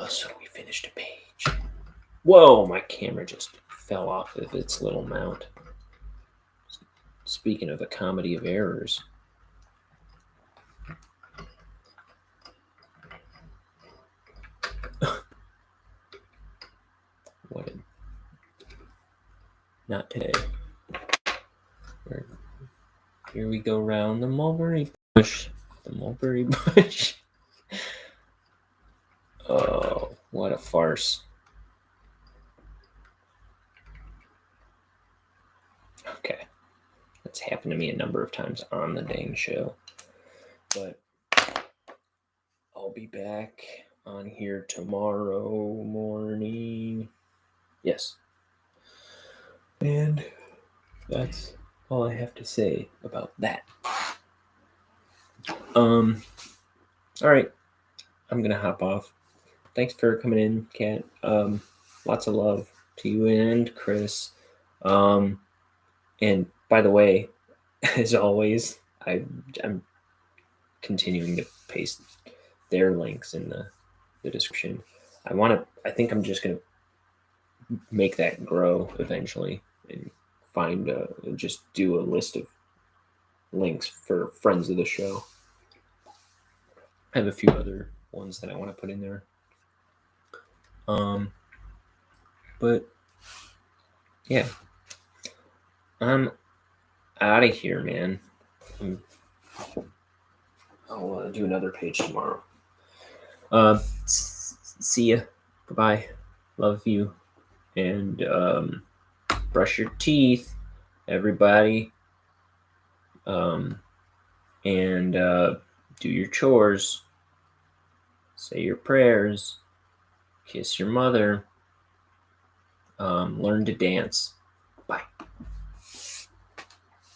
So we finished a page. Whoa, my camera just fell off of its little mount. Speaking of a comedy of errors. What? Not today. Here we go round the mulberry bush. The mulberry bush. Oh, what a farce. Okay. That's happened to me a number of times on the dang show. But I'll be back on here tomorrow morning. Yes. And that's all I have to say about that. All right. I'm gonna hop off. Thanks for coming in, Kat. Lots of love to you and Chris. And by the way, as always, I'm continuing to paste their links in the description. I think I'm just gonna make that grow eventually and find just do a list of links for friends of the show. I have a few other ones that I want to put in there. But yeah, I'm out of here, man. I'll do another page tomorrow. See ya. Goodbye. Love you. And brush your teeth, everybody. And do your chores. Say your prayers. Kiss your mother. Learn to dance.